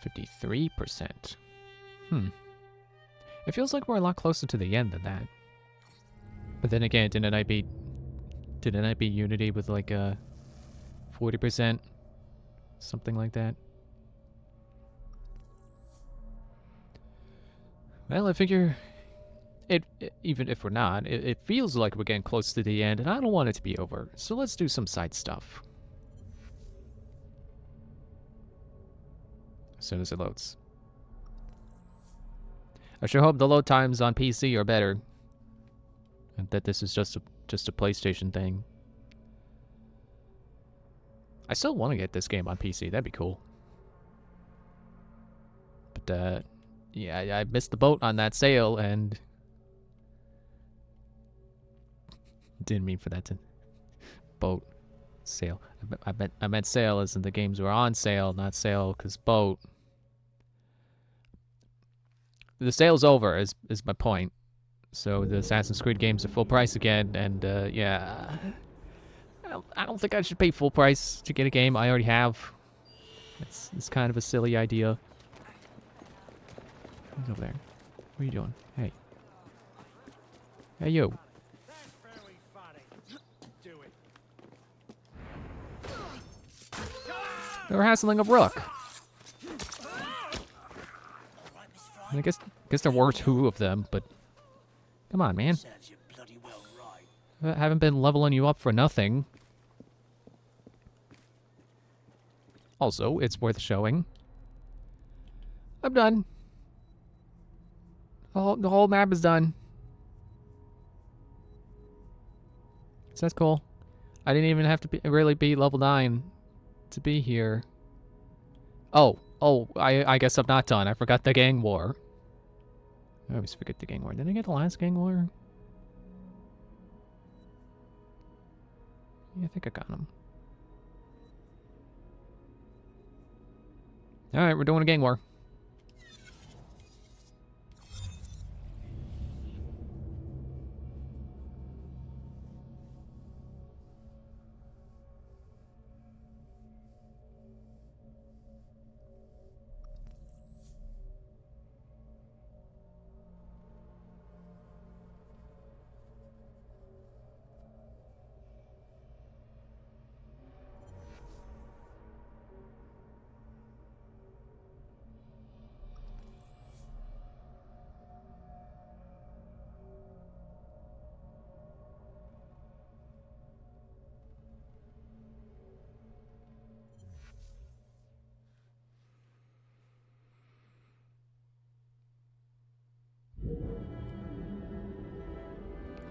53%. It feels like we're a lot closer to the end than that. But then again, didn't I beat Unity with like a 40%? Something like that. Well, I figure even if we're not, it feels like we're getting close to the end, and I don't want it to be over. So let's do some side stuff. As soon as it loads. I sure hope the load times on PC are better. And that this is just a PlayStation thing. I still want to get this game on PC. That'd be cool. But, yeah, I missed the boat on that sale, and... Didn't mean for that to... Boat. Sale. I meant sale as in the games were on sale, not sale because boat. The sale's over, is my point. So the Assassin's Creed games are full price again, and, yeah... I don't think I should pay full price to get a game I already have. It's kind of a silly idea. Who's over there? What are you doing? Hey. Hey, you. They were hassling a rook. I guess there were two of them, but... Come on, man. I haven't been leveling you up for nothing. Also, it's worth showing. I'm done. The whole map is done. So that's cool. I didn't even have to really be level 9 to be here. Oh, I guess I'm not done. I forgot the gang war. I always forget the gang war. Did I get the last gang war? Yeah, I think I got him. Alright, we're doing a gang war.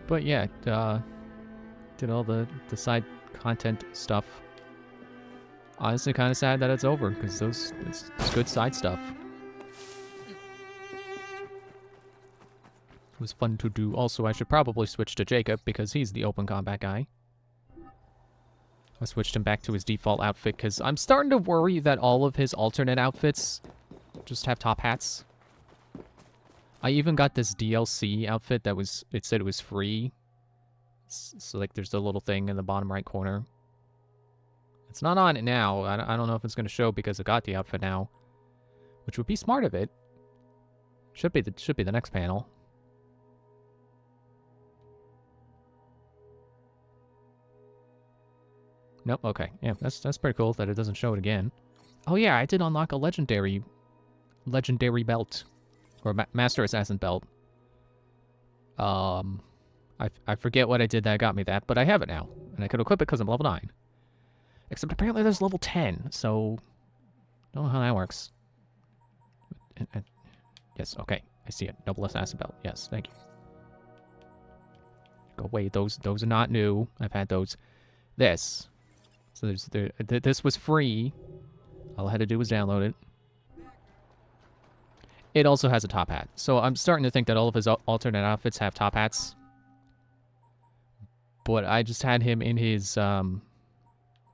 But yeah, did all the side content stuff. Honestly, kind of sad that it's over, because it's good side stuff. It was fun to do. Also, I should probably switch to Jacob, because he's the open combat guy. I switched him back to his default outfit, because I'm starting to worry that all of his alternate outfits just have top hats. I even got this DLC outfit that it said it was free. So, like, there's the little thing in the bottom right corner. It's not on it now. I don't know if it's going to show because I got the outfit now. Which would be smart of it. Should be the next panel. Nope, okay. Yeah, that's pretty cool that it doesn't show it again. Oh yeah, I did unlock a legendary belt. Or Master Assassin belt. I forget what I did that got me that, but I have it now. And I could equip it because I'm level 9. Except apparently there's level 10, so... Don't know how that works. Yes, okay. I see it. Double Assassin belt. Yes, thank you. Go away. Those are not new. I've had those. This. So this was free. All I had to do was download it. It also has a top hat. So I'm starting to think that all of his alternate outfits have top hats. But I just had him in his, where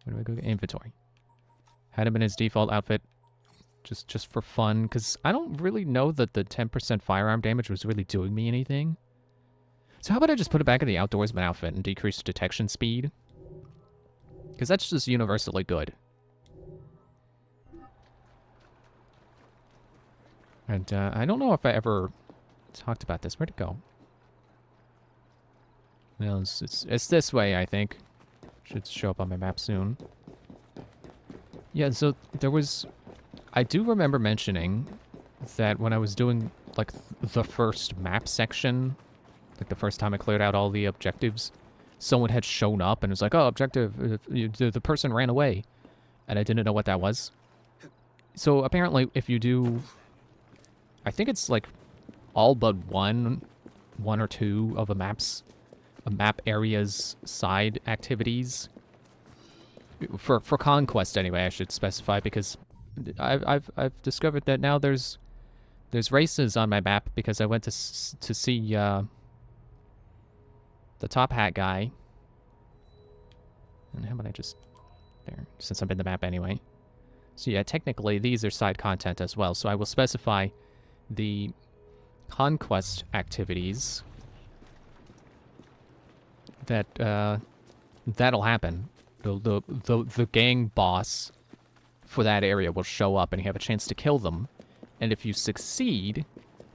do I go? Inventory. Had him in his default outfit just for fun, because I don't really know that the 10% firearm damage was really doing me anything. So how about I just put it back in the outdoorsman outfit and decrease detection speed? Because that's just universally good. And I don't know if I ever talked about this. Where'd it go? Well, it's this way, I think. Should show up on my map soon. Yeah, so there was... I do remember mentioning that when I was doing, like, the first map section, like the first time I cleared out all the objectives, someone had shown up and was like, oh, objective, the person ran away. And I didn't know what that was. So apparently, if you do... I think it's, like, all but one or two of a map area's side activities. For conquest, anyway, I should specify, because I've discovered that now there's races on my map because I went to see the top hat guy. And how about I just there, since I'm in the map anyway. So yeah, technically these are side content as well. So I will specify the conquest activities that that'll happen. The gang boss for that area will show up and you have a chance to kill them. And if you succeed,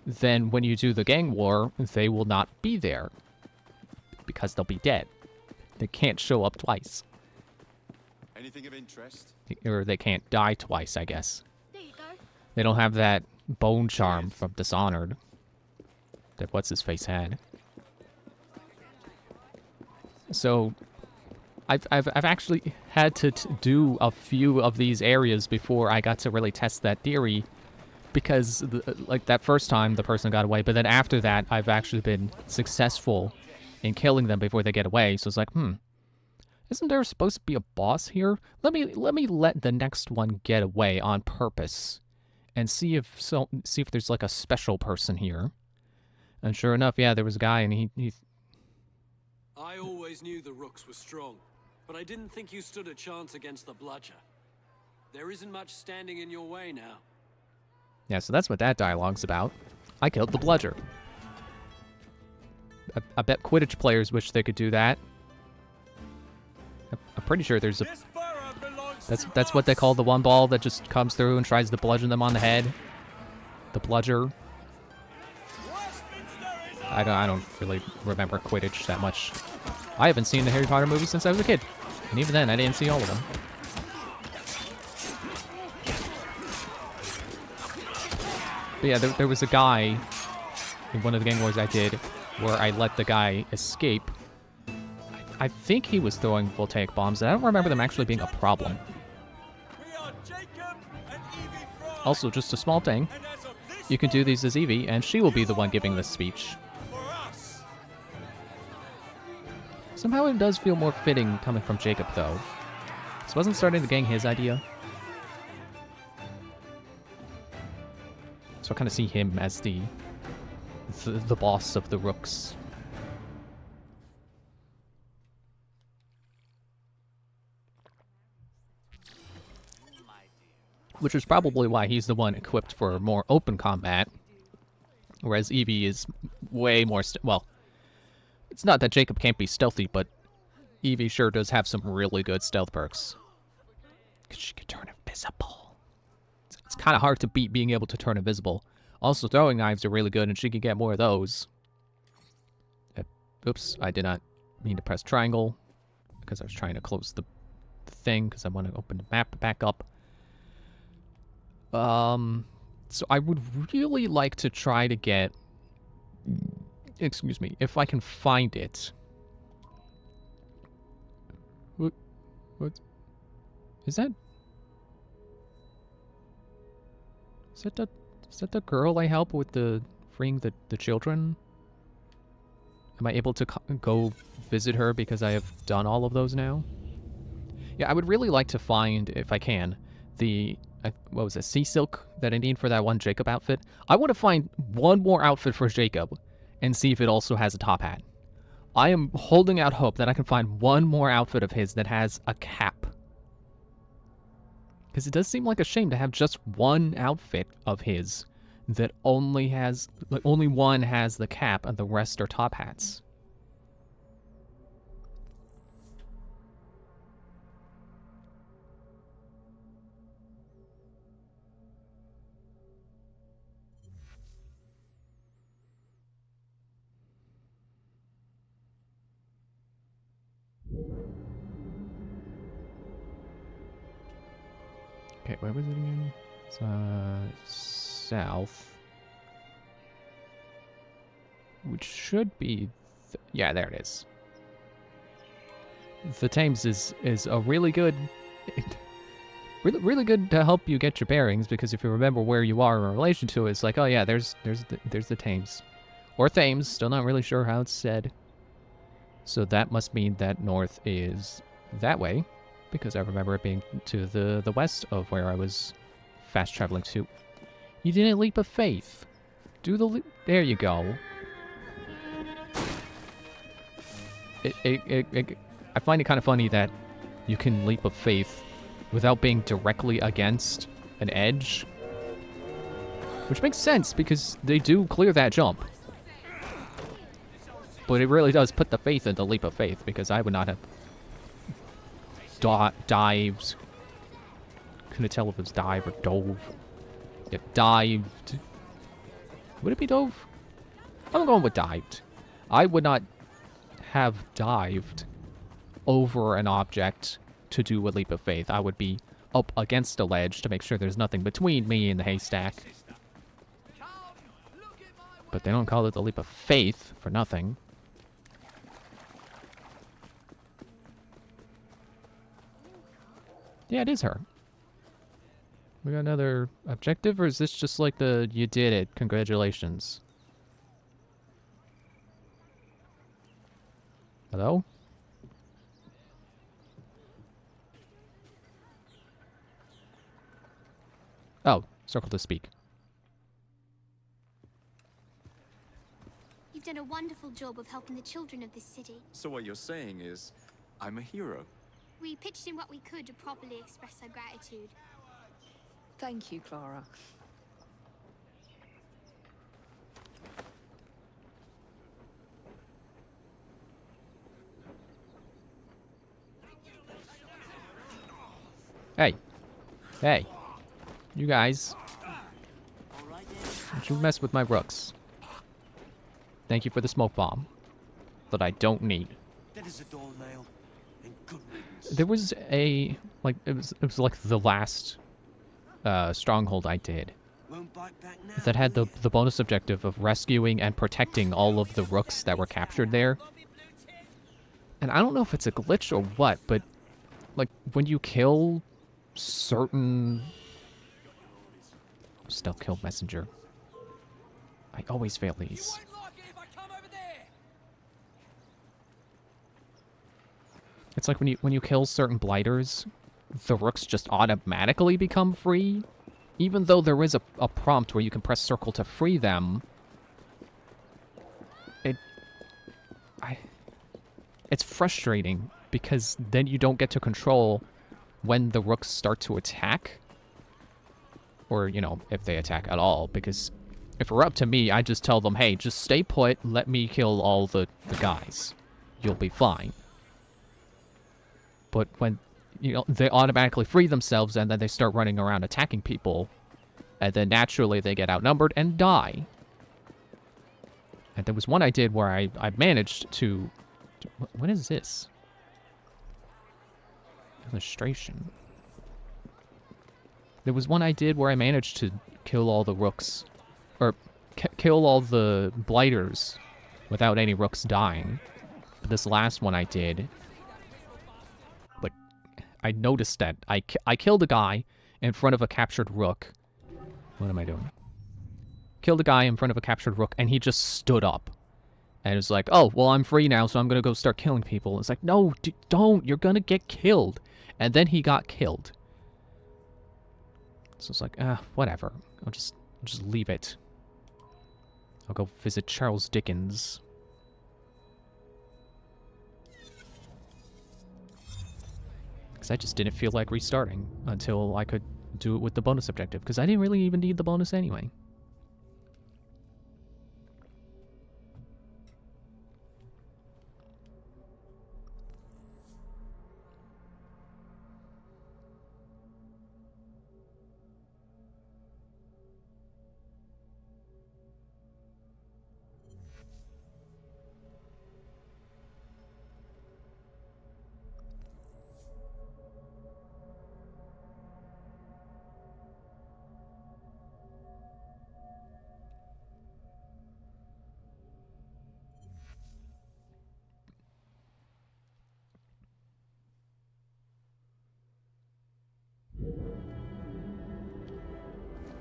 then when you do the gang war, they will not be there because they'll be dead. They can't show up twice. Anything of interest? Or they can't die twice, I guess. There you go. They don't have that bone charm from Dishonored that what's-his-face had. So, I've actually had to do a few of these areas before I got to really test that theory, because like that first time the person got away, but then after that I've actually been successful in killing them before they get away. So it's like, isn't there supposed to be a boss here? Let me let the next one get away on purpose, and see if there's like a special person here. And sure enough, yeah, there was a guy, and he. I always knew the Rooks were strong, but I didn't think you stood a chance against the Bludger. There isn't much standing in your way now. Yeah, so that's what that dialogue's about. I killed the Bludger. I bet Quidditch players wish they could do that. I'm pretty sure there's a... That's what they call the one ball that just comes through and tries to bludgeon them on the head. The Bludger. I don't really remember Quidditch that much. I haven't seen the Harry Potter movies since I was a kid. And even then, I didn't see all of them. But yeah, there was a guy in one of the gang wars I did where I let the guy escape. I think he was throwing voltaic bombs, and I don't remember them actually being a problem. Also, just a small thing. You can do these as Evie, and she will be the one giving this speech. Somehow it does feel more fitting coming from Jacob, though. This wasn't starting the gang his idea. So I kind of see him as the boss of the Rooks. Which is probably why he's the one equipped for more open combat, whereas Evie is way more... well, it's not that Jacob can't be stealthy, but Evie sure does have some really good stealth perks. Because she can turn invisible. It's kind of hard to beat being able to turn invisible. Also, throwing knives are really good, and she can get more of those. Oops, I did not mean to press triangle, because I was trying to close the thing, because I want to open the map back up. So I would really like to try to get... excuse me, if I can find it. What? Is that... Is that the girl I help with the freeing the children? Am I able to go visit her because I have done all of those now? Yeah, I would really like to find, if I can, the... what was it? Sea silk that I need for that one Jacob outfit? I want to find one more outfit for Jacob and see if it also has a top hat. I am holding out hope that I can find one more outfit of his that has a cap. Because it does seem like a shame to have just one outfit of his that only has... like, only one has the cap and the rest are top hats. Okay, where was it again? It's, south. Which should be... yeah, there it is. The Thames is a really good... really good to help you get your bearings, because if you remember where you are in relation to it, it's like, oh yeah, there's the Thames. Or Thames, still not really sure how it's said. So that must mean that north is that way, because I remember it being to the west of where I was fast traveling to. You didn't leap of faith. Do the leap. There you go. I find it kind of funny that you can leap of faith without being directly against an edge. Which makes sense, because they do clear that jump. But it really does put the faith into leap of faith, because I would not have dived. Couldn't tell if it was dive or dove. Yeah, dived. Would it be dove? I'm going with dived. I would not have dived over an object to do a leap of faith. I would be up against a ledge to make sure there's nothing between me and the haystack. But they don't call it the leap of faith for nothing. Yeah, it is her. We got another objective, or is this just like the you did it, congratulations? Hello? Oh, circle to speak. You've done a wonderful job of helping the children of this city. So what you're saying is, I'm a hero. We pitched in what we could to properly express our gratitude. Thank you, Clara. Hey. Hey. You guys. Don't you mess with my rooks. Thank you for the smoke bomb. That I don't need. That is a dull nail. And good riddance. There was a... like, it was like the last stronghold I did. Won't bite back now, That had will the bonus objective of rescuing and protecting all of the rooks that were captured there. And I don't know if it's a glitch or what, but like when you kill certain stealth kill messenger, I always fail these. It's like when you kill certain blighters, the rooks just automatically become free. Even though there is a prompt where you can press circle to free them, it's frustrating because then you don't get to control when the rooks start to attack. Or, you know, if they attack at all. Because if it were up to me, I'd just tell them, hey, just stay put, let me kill all the guys. You'll be fine. But when, you know, they automatically free themselves and then they start running around attacking people, and then naturally they get outnumbered and die. And there was one I did where I managed to... What is this? Illustration. There was one I did where I managed to kill all the rooks. Or kill all the blighters without any rooks dying. But this last one I did... Like, I noticed that I killed a guy in front of a captured rook. What am I doing? Killed a guy in front of a captured rook, and he just stood up. And it was like, oh, well, I'm free now, so I'm gonna go start killing people. It's like, no, don't. You're gonna get killed. And then he got killed. So it's like, whatever. I'll just leave it. I'll go visit Charles Dickens. Because I just didn't feel like restarting until I could do it with the bonus objective. Because I didn't really even need the bonus anyway.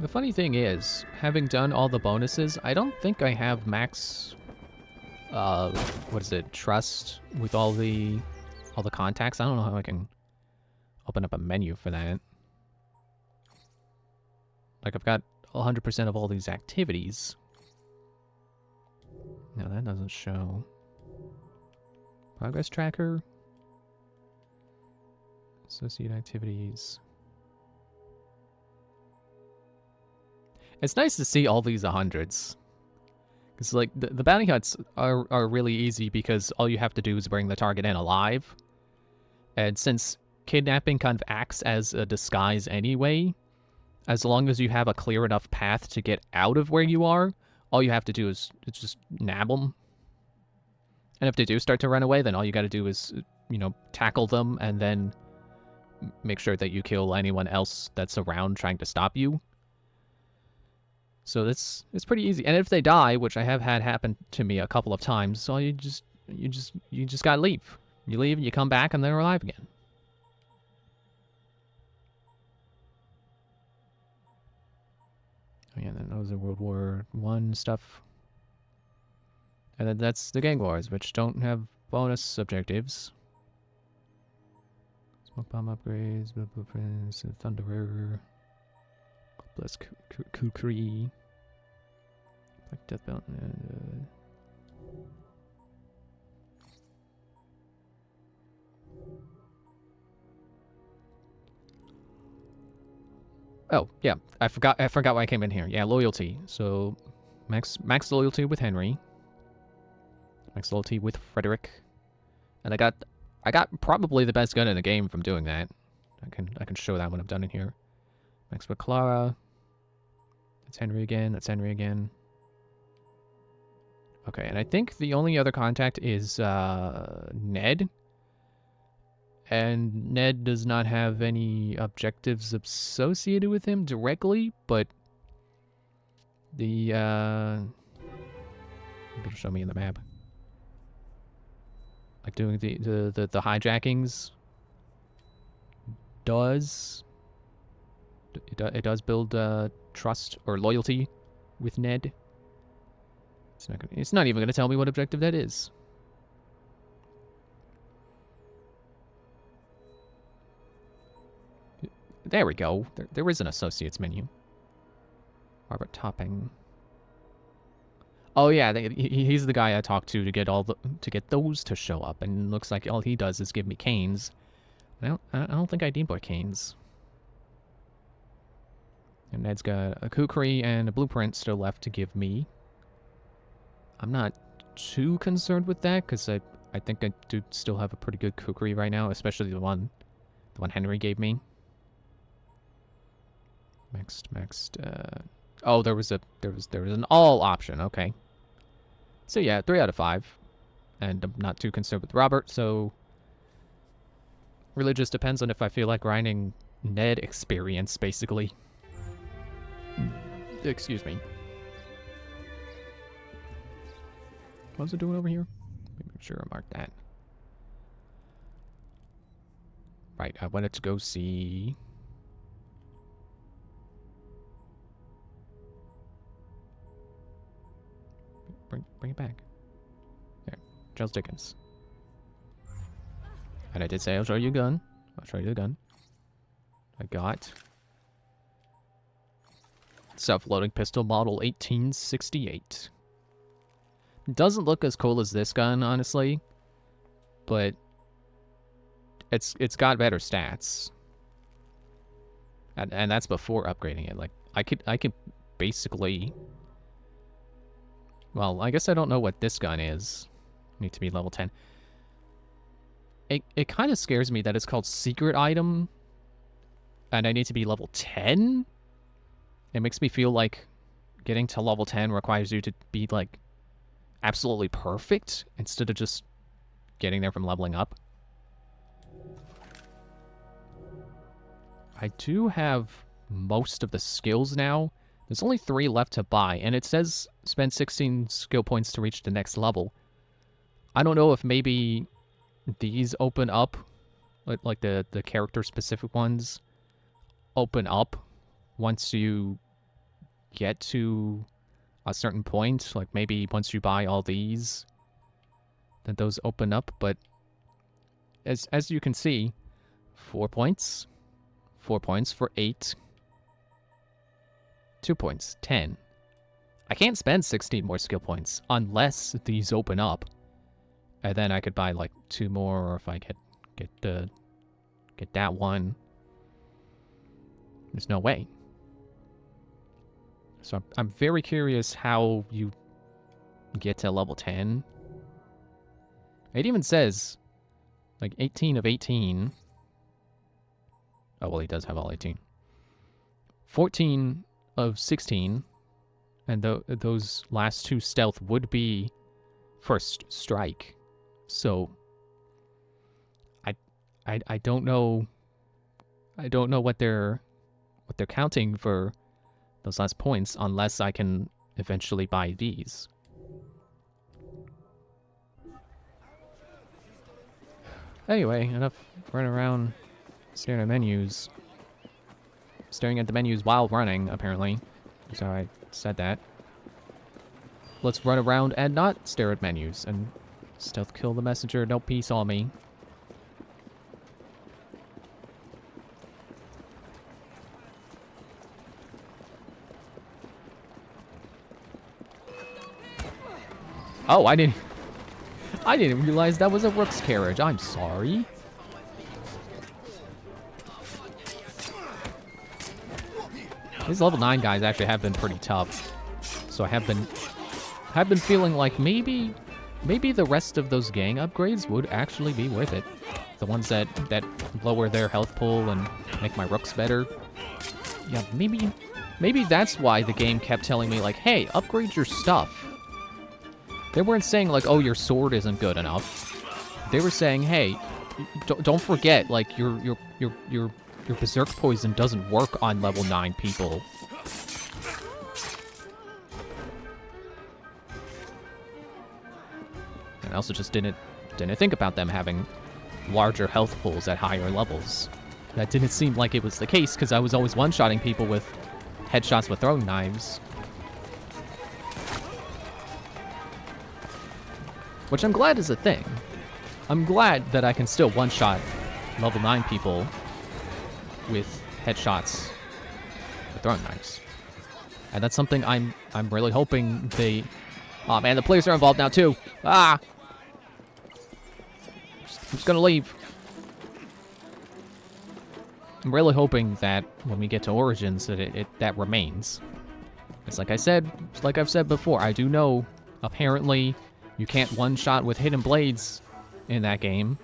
The funny thing is, having done all the bonuses, I don't think I have max, what is it, trust with all the contacts. I don't know how I can open up a menu for that. Like, I've got 100% of all these activities. No, that doesn't show. Progress tracker. Associate activities. It's nice to see all these 100s. Because, like, the bounty hunts are really easy because all you have to do is bring the target in alive. And since kidnapping kind of acts as a disguise anyway, as long as you have a clear enough path to get out of where you are, all you have to do is just nab them. And if they do start to run away, then all you gotta do is, you know, tackle them and then make sure that you kill anyone else that's around trying to stop you. So it's pretty easy. And if they die, which I have had happen to me a couple of times, so you just gotta leave. You leave and you come back and they're alive again. Oh yeah, then those are World War I stuff. And then that's the Gang Wars, which don't have bonus objectives. Smoke bomb upgrades, blueprints, Thunderer, plus Kukri, Black Death Belt, and oh yeah, I forgot why I came in here. Yeah, loyalty. So max loyalty with Henry, max loyalty with Frederick, and I got probably the best gun in the game from doing that. I can show that when I'm done in here. Max with Clara. That's Henry again. That's Henry again. Okay, and I think the only other contact is Ned. And Ned does not have any objectives associated with him directly, but the you better show me in the map. Like doing the hijackings does it does build trust or loyalty with Ned. It's not even gonna tell me what objective that is. There we go. There is an associates menu. Robert Topping. Oh yeah, he's the guy I talked to get those to show up, and it looks like all he does is give me canes. I don't think I deploy canes. And Ned's got a kukri and a blueprint still left to give me. I'm not too concerned with that because I think I do still have a pretty good kukri right now, especially the one Henry gave me. Maxed. Oh, there was an all option. Okay. So yeah, 3 out of 5, and I'm not too concerned with Robert. So really just depends on if I feel like grinding Ned experience, basically. Excuse me. What's it doing over here? Make sure I mark that. Right, I wanted to go see. Bring it back. There, Charles Dickens. And I did say I'll show you a gun. I'll show you the gun. I got self-loading pistol model 1868. It doesn't look as cool as this gun, honestly, but it's got better stats. And that's before upgrading it. Like I could basically. Well, I guess I don't know what this gun is. Need to be level 10. It kind of scares me that it's called secret item, and I need to be level 10. It makes me feel like getting to level 10 requires you to be like absolutely perfect instead of just getting there from leveling up. I do have most of the skills now. There's only 3 left to buy, and it says spend 16 skill points to reach the next level. I don't know if maybe these open up, like the character-specific ones, open up once you get to a certain point, like maybe once you buy all these, then those open up, but as you can see, 4 points, 4 points for 8, 2 points, 10. I can't spend 16 more skill points unless these open up. And then I could buy like 2 more, or if I get that one. There's no way. So I'm very curious how you get to level 10. It even says like 18 of 18. Oh, well, he does have all 18. 14 of 16. And those last 2 stealth would be first strike. So I don't know. I don't know what they're counting for those last points unless I can eventually buy these. Anyway, enough running around staring at menus. Staring at the menus while running, apparently. So I said that. Let's run around and not stare at menus and stealth kill the messenger. No peace on me. Oh, I didn't realize that was a rook's carriage. I'm sorry. These level 9 guys actually have been pretty tough. So I have been feeling like maybe the rest of those gang upgrades would actually be worth it. The ones that lower their health pool and make my rooks better. Yeah, maybe that's why the game kept telling me like, "Hey, upgrade your stuff." They weren't saying like, "Oh, your sword isn't good enough." They were saying, "Hey, don't forget like your berserk poison doesn't work on level 9 people." And I also just didn't think about them having larger health pools at higher levels. That didn't seem like it was the case because I was always one-shotting people with headshots with throwing knives. Which I'm glad is a thing. I'm glad that I can still one-shot level 9 people with headshots with throwing knives. And that's something I'm really hoping they... Oh man, the players are involved now too. Ah! I'm just gonna leave. I'm really hoping that when we get to Origins that that remains. It's like I've said before, I do know apparently you can't one-shot with hidden blades in that game.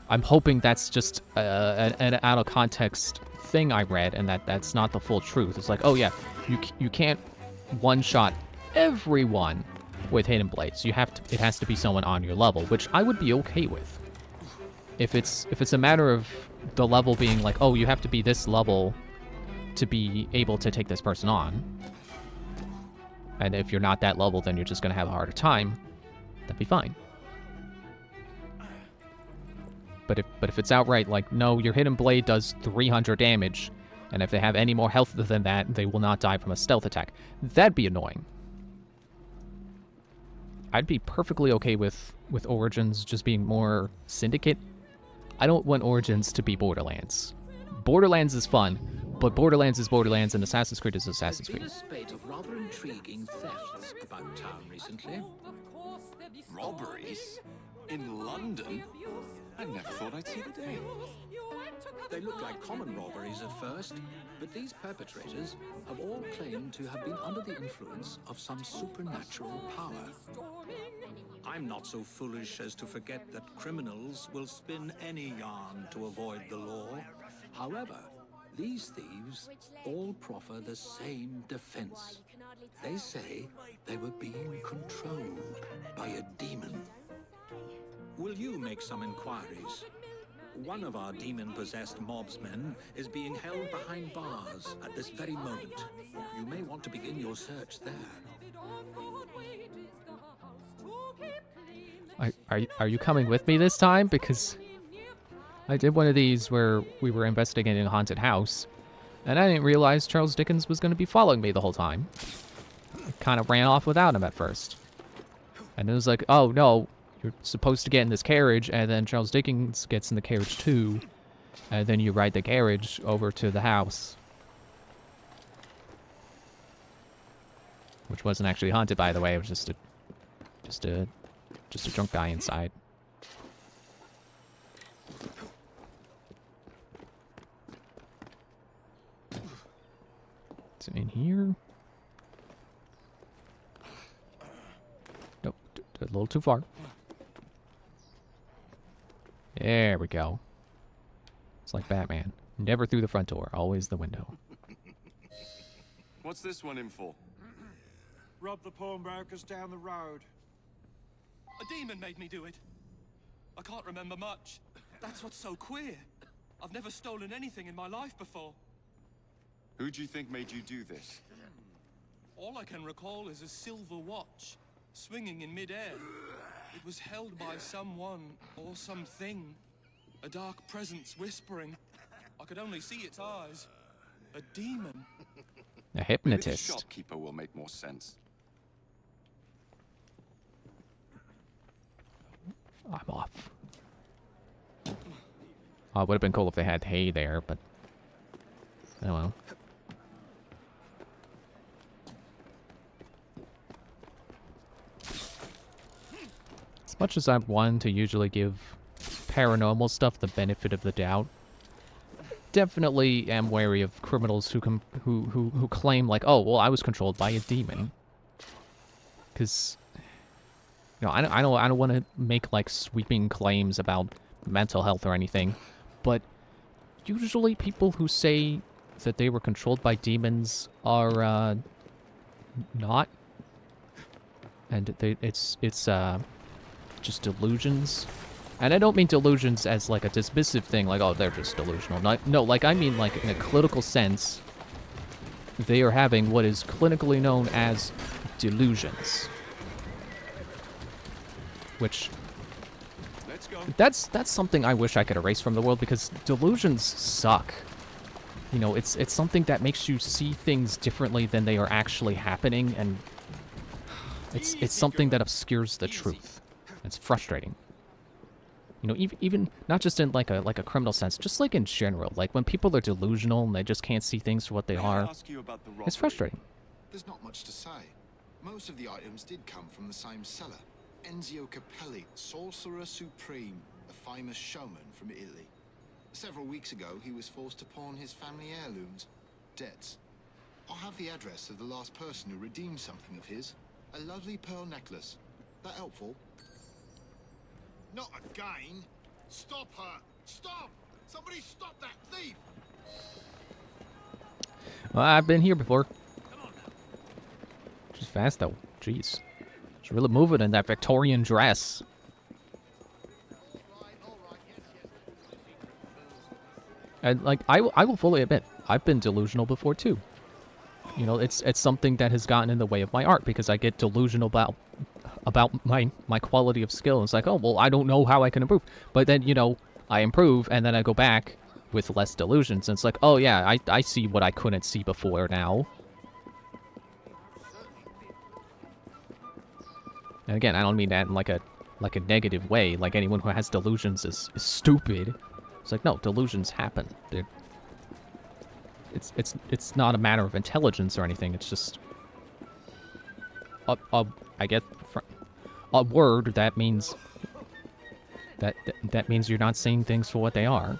I'm hoping that's just an out-of-context thing I read, and that's not the full truth. It's like, oh yeah, you can't one-shot everyone with hidden blades. It has to be someone on your level, which I would be okay with. If it's a matter of the level being like, oh, you have to be this level to be able to take this person on. And if you're not that level, then you're just going to have a harder time. That'd be fine. But if it's outright like, no, your hidden blade does 300 damage, and if they have any more health than that, they will not die from a stealth attack. That'd be annoying. I'd be perfectly okay with Origins just being more Syndicate. I don't want Origins to be Borderlands. Borderlands is fun, but Borderlands is Borderlands and Assassin's Creed is Assassin's Creed. There's been a spate of rather intriguing thefts about town recently. Robberies? In London? I never thought I'd see the day. They look like common robberies at first, but these perpetrators have all claimed to have been under the influence of some supernatural power. I'm not so foolish as to forget that criminals will spin any yarn to avoid the law. However, these thieves all proffer the same defense. They say they were being controlled by a demon. Will you make some inquiries? One of our demon-possessed mobsmen is being held behind bars at this very moment. You may want to begin your search there. Are you coming with me this time? Because I did one of these where we were investigating a haunted house, And I didn't realize Charles Dickens was going to be following me the whole time. I kind of ran off without him at first. And it was like, oh no, you're supposed to get in this carriage, and then Charles Dickens gets in the carriage too. And then you ride the carriage over to the house. Which wasn't actually haunted, by the way. It was just a drunk guy inside. So in here. Nope, a little too far. There we go. It's like Batman. Never through the front door, always the window. What's this one in for? Rob the pawnbrokers down the road. A demon made me do it. I can't remember much. That's what's so queer. I've never stolen anything in my life before. Who do you think made you do this? All I can recall is a silver watch, swinging in midair. It was held by someone or something. A dark presence whispering. I could only see its eyes. A demon. A Maybe the hypnotist. shopkeeper will make more sense. I'm off. Oh, it would have been cool if they had hay there, but... oh well. As much as I'm one to usually give paranormal stuff the benefit of the doubt, definitely am wary of criminals who claim like, oh, well, I was controlled by a demon. Because... you know, I don't want to make like sweeping claims about mental health or anything, but usually people who say that they were controlled by demons are not, and it's just delusions. And I don't mean delusions as like a dismissive thing, like, oh, they're just delusional. No, like I mean like in a clinical sense, they are having what is clinically known as delusions. Which, that's something I wish I could erase from the world, because delusions suck. You know, it's something that makes you see things differently than they are actually happening, and it's something that obscures the truth. It's frustrating. You know, even not just in like a criminal sense, just like in general, like when people are delusional and they just can't see things for what they are, it's frustrating. There's not much to say. Most of the items did come from the same seller. Enzio Capelli, Sorcerer Supreme, a famous showman from Italy. Several weeks ago, he was forced to pawn his family heirlooms. Debts. I'll have the address of the last person who redeemed something of his. A lovely pearl necklace. That helpful? Not again! Stop her! Stop! Somebody stop that thief! Well, I've been here before. She's fast though. Jeez. She's really moving in that Victorian dress. And like I will fully admit, I've been delusional before too. You know, it's something that has gotten in the way of my art, because I get delusional about my quality of skill. It's like, oh well, I don't know how I can improve. But then, you know, I improve and then I go back with less delusions, and it's like, oh yeah, I see what I couldn't see before now. And again, I don't mean that in like a negative way. Like anyone who has delusions is stupid. It's like, no, delusions happen. It's not a matter of intelligence or anything. It's just I get a word that means that means you're not seeing things for what they are.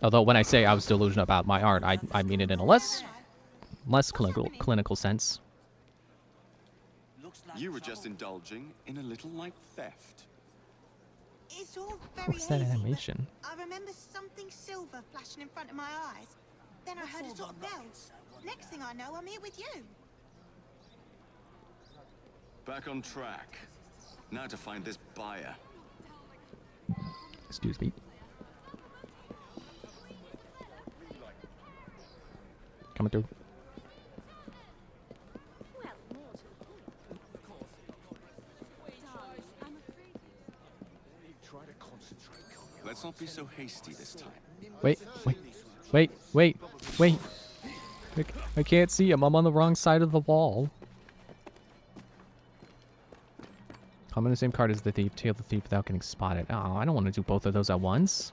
Although when I say I was delusional about my art, I mean it in a less clinical sense. You were just indulging in a little light theft. It's all very What's that hazy, but animation? I remember something silver flashing in front of my eyes. Then I heard a sort of bell. Next thing I know, I'm here with you. Back on track. Now to find this buyer. Excuse me. Coming through. Let's not be so hasty this time. Wait. Wait, wait, wait. I can't see him. I'm on the wrong side of the wall. I'm in the same card as the thief. Tail the thief without getting spotted. Oh, I don't want to do both of those at once.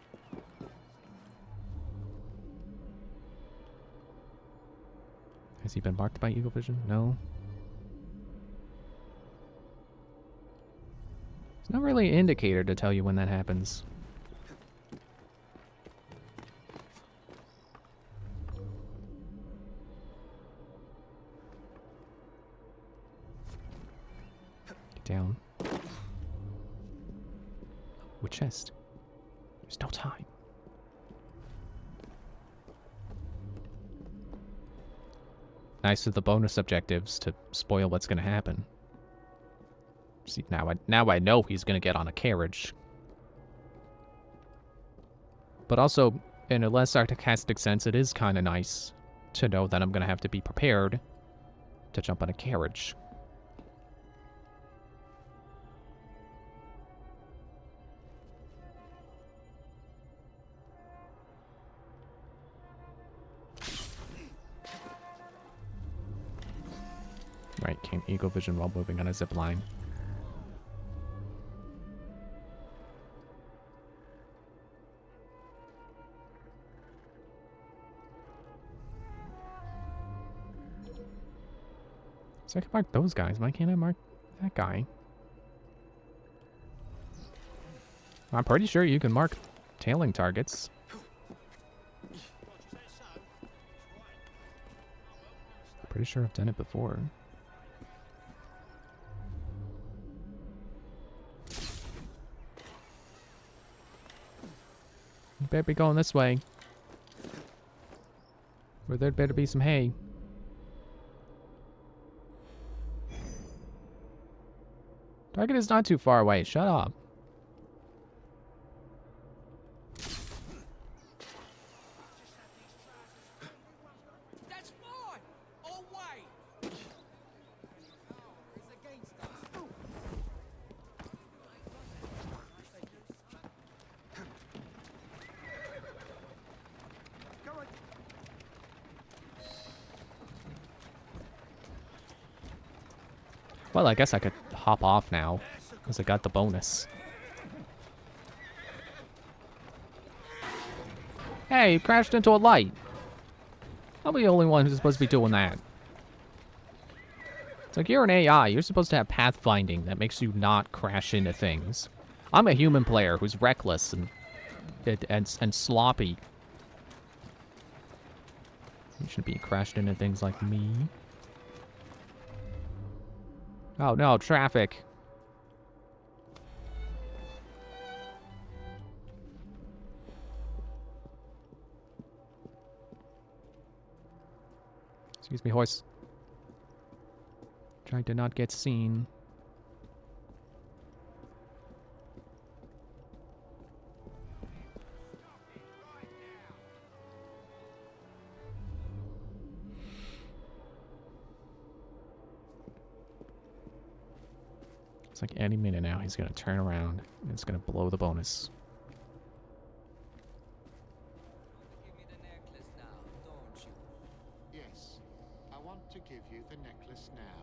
Has he been marked by Eagle Vision? No. It's not really an indicator to tell you when that happens. Get down. Oh, a chest. There's no time. Nice with the bonus objectives to spoil what's going to happen. See, now I know he's going to get on a carriage. But also, in a less sarcastic sense, it is kind of nice to know that I'm going to have to be prepared to jump on a carriage. Right, came Eagle Vision while moving on a zip line. So I can mark those guys. Why can't I mark that guy? I'm pretty sure you can mark tailing targets. Pretty sure I've done it before. You better be going this way. Or there'd better be some hay. Target is not too far away. Shut up. That's fine. I'll wait. Well, I guess I could hop off now, because I got the bonus. Hey, you crashed into a light. I'll be the only one who's supposed to be doing that. It's like, you're an AI. You're supposed to have pathfinding that makes you not crash into things. I'm a human player who's reckless and sloppy. You shouldn't be crashed into things like me. Oh no, traffic. Excuse me, horse. Trying to not get seen. It's like any minute now he's gonna turn around and it's gonna blow the bonus. Give me the necklace now, don't you? Yes, I want to give you the necklace now.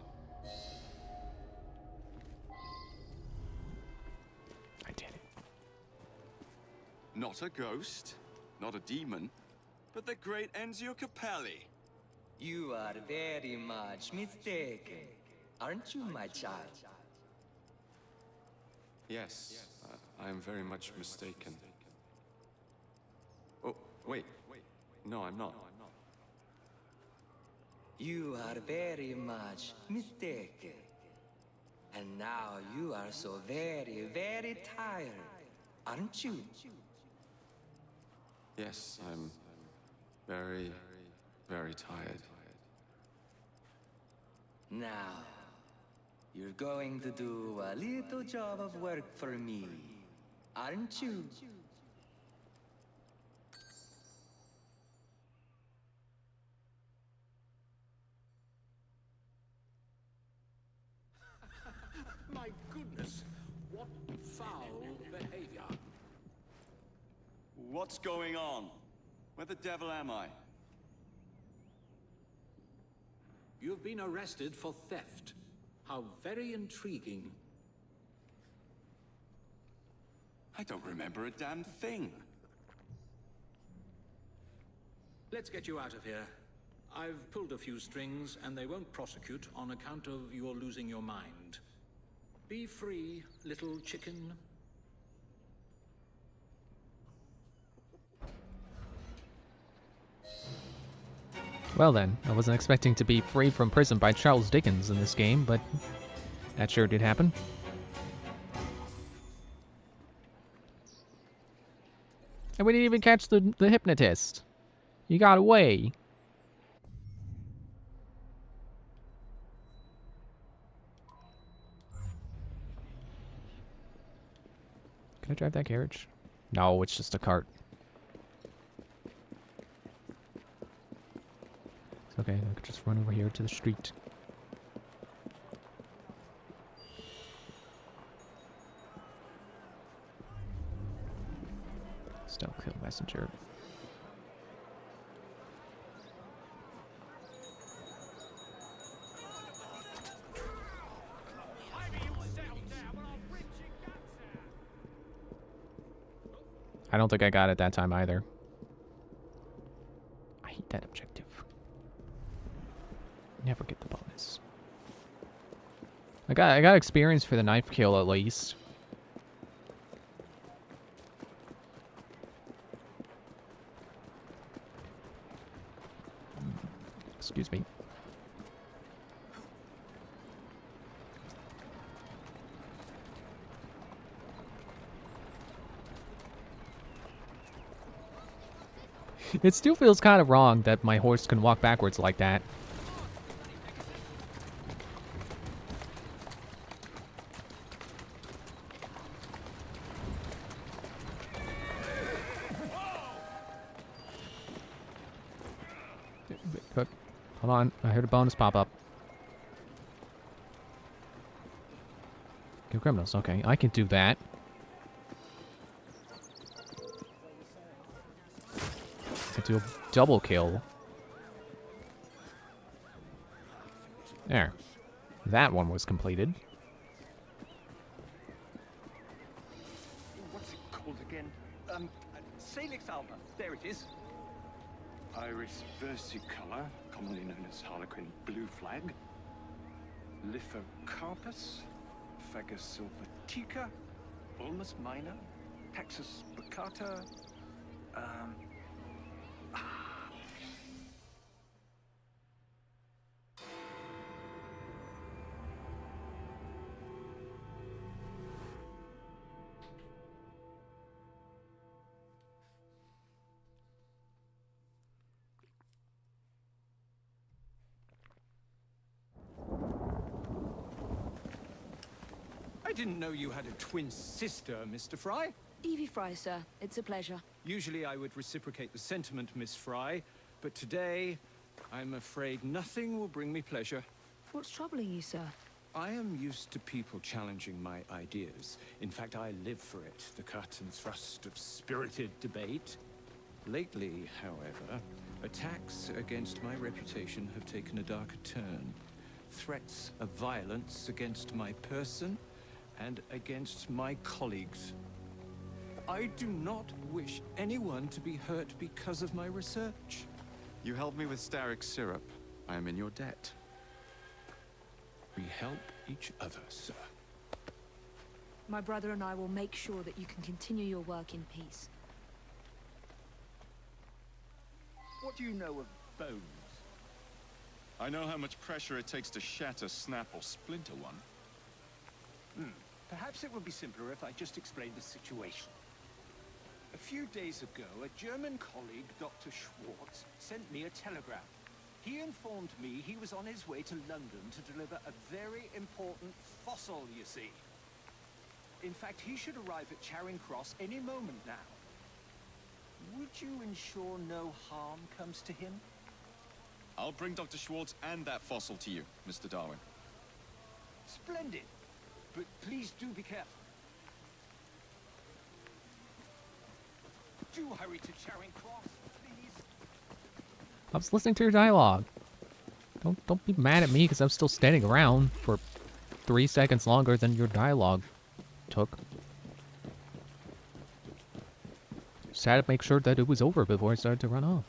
I did it. Not a ghost, not a demon, but the great Enzio Capelli. You are very much mistaken, aren't you, my child? Yes, I am very much mistaken. Oh, wait. No, I'm not. You are very much mistaken. And now you are so very, very tired, aren't you? Yes, I'm very, very tired. Now, you're going to do a little job of work for me, aren't you? My goodness, what foul behavior. What's going on? Where the devil am I? You've been arrested for theft. How very intriguing. I don't remember a damn thing. Let's get you out of here. I've pulled a few strings, and they won't prosecute on account of your losing your mind. Be free, little chicken. Well then, I wasn't expecting to be freed from prison by Charles Dickens in this game, but that sure did happen. And we didn't even catch the hypnotist. He got away. Can I drive that carriage? No, it's just a cart. It's okay, I could just run over here to the street. Still kill messenger. I don't think I got it that time either. I hate that objective. Never get the bonus. I got experience for the knife kill at least. Excuse me. It still feels kind of wrong that my horse can walk backwards like that. But, hold on, I heard a bonus pop up. Kill criminals, okay, I can do that. Do a double kill. There. That one was completed. What's it called again? Salix alba. There it is. Iris versicolor, commonly known as harlequin blue flag. Lithocarpus, Fagus sylvatica, Ulmus minor, Taxus baccata, I didn't know you had a twin sister, Mr. Fry. Evie Fry, sir. It's a pleasure. Usually I would reciprocate the sentiment, Miss Fry, but today, I'm afraid nothing will bring me pleasure. What's troubling you, sir? I am used to people challenging my ideas. In fact, I live for it, the cut and thrust of spirited debate. Lately, however, attacks against my reputation have taken a darker turn. Threats of violence against my person and against my colleagues. I do not wish anyone to be hurt because of my research. You helped me with Starrick syrup. I am in your debt. We help each other, sir. My brother and I will make sure that you can continue your work in peace. What do you know of bones? I know how much pressure it takes to shatter, snap, or splinter one. Perhaps it would be simpler if I just explained the situation. A few days ago, a German colleague, Dr. Schwartz, sent me a telegram. He informed me he was on his way to London to deliver a very important fossil, you see. In fact, he should arrive at Charing Cross any moment now. Would you ensure no harm comes to him? I'll bring Dr. Schwartz and that fossil to you, Mr. Darwin. Splendid. But please do be careful. Do hurry to Charing Cross, please. I was listening to your dialogue. Don't be mad at me because I'm still standing around for 3 seconds longer than your dialogue took. Just had to make sure that it was over before I started to run off.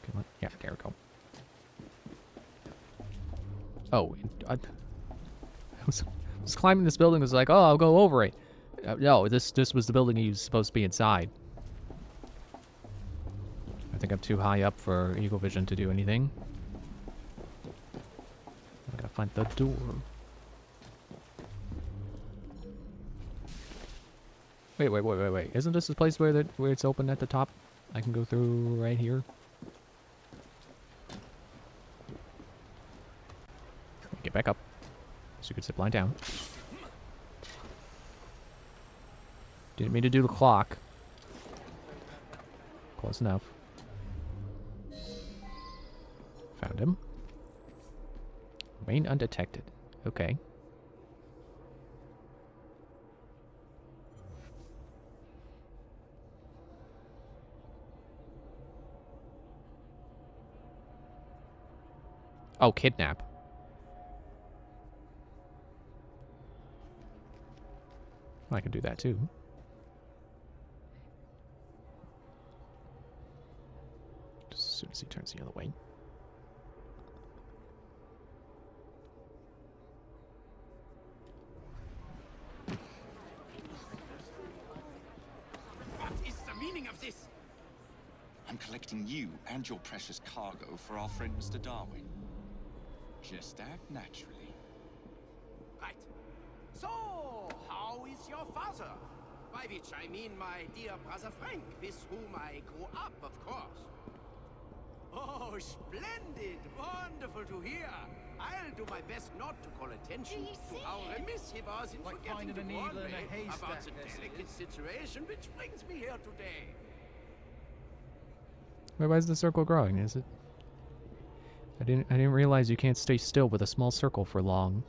Come on. Yeah, there we go. Oh, I was climbing this building. Was like, oh, I'll go over it. No, this was the building he was supposed to be inside. I think I'm too high up for Eagle Vision to do anything. I gotta find the door. Wait. Isn't this the place where it's open at the top? I can go through right here. Get back up. So you could zip line down. Didn't mean to do the clock. Close enough. Found him. Remain undetected. Okay. Oh, kidnap. I can do that too. Just as soon as he turns the other way. What is the meaning of this? I'm collecting you and your precious cargo for our friend Mr. Darwin. Just act naturally. Right. So, how is your father? By which I mean my dear brother Frank, with whom I grew up, of course. Oh, splendid! Wonderful to hear. I'll do my best not to call attention to how remiss he was in forgetting to warn me about the delicate situation which brings me here today. Wait, why is the circle growing? Is it? I didn't realize you can't stay still with a small circle for long.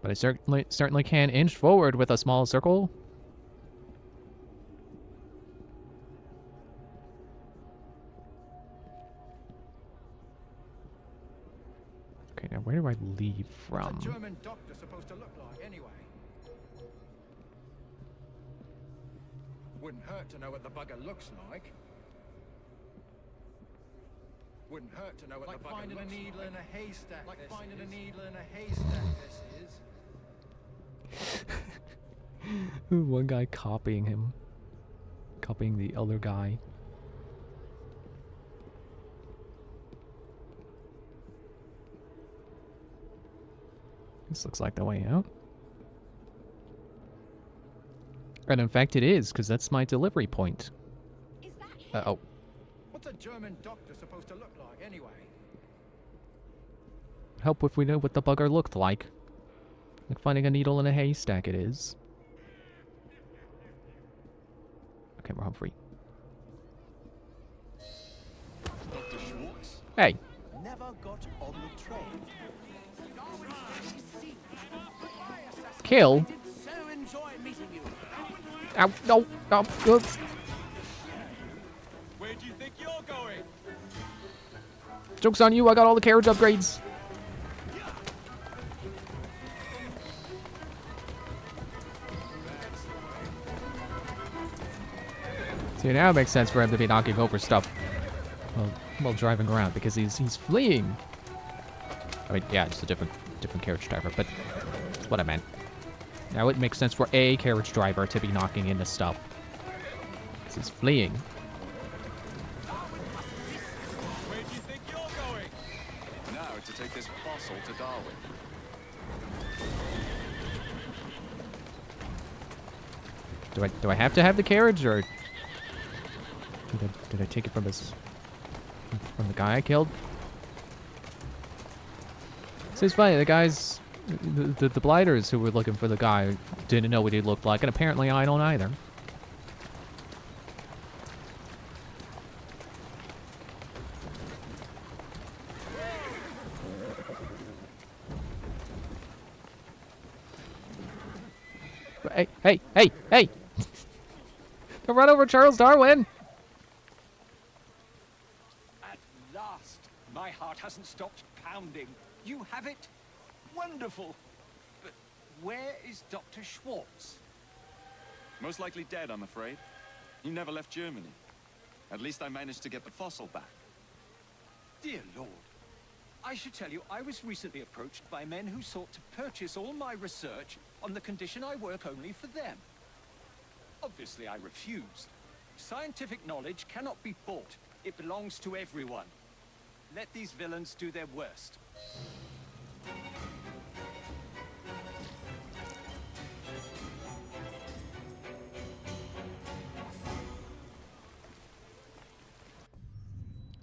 But I certainly can inch forward with a small circle. Okay, now where do I leave from? What's a German doctor supposed to look like, anyway? Wouldn't hurt to know what the bugger looks like. Wouldn't hurt to know what the bugger looks like. Like finding a needle in a haystack. Like finding a needle in a haystack, this is. One guy copying him. Copying the other guy. This looks like the way out. And in fact it is, because that's my delivery point. Oh. What's a German doctor supposed to look like, anyway? Help if we know what the bugger looked like. Like finding a needle in a haystack it is. Okay, we're home free. Dr. Schwartz? Hey. Never got on the train. Kill? So enjoy meeting you. Ow, no, no, good. Where do you think you're going? Joke's on you, I got all the carriage upgrades. See, now it makes sense for him to be knocking over stuff while driving around, because he's fleeing. I mean, yeah, it's a different carriage driver, but that's what I meant. Now it makes sense for a carriage driver to be knocking into stuff, because he's fleeing. Where do you think you're going? Now to take this parcel to Darwin. Do I have to have the carriage, or did I take it from from the guy I killed? So it's funny, the guys, the blighters who were looking for the guy didn't know what he looked like, and apparently I don't either. But hey! Run over Charles Darwin! At last, my heart hasn't stopped pounding. You have it? Wonderful. But where is Dr. Schwartz? Most likely dead, I'm afraid. He never left Germany. At least I managed to get the fossil back. Dear Lord. I should tell you, I was recently approached by men who sought to purchase all my research on the condition I work only for them. Obviously, I refused. Scientific knowledge cannot be bought. It belongs to everyone. Let these villains do their worst.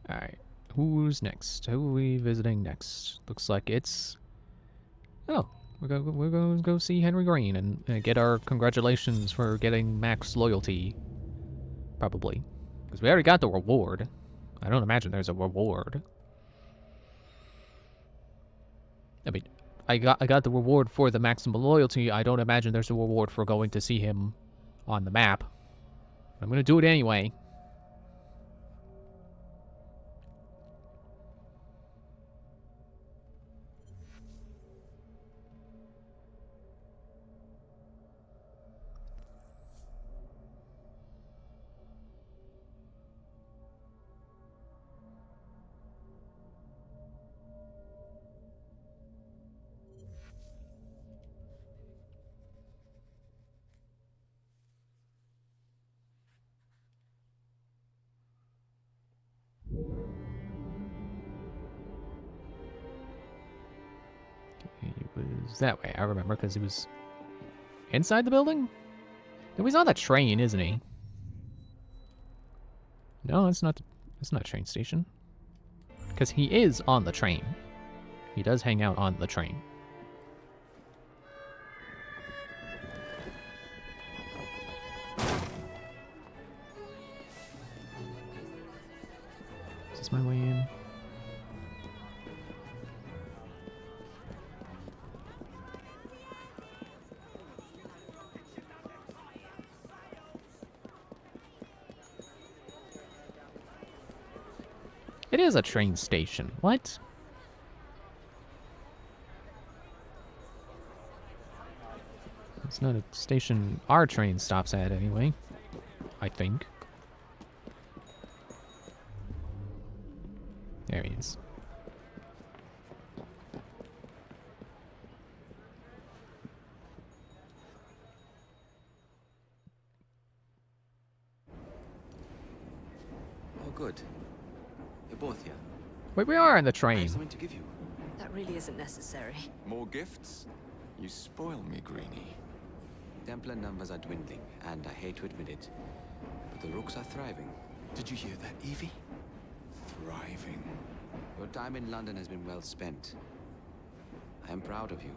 Alright. Who's next? Who are we visiting next? Looks like it's... Oh, we're going to go see Henry Green and get our congratulations for getting max loyalty. Probably. Because we already got the reward. I don't imagine there's a reward. I mean, I got the reward for the maximum loyalty. I don't imagine there's a reward for going to see him on the map. I'm going to do it anyway. He was that way, I remember, because he was inside the building? No, he's on the train, isn't he? No, it's not a train station. Because he is on the train. He does hang out on the train. Is this my way in? It is a train station. What? It's not a station our train stops at anyway. I think. There he is. Oh, good. You're both here. Wait, we are on the I train. have something to give you. That really isn't necessary. More gifts? You spoil me, Greenie. Templar numbers are dwindling, and I hate to admit it, but the Rooks are thriving. Did you hear that, Evie? Thriving. Your time in London has been well spent. I am proud of you.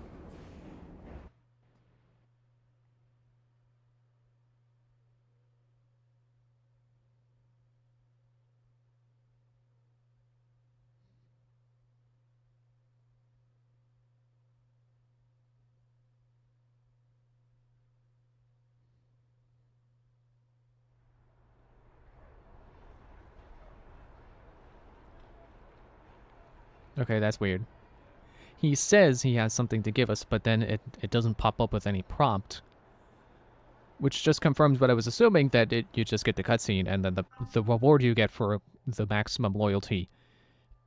Okay, that's weird. He says he has something to give us, but then it doesn't pop up with any prompt. Which just confirms what I was assuming, that you just get the cutscene, and then the reward you get for the maximum loyalty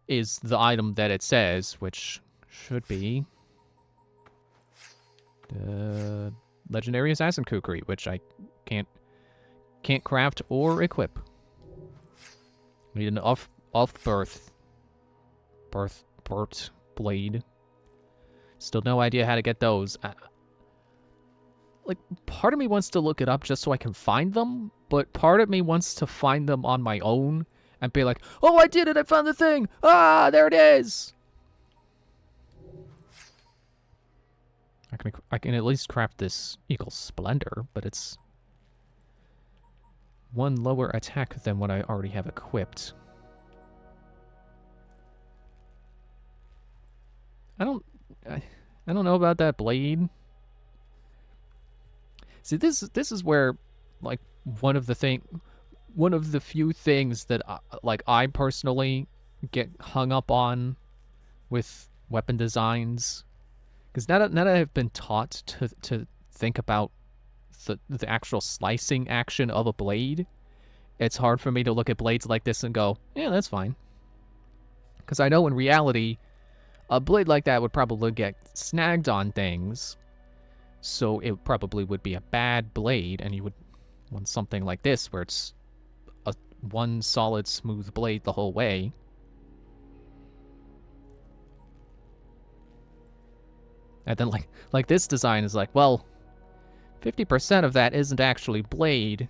is the item that it says, which should be the Legendary Assassin Kukri, which I can't craft or equip. Need an off birth blade. Still no idea how to get those. Like, part of me wants to look it up just so I can find them, but part of me wants to find them on my own and be like, oh, I did it, I found the thing! Ah, there it is! I can at least craft this Eagle Splendor, but it's one lower attack than what I already have equipped. I don't know about that blade. See, this is where, like, one of the few things that I personally get hung up on with weapon designs, because now that I've been taught to think about the actual slicing action of a blade, it's hard for me to look at blades like this and go, yeah, that's fine. Because I know in reality, a blade like that would probably get snagged on things, so it probably would be a bad blade, and you would want something like this where it's a one solid smooth blade the whole way. And then like this design is like, well, 50% of that isn't actually blade.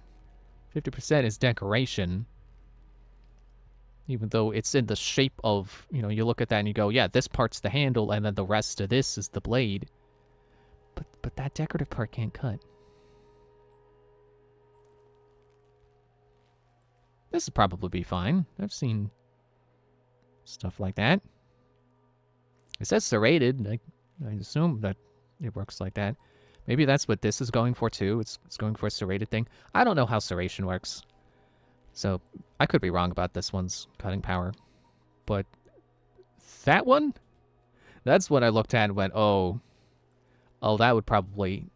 50% is decoration. Even though it's in the shape of, you know, you look at that and you go, yeah, this part's the handle and then the rest of this is the blade. But that decorative part can't cut. This would probably be fine. I've seen stuff like that. It says serrated. I assume that it works like that. Maybe that's what this is going for too. It's going for a serrated thing. I don't know how serration works. So I could be wrong about this one's cutting power. But that one? That's what I looked at and went, oh, that would probably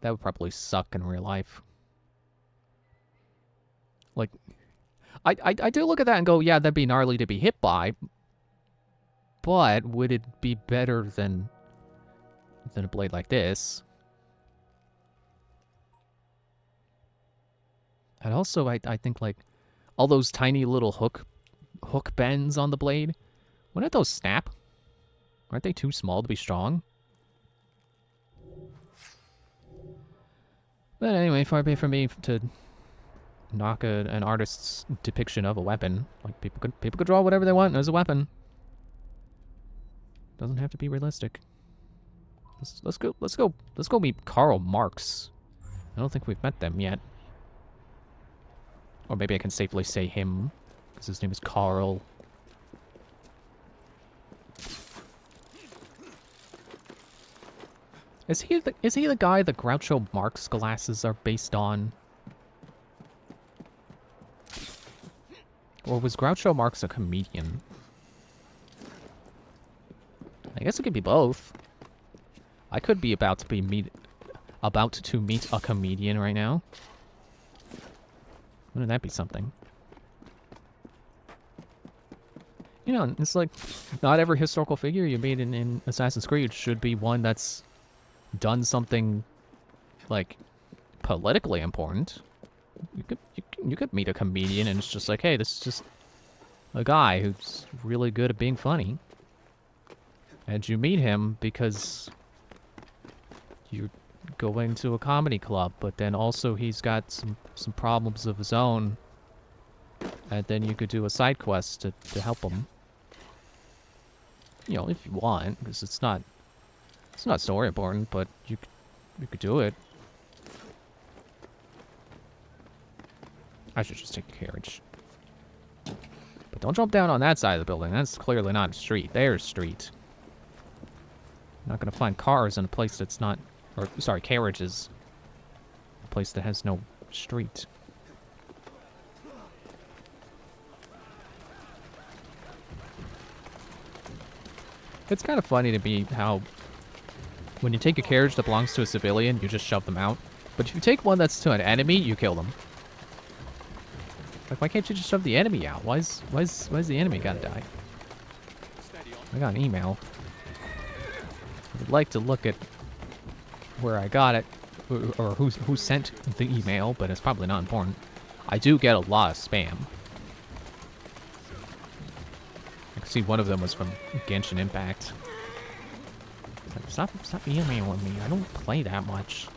suck in real life. Like, I do look at that and go, yeah, that'd be gnarly to be hit by. But would it be better than a blade like this? And also, I think, like, all those tiny little hook bends on the blade, wouldn't those snap? Aren't they too small to be strong? But anyway, far be it from me to knock an artist's depiction of a weapon. Like, people could draw whatever they want as a weapon. Doesn't have to be realistic. Let's go meet Karl Marx. I don't think we've met them yet. Or maybe I can safely say him, because his name is Karl. Is he the guy the Groucho Marx glasses are based on? Or was Groucho Marx a comedian? I guess it could be both. I could be about to meet a comedian right now. Wouldn't that be something? You know, it's like, not every historical figure you made in Assassin's Creed should be one that's done something, like, politically important. You could meet a comedian and it's just like, hey, this is just a guy who's really good at being funny. And you meet him because you're going to a comedy club, but then also he's got some problems of his own. And then you could do a side quest to help him. You know, if you want, because it's not story important, but you could do it. I should just take a carriage. But don't jump down on that side of the building. That's clearly not a street. There's street. You're not gonna find cars in a place that's not, or sorry, carriages. A place that has no street. It's kind of funny to me how when you take a carriage that belongs to a civilian, you just shove them out. But if you take one that's to an enemy, you kill them. Like, why can't you just shove the enemy out? Why's the enemy gotta die? I got an email. I would like to look at where I got it, or who sent the email, but it's probably not important. I do get a lot of spam. I can see one of them was from Genshin Impact. Stop emailing me. I don't play that much.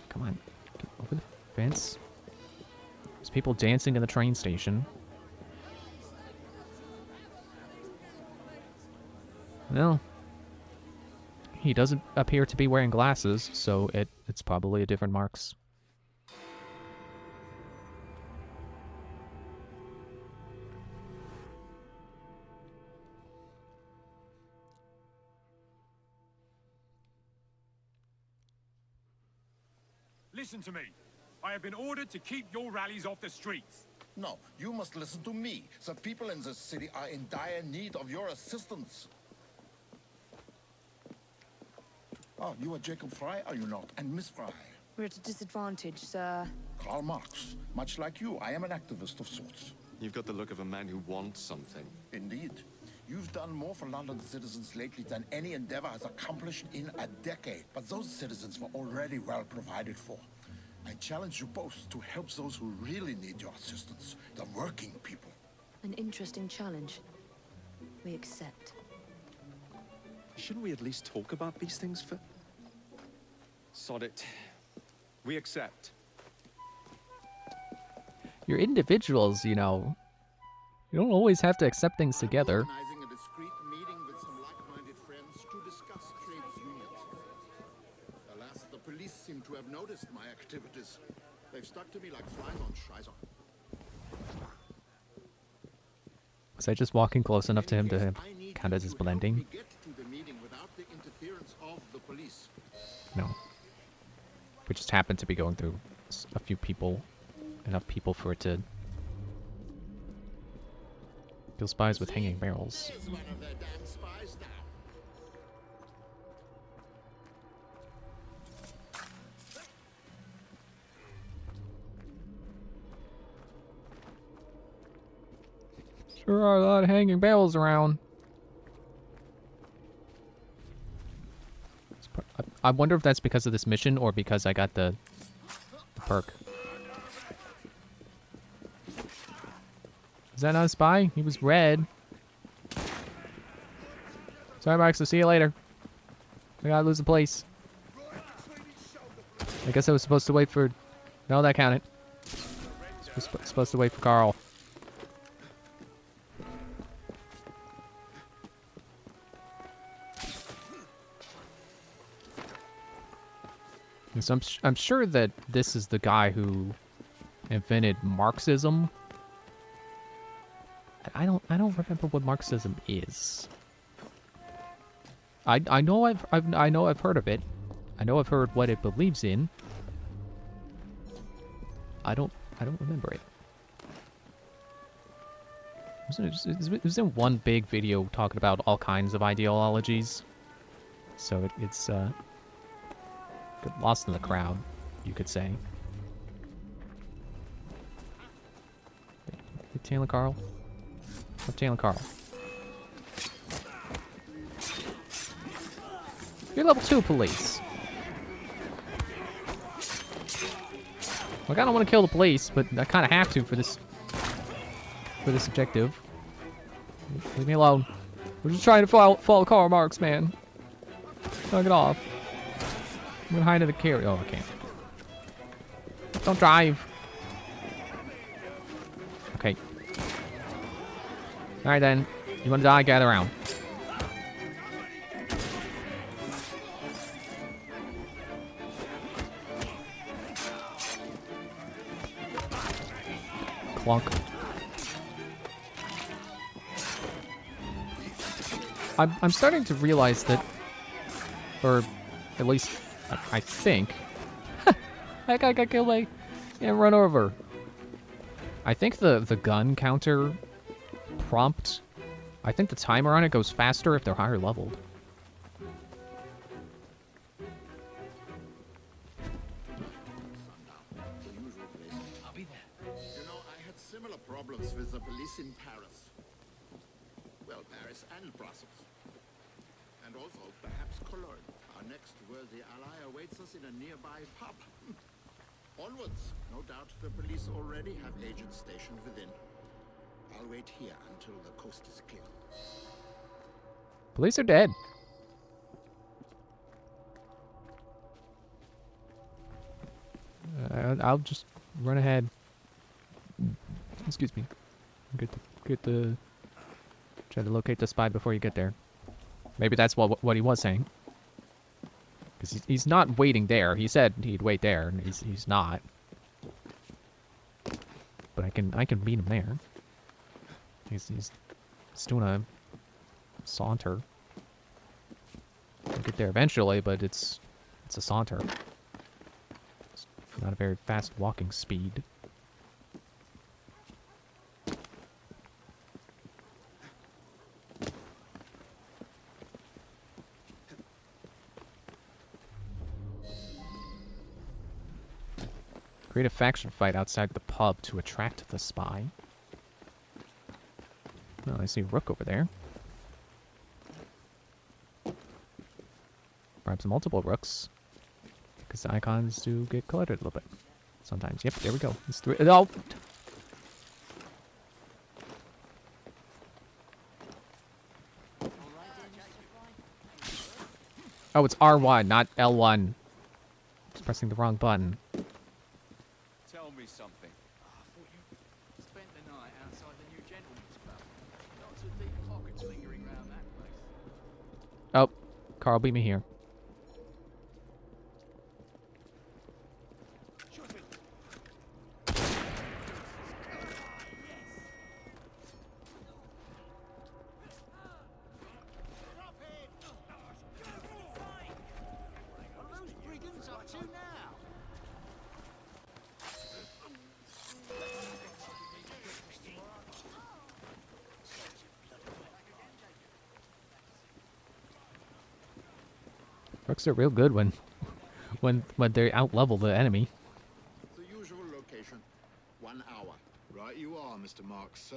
Come on. Get over the fence. There's people dancing in the train station. Well, he doesn't appear to be wearing glasses, so it's probably a different Marx. Listen to me. I have been ordered to keep your rallies off the streets. No, you must listen to me. The people in this city are in dire need of your assistance. Oh, you are Jacob Fry, are you not? And Miss Fry? We're at a disadvantage, sir. Karl Marx. Much like you, I am an activist of sorts. You've got the look of a man who wants something. Indeed. You've done more for London citizens lately than any endeavor has accomplished in a decade. But those citizens were already well provided for. I challenge you both to help those who really need your assistance, the working people. An interesting challenge. We accept. Shouldn't we at least talk about these things for... Sod it. We accept. You're individuals, you know. You don't always have to accept things together. Organizing a discreet meeting with some like-minded friends to discuss trades unions. Alas, the police seem to have noticed my activities. They've stuck to me like flies on Scheiße. Was I just walking close enough to him to count as his blending? Get to the meeting without the interference of the police. No. We just happened to be going through a few people. Enough people for it to kill spies with hanging barrels. There's one of their damn spies now. Sure are a lot of hanging barrels around. I wonder if that's because of this mission or because I got the perk. Is that not a spy? He was red. Sorry, Max. I'll see you later. I gotta lose the place. I guess I was supposed to wait for... No, that counted. Supposed to wait for Carl. So I'm sure that this is the guy who invented Marxism. I don't remember what Marxism is. I know I've heard of it. I know I've heard what it believes in. I don't remember it. It was in one big video talking about all kinds of ideologies. So it's got lost in the crowd, you could say. Hey, Taylor Carl. What's Taylor Carl? You're level 2 police. Like, I don't want to kill the police, but I kind of have to for this objective. Leave me alone. We're just trying to follow Karl Marx, man. Knock it off. I'm gonna hide in the carry. Oh, I can't. Don't drive. Okay. All right then. You want to die? Gather around. Clunk. I'm starting to realize that, or at least I think, that guy got killed by and run over. I think the gun counter prompt, I think the timer on it goes faster if they're higher leveled. I'll be there. You know, I had similar problems with the police in Paris. Well, Paris and Brussels. And also, perhaps Cologne. Our next worthy ally awaits us in a nearby pub. Onwards. No doubt the police already have agents stationed within. I'll wait here until the coast is clear. Police are dead. I'll just run ahead. Excuse me. Get the try to locate the spy before you get there. Maybe that's what he was saying. Because he's not waiting there. He said he'd wait there, and he's not. But I can meet him there. He's doing a saunter. I'll get there eventually, but it's a saunter. Not a very fast walking speed. Create a faction fight outside the pub to attract the spy. Well, I see a rook over there. Perhaps multiple rooks. Because the icons do get cluttered a little bit. Sometimes. Yep, there we go. It's 3. Oh! Oh, it's R1, not L1. Just pressing the wrong button. Tell me something. I thought you spent the night outside the new gentleman's club. Lots of deep pockets lingering around that place. Oh, Carl, beat me here. Rooks are real good when they out-level the enemy. The usual location. 1 hour. Right you are, Mr. Marks, sir.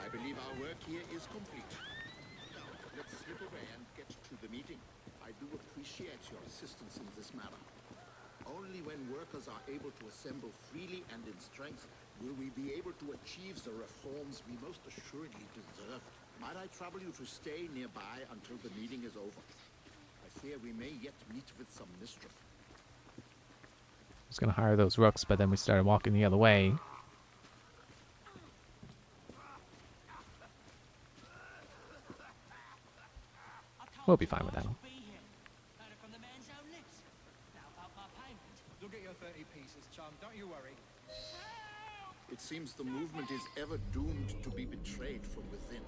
I believe our work here is complete. Now, let's slip away and get to the meeting. I do appreciate your assistance in this matter. Only when workers are able to assemble freely and in strength will we be able to achieve the reforms we most assuredly deserve. Might I trouble you to stay nearby until the meeting is over? I fear we may yet meet with some mischief. I was gonna hire those rooks, but then we started walking the other way. We'll be fine with that one. You'll get your 30 pieces, chum. Don't you worry. It seems the movement is ever doomed to be betrayed from within.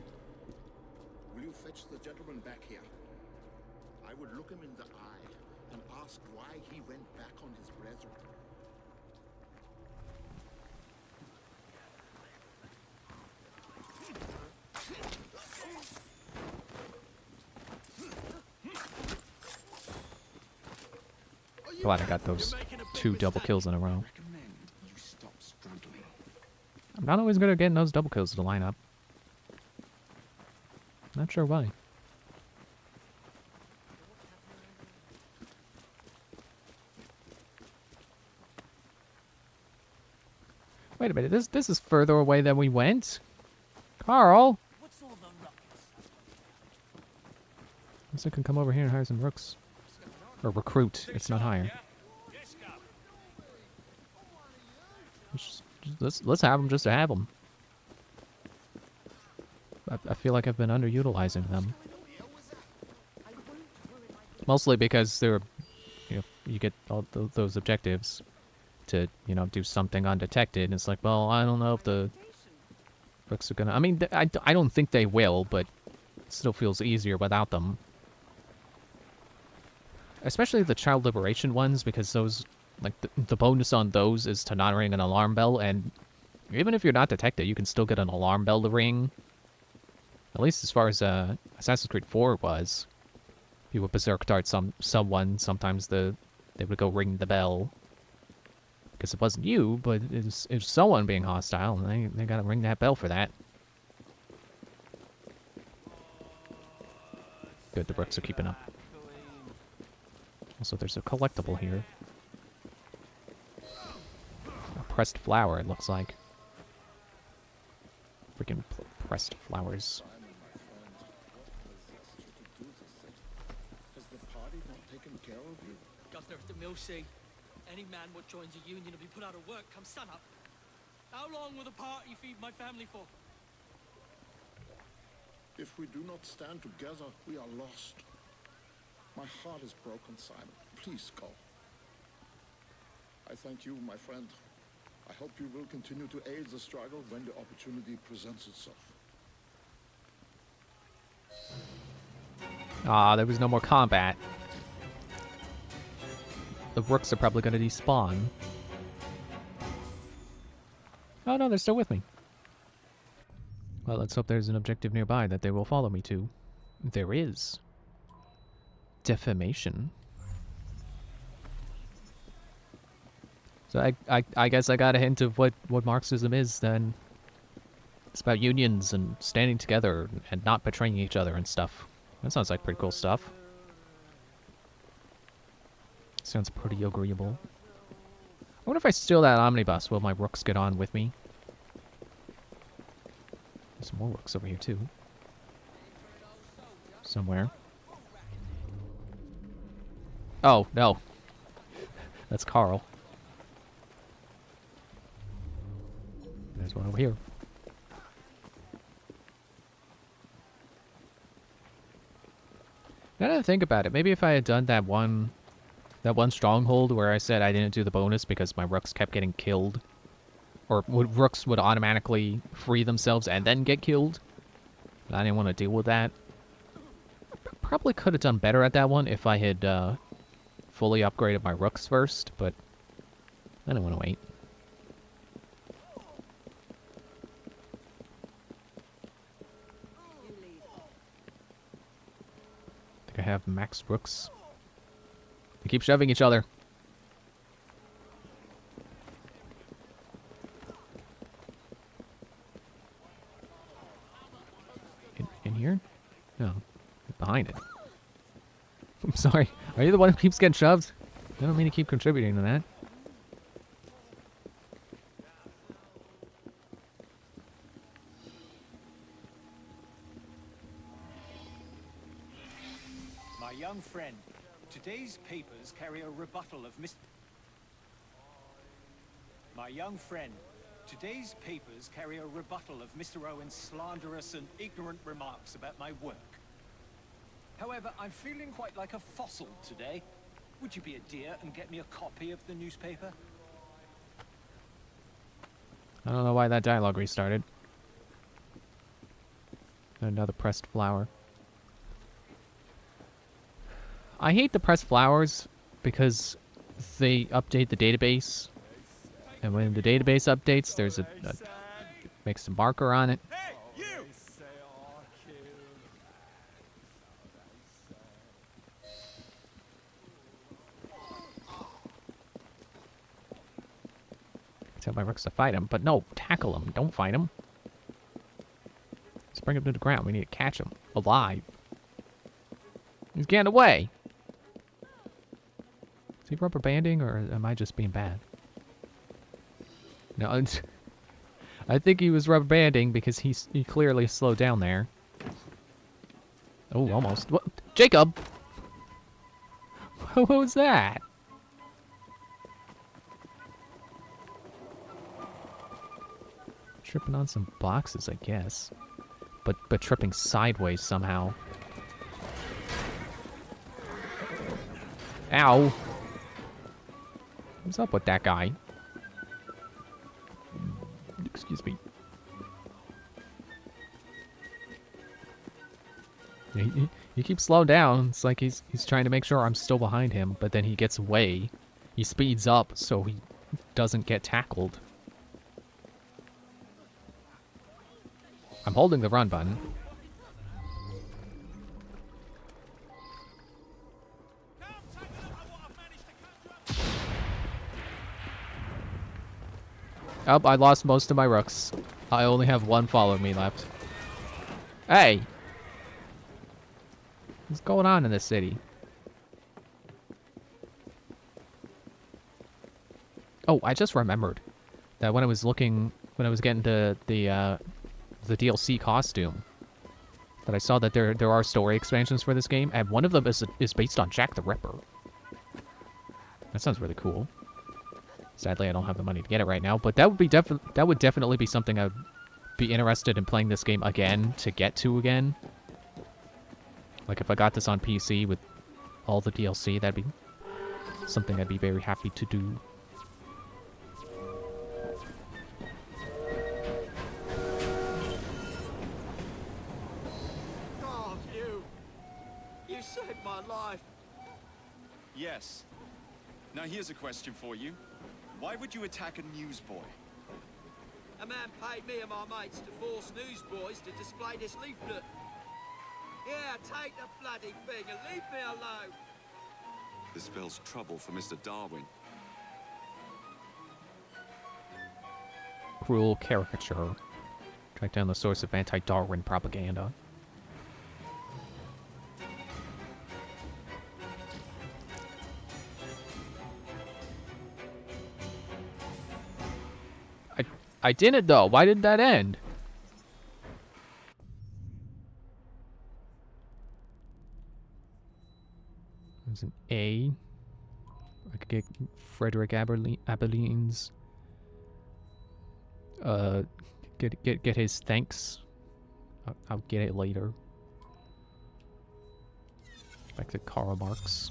Will you fetch the gentleman back here? I would look him in the eye and ask why he went back on his brethren. Glad I got those 2 double kills in a row. I'm not always good at getting those double kills to line up. Not sure why. Wait a minute, this is further away than we went? Carl! Guess I can come over here and hire some rooks. Or recruit, it's not hire. Let's have them just to have them. I feel like I've been underutilizing them. Mostly because they're, you get all those objectives to, do something undetected. And it's like, well, I don't know if the rooks are gonna... I mean, I don't think they will, but it still feels easier without them. Especially the child liberation ones, because those, like, the bonus on those is to not ring an alarm bell, and even if you're not detected, you can still get an alarm bell to ring. At least as far as Assassin's Creed 4 was. If you would berserk dart someone, sometimes they would go ring the bell. Because it wasn't you, but it was someone being hostile, and they gotta ring that bell for that. Good, the rooks are keeping up. Also, there's a collectible here. A pressed flower, it looks like. Freaking pressed flowers. Has the party not taken care of you? Governor of the Millsea, any man what joins a union will be put out of work come sun up. How long will the party feed my family for? If we do not stand together, we are lost. My heart is broken, Simon. Please go. I thank you, my friend. I hope you will continue to aid the struggle when the opportunity presents itself. Ah, there was no more combat. The rooks are probably going to despawn. Oh no, they're still with me. Well, let's hope there's an objective nearby that they will follow me to. There is. Defamation. So I guess I got a hint of what Marxism is then. It's about unions and standing together and not betraying each other and stuff. That sounds like pretty cool stuff. Sounds pretty agreeable. I wonder if I steal that omnibus, will my rooks get on with me? There's some more rooks over here too. Somewhere. Oh, no. That's Carl. There's one over here. Now that I think about it, maybe if I had done that one stronghold where I said I didn't do the bonus because my rooks kept getting killed, or rooks would automatically free themselves and then get killed, and I didn't want to deal with that. Probably could have done better at that one if I had fully upgraded my rooks first, but I didn't want to wait. I think I have max rooks. They keep shoving each other. In here? No. Behind it. I'm sorry. Are you the one who keeps getting shoved? I don't mean to keep contributing to that. My young friend, today's papers carry a rebuttal of Mr. Owen's slanderous and ignorant remarks about my work. However, I'm feeling quite like a fossil today. Would you be a dear and get me a copy of the newspaper? I don't know why that dialogue restarted. Another pressed flower. I hate the pressed flowers because they update the database. And when the database updates, there's a makes a marker on it. Tell my rooks to fight him, but no, tackle him. Don't fight him. Let's bring him to the ground. We need to catch him alive. He's getting away. Is he rubber banding, or am I just being bad? No, I think he was rubber banding because he clearly slowed down there. Oh, almost. What? Jacob! What was that? Tripping on some boxes, I guess. But tripping sideways somehow. Ow! What's up with that guy? Excuse me. He keeps slowing down. It's like he's trying to make sure I'm still behind him, but then he gets away. He speeds up so he doesn't get tackled. I'm holding the run button. Oh, I lost most of my rooks. I only have one following me left. Hey! What's going on in this city? Oh, I just remembered that when I was getting to the DLC costume, that I saw that there are story expansions for this game, and one of them is based on Jack the Ripper. That sounds really cool. Sadly, I don't have the money to get it right now, but that would definitely be something I would be interested in playing this game again to get to again. Like if I got this on PC with all the DLC, that'd be something I'd be very happy to do. Yes. Now here's a question for you. Why would you attack a newsboy? A man paid me and my mates to force newsboys to display this leaflet. Yeah, take the bloody thing and leave me alone. This spells trouble for Mr. Darwin. Cruel caricature. Track down the source of anti-Darwin propaganda. I didn't though. Why did that end? There's an A. I could get Frederick Aberline's. Get his thanks. I'll get it later. Back to Karl Marx.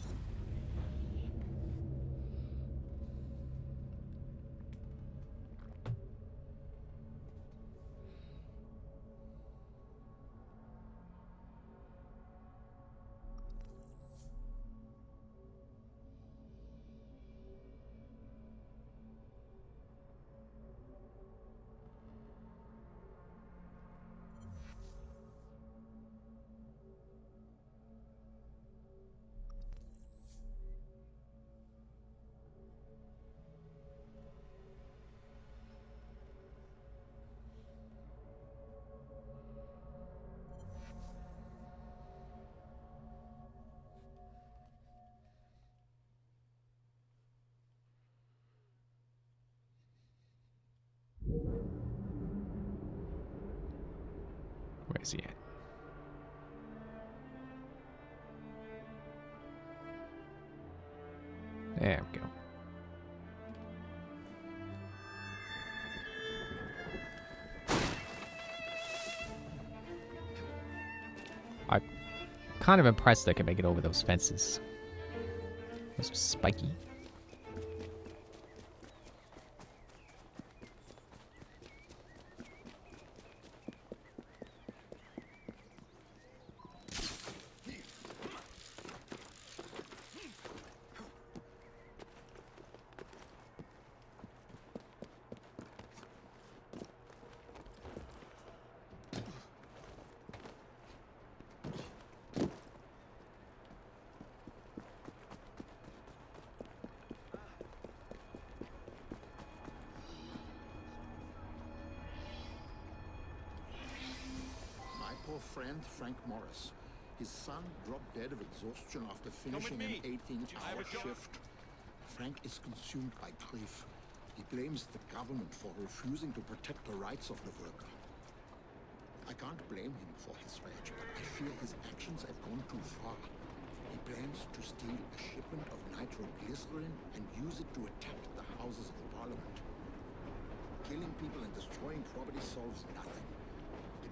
Where is he at? There we go. I'm kind of impressed I can make it over those fences. Those are spiky. Friend Frank Morris. His son dropped dead of exhaustion after finishing an 18-hour shift. Frank is consumed by grief. He blames the government for refusing to protect the rights of the worker. I can't blame him for his rage, but I fear his actions have gone too far. He plans to steal a shipment of nitroglycerin and use it to attack the houses of parliament. Killing people and destroying property solves nothing.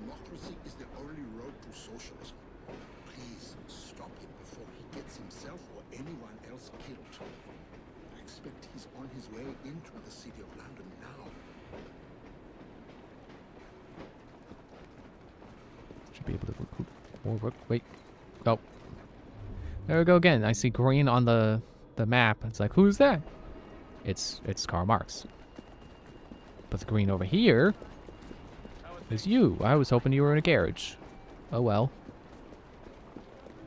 Democracy is the only road to socialism. Please stop him before he gets himself or anyone else killed. I expect he's on his way into the city of London now. Should be able to recruit more work. Wait. Oh. There we go again. I see green on the map. It's like, who's that? It's Karl Marx. But the green over here is you. I was hoping you were in a carriage. Oh well.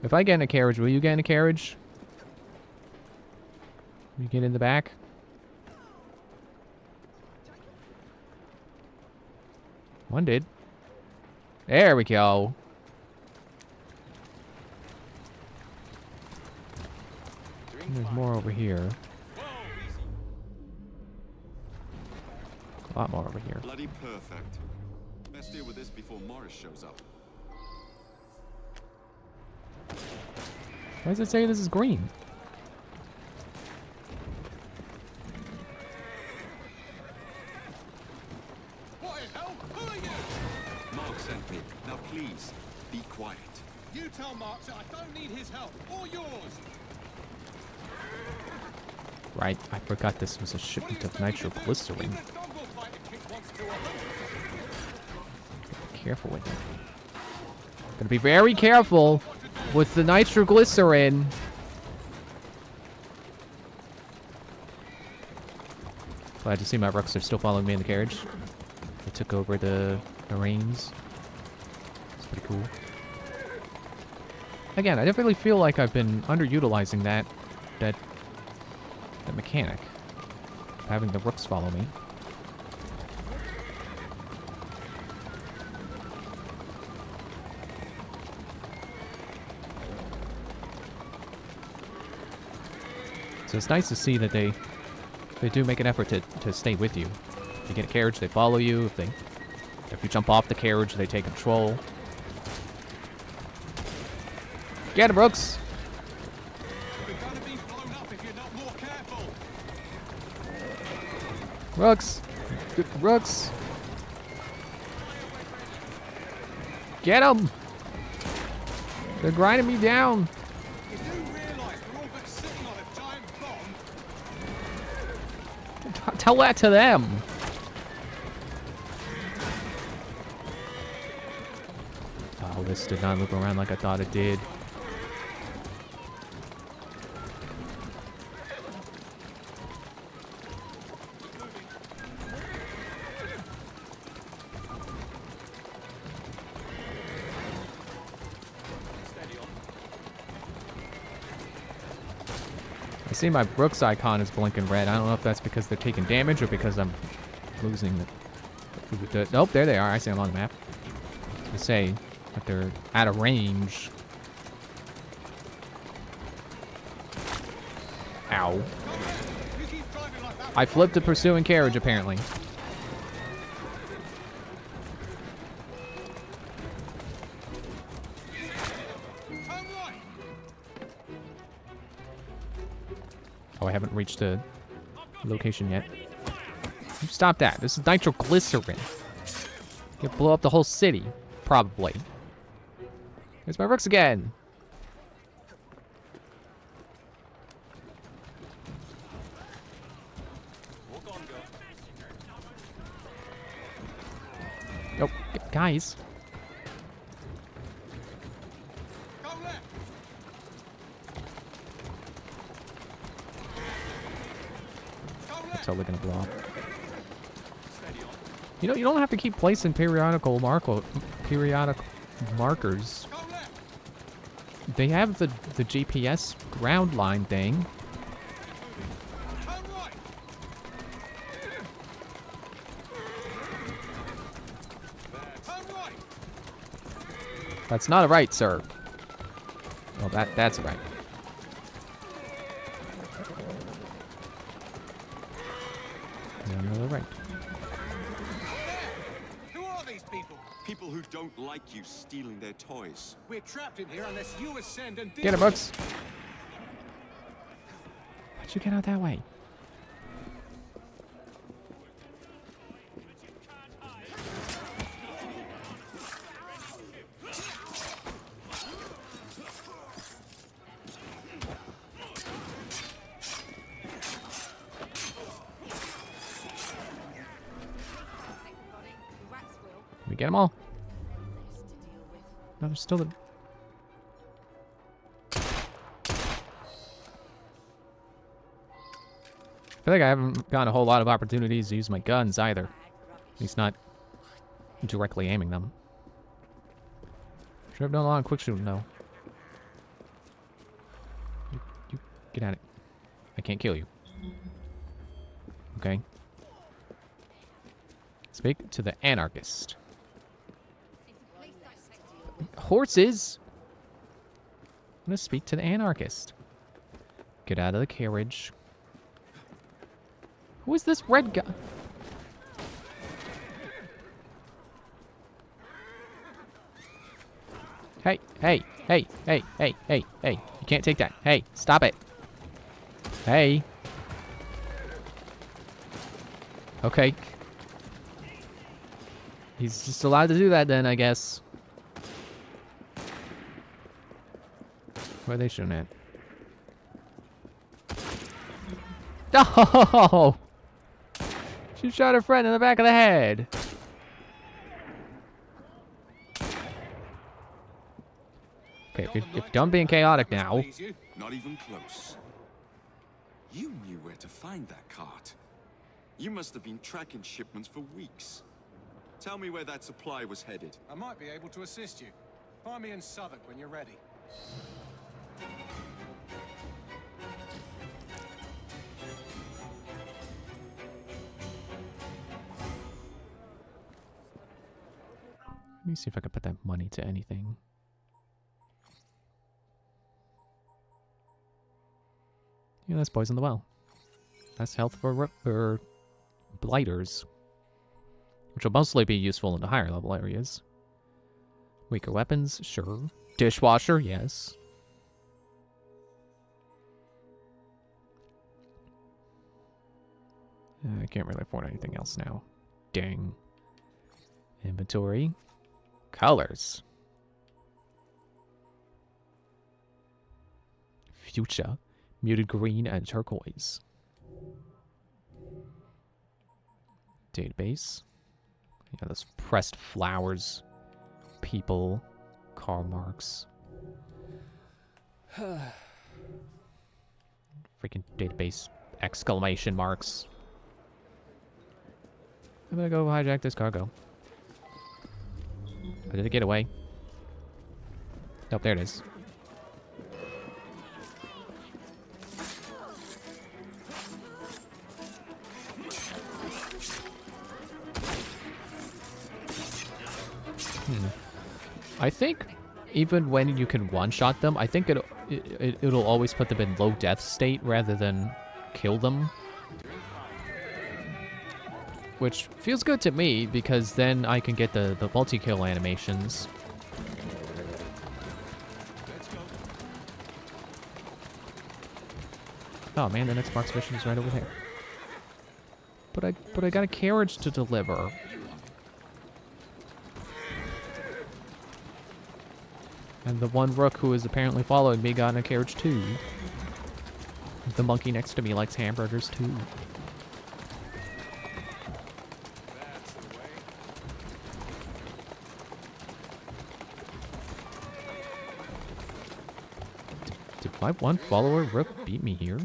If I get in a carriage, will you get in a carriage? You get in the back? One did. There we go. And there's more over here. A lot more over here. Bloody perfect. Best deal with this before Morris shows up. Why does it say this is green? What in hell? Who are you? Mark sent me. Now please, be quiet. You tell Mark that I don't need his help, or yours. Right, I forgot this was a shipment of nitroglycerin. Careful with it. Gonna be very careful with the nitroglycerin. Glad to see my rooks are still following me in the carriage. They took over the reins. It's pretty cool. Again, I definitely feel like I've been underutilizing that mechanic. Having the rooks follow me. So it's nice to see that they do make an effort to stay with you. If you get a carriage, they follow you. If you jump off the carriage, they take control. Get him, Brooks! Rooks! Rooks! Get him! They're grinding me down! Tell that to them! Oh, this did not loop around like I thought it did. I see my Brooks icon is blinking red. I don't know if that's because they're taking damage or because I'm losing the... Nope, there they are. I see them on the map. I was gonna say that they're out of range. Ow. I flipped a pursuing carriage, apparently. Oh, I haven't reached a location yet. You stop that. This is nitroglycerin. You can blow up the whole city. Probably. There's my rooks again. Oh, guys. Totally gonna blow up. You know, you don't have to keep placing periodic markers. They have the GPS ground line thing. That's not a right, sir. Well, that's a right. Another right. Who are these people? People who don't like you stealing their toys. We're trapped in here unless you ascend and Get him, Brooks. Why'd you get out that way? We get them all. No, there's still the... I feel like I haven't gotten a whole lot of opportunities to use my guns either. At least not directly aiming them. Should have done a lot of quick shooting though. You get at it. I can't kill you. Okay. Speak to the anarchist. Horses! I'm gonna speak to the anarchist. Get out of the carriage. Who is this red guy? Hey, hey, hey, hey, hey, hey, hey. You can't take that. Hey, stop it. Hey. Okay. He's just allowed to do that then, I guess. Where are they shooting at? No! She shot her friend in the back of the head. Okay, if you're done being chaotic now. Not even close. You knew where to find that cart. You must have been tracking shipments for weeks. Tell me where that supply was headed. I might be able to assist you. Find me in Southwark when you're ready. Let me see if I can put that money to anything. Yeah, let's poison the well. That's health for blighters, which will mostly be useful in the higher level areas. Weaker weapons, sure. Dishwasher, yes. I can't really afford anything else now. Dang. Inventory. Colors. Fuchsia. Muted green and turquoise. Database. Yeah, those pressed flowers. People. Car marks. Freaking database exclamation marks. I'm gonna go hijack this cargo. Oh, did it get away? Nope, there it is. I think even when you can one-shot them, I think it'll always put them in low death state rather than kill them. Which feels good to me, because then I can get the multi-kill animations. Oh man, the next Mark's mission is right over there. But I got a carriage to deliver. And the one rook who is apparently following me got in a carriage too. The monkey next to me likes hamburgers too. Did my one follower rook beat me here?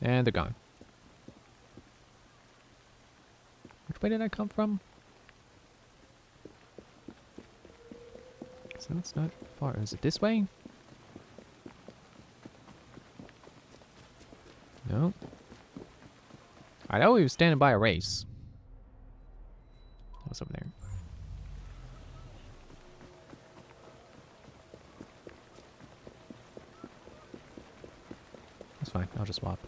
And they're gone. Which way did I come from? So it's not far. Is it this way? No. I know he was standing by a race. What's over there? That's fine. I'll just swap.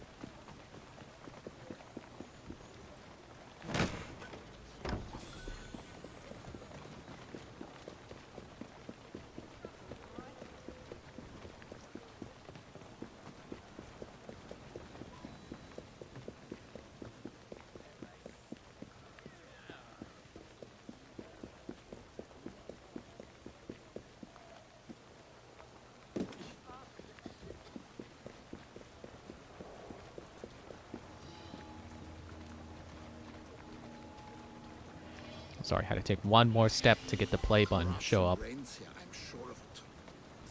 Sorry, I had to take one more step to get the play button show up. Rains here, I'm sure of it.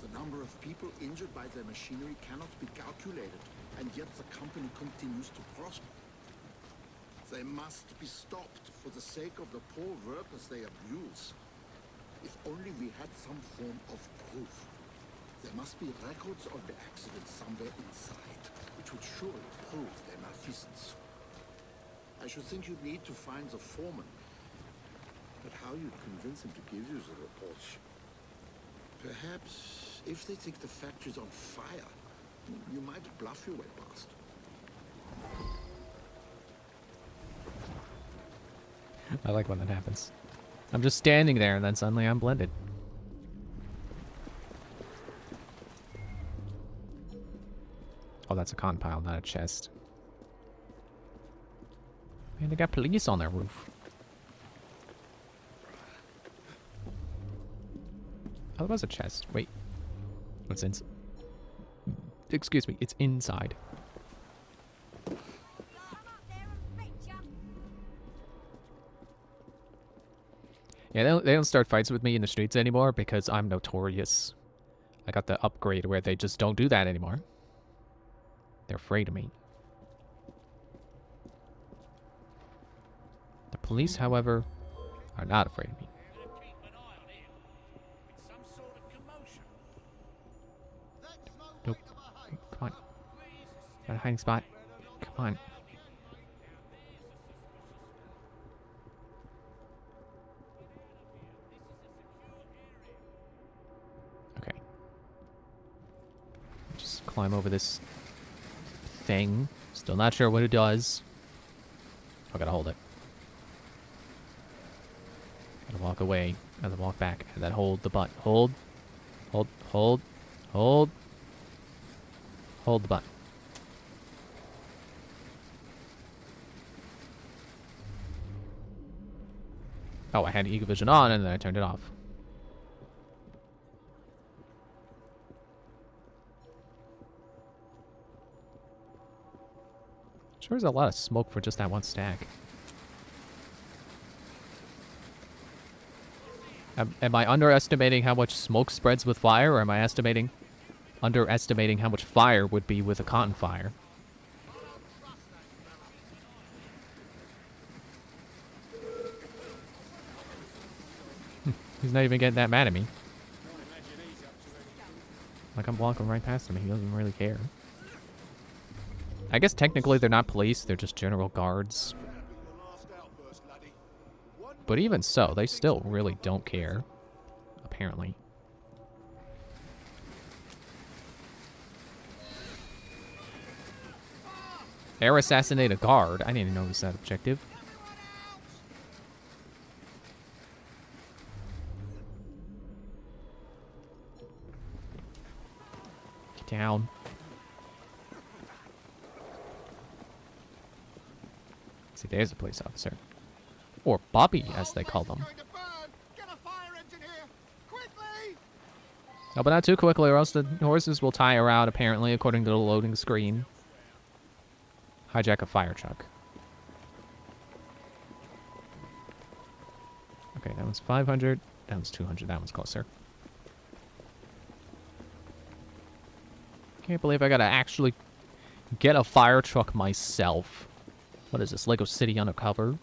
The number of people injured by their machinery cannot be calculated, and yet the company continues to prosper. They must be stopped for the sake of the poor workers they abuse. If only we had some form of proof. There must be records of the accident somewhere inside, which would surely prove their malfeasance. I should think you'd need to find the foreman. But how you'd convince him to give you the reports? Perhaps if they think the factory's on fire, you might bluff your way past. I like when that happens. I'm just standing there and then suddenly I'm blended. Oh, that's a con pile, not a chest. Man, they got police on their roof. Oh, there was a chest. Wait. What's inside? Excuse me, it's inside. Yeah, they don't start fights with me in the streets anymore because I'm notorious. I got the upgrade where they just don't do that anymore. They're afraid of me. The police, however, are not afraid of me. Nope. Come on. Got a hiding spot. Come on. Okay. Just climb over this thing. Still not sure what it does. I gotta hold it. Gotta walk away, and then walk back, and then hold the button. Hold. Hold. Hold. Hold. Hold the button. Oh, I had Eagle Vision on, and then I turned it off. Sure is a lot of smoke for just that one stack. Am I underestimating how much smoke spreads with fire, or am I underestimating how much fire would be with a cotton fire? He's not even getting that mad at me. Like, I'm walking right past him. He doesn't really care. I guess technically they're not police. They're just general guards. But even so, they still really don't care. Apparently. Air assassinate a guard. I didn't notice that objective. Get down. See, there's a police officer. Or Bobby, as they call them. No, but not too quickly, or else the horses will tire out, apparently, according to the loading screen. Hijack a fire truck. Okay, that one's 500. That one's 200. That one's closer. Can't believe I gotta actually get a fire truck myself. What is this, Lego City Undercover?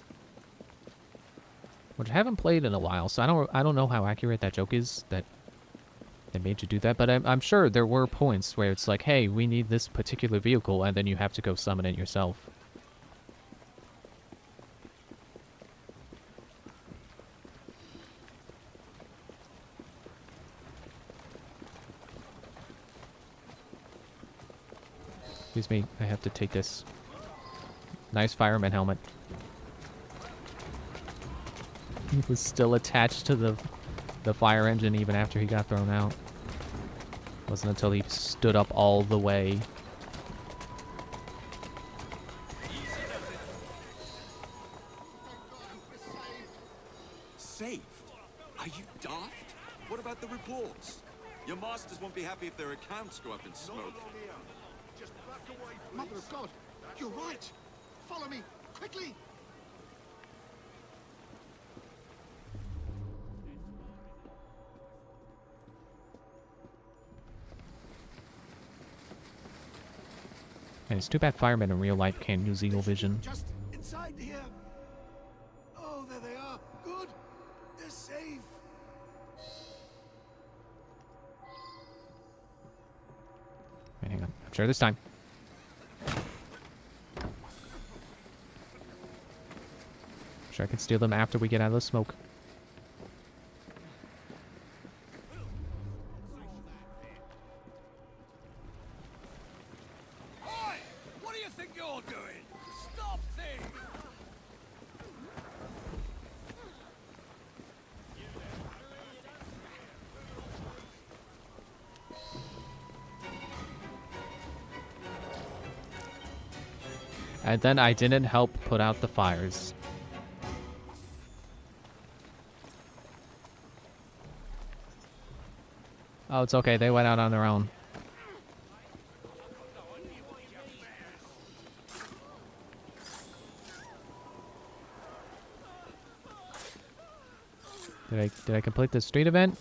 Which I haven't played in a while, so I don't know how accurate that joke is, that they made you do that, but I'm sure there were points where it's like, hey, we need this particular vehicle, and then you have to go summon it yourself. Excuse me, I have to take this. Nice fireman helmet. He was still attached to the fire engine even after he got thrown out. Wasn't until he stood up all the way. Saved? Are you daft? What about the reports? Your masters won't be happy if their accounts go up in smoke. Mother of God, you're right. Follow me, quickly. And it's too bad firemen in real life can't use Eagle Vision. Just inside here. Oh, there they are. Good. They're safe. Wait, hang on. I'm sure this time. I'm sure I can steal them after we get out of the smoke. Oi! What do you think you're doing? Stop things! And then I didn't help put out the fires. Oh, it's okay. They went out on their own. Did I complete the street event?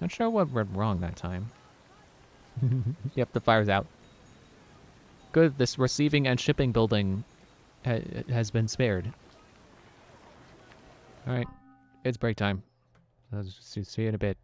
Not sure what went wrong that time. Yep, the fire's out. Good, this receiving and shipping building has been spared. Alright, it's break time. I'll see you in a bit.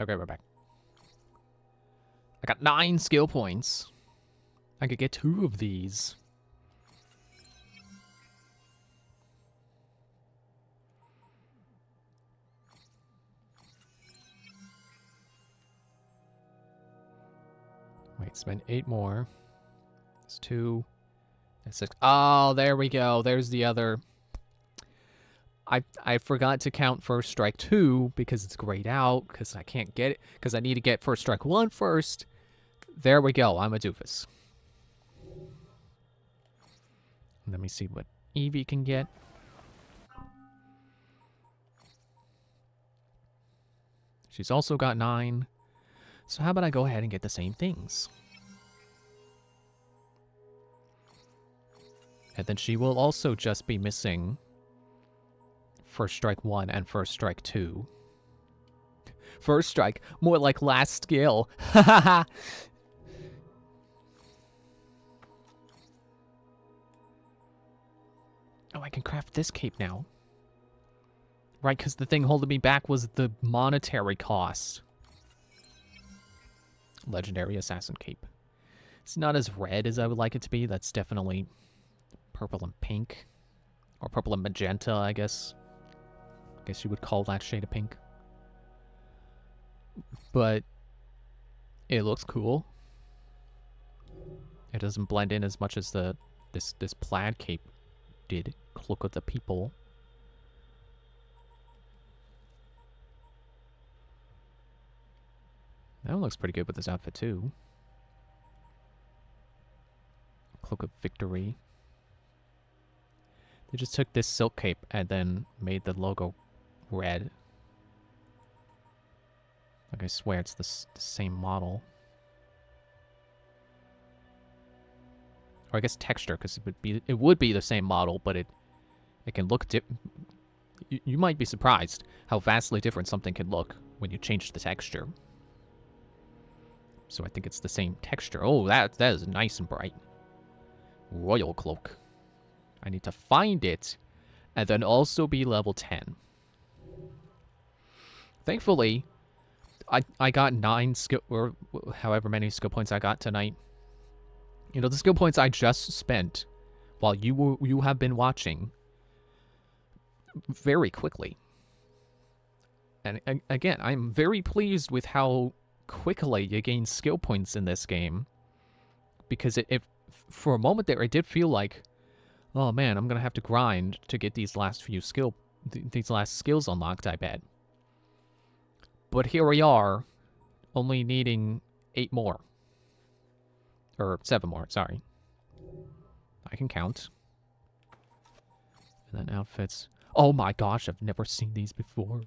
Okay, we're back. I got 9 skill points. I could get 2 of these. Wait, spend 8 more. It's 2. That's 6. Oh, there we go. There's the other. I forgot to count First Strike 2 because it's grayed out, because I can't get it, because I need to get First Strike 1 first. There we go. I'm a doofus. Let me see what Evie can get. She's also got 9. So how about I go ahead and get the same things? And then she will also just be missing First Strike 1 and First Strike 2. First Strike, more like last skill. Hahaha. Oh, I can craft this cape now. Right, because the thing holding me back was the monetary cost. Legendary Assassin Cape. It's not as red as I would like it to be. That's definitely purple and pink. Or purple and magenta, I guess. I guess you would call that shade of pink. But it looks cool. It doesn't blend in as much as this plaid cape did. Cloak of the People. That one looks pretty good with this outfit too. Cloak of Victory. They just took this silk cape and then made the logo red. Like I swear it's the same model. Or I guess texture, because it would be the same model, but it can look you might be surprised how vastly different something can look when you change the texture. So I think it's the same texture. Oh, that is nice and bright. Royal Cloak. I need to find it, and then also be level 10. Thankfully, I got 9 skill, or however many skill points I got tonight. You know, the skill points I just spent while you have been watching very quickly. And again, I'm very pleased with how quickly you gain skill points in this game, because it for a moment there it did feel like, oh man, I'm gonna have to grind to get these last few these last skills unlocked, I bet. But here we are, only needing 8 more. Or 7 more, sorry. I can count. And then outfits. Oh my gosh, I've never seen these before.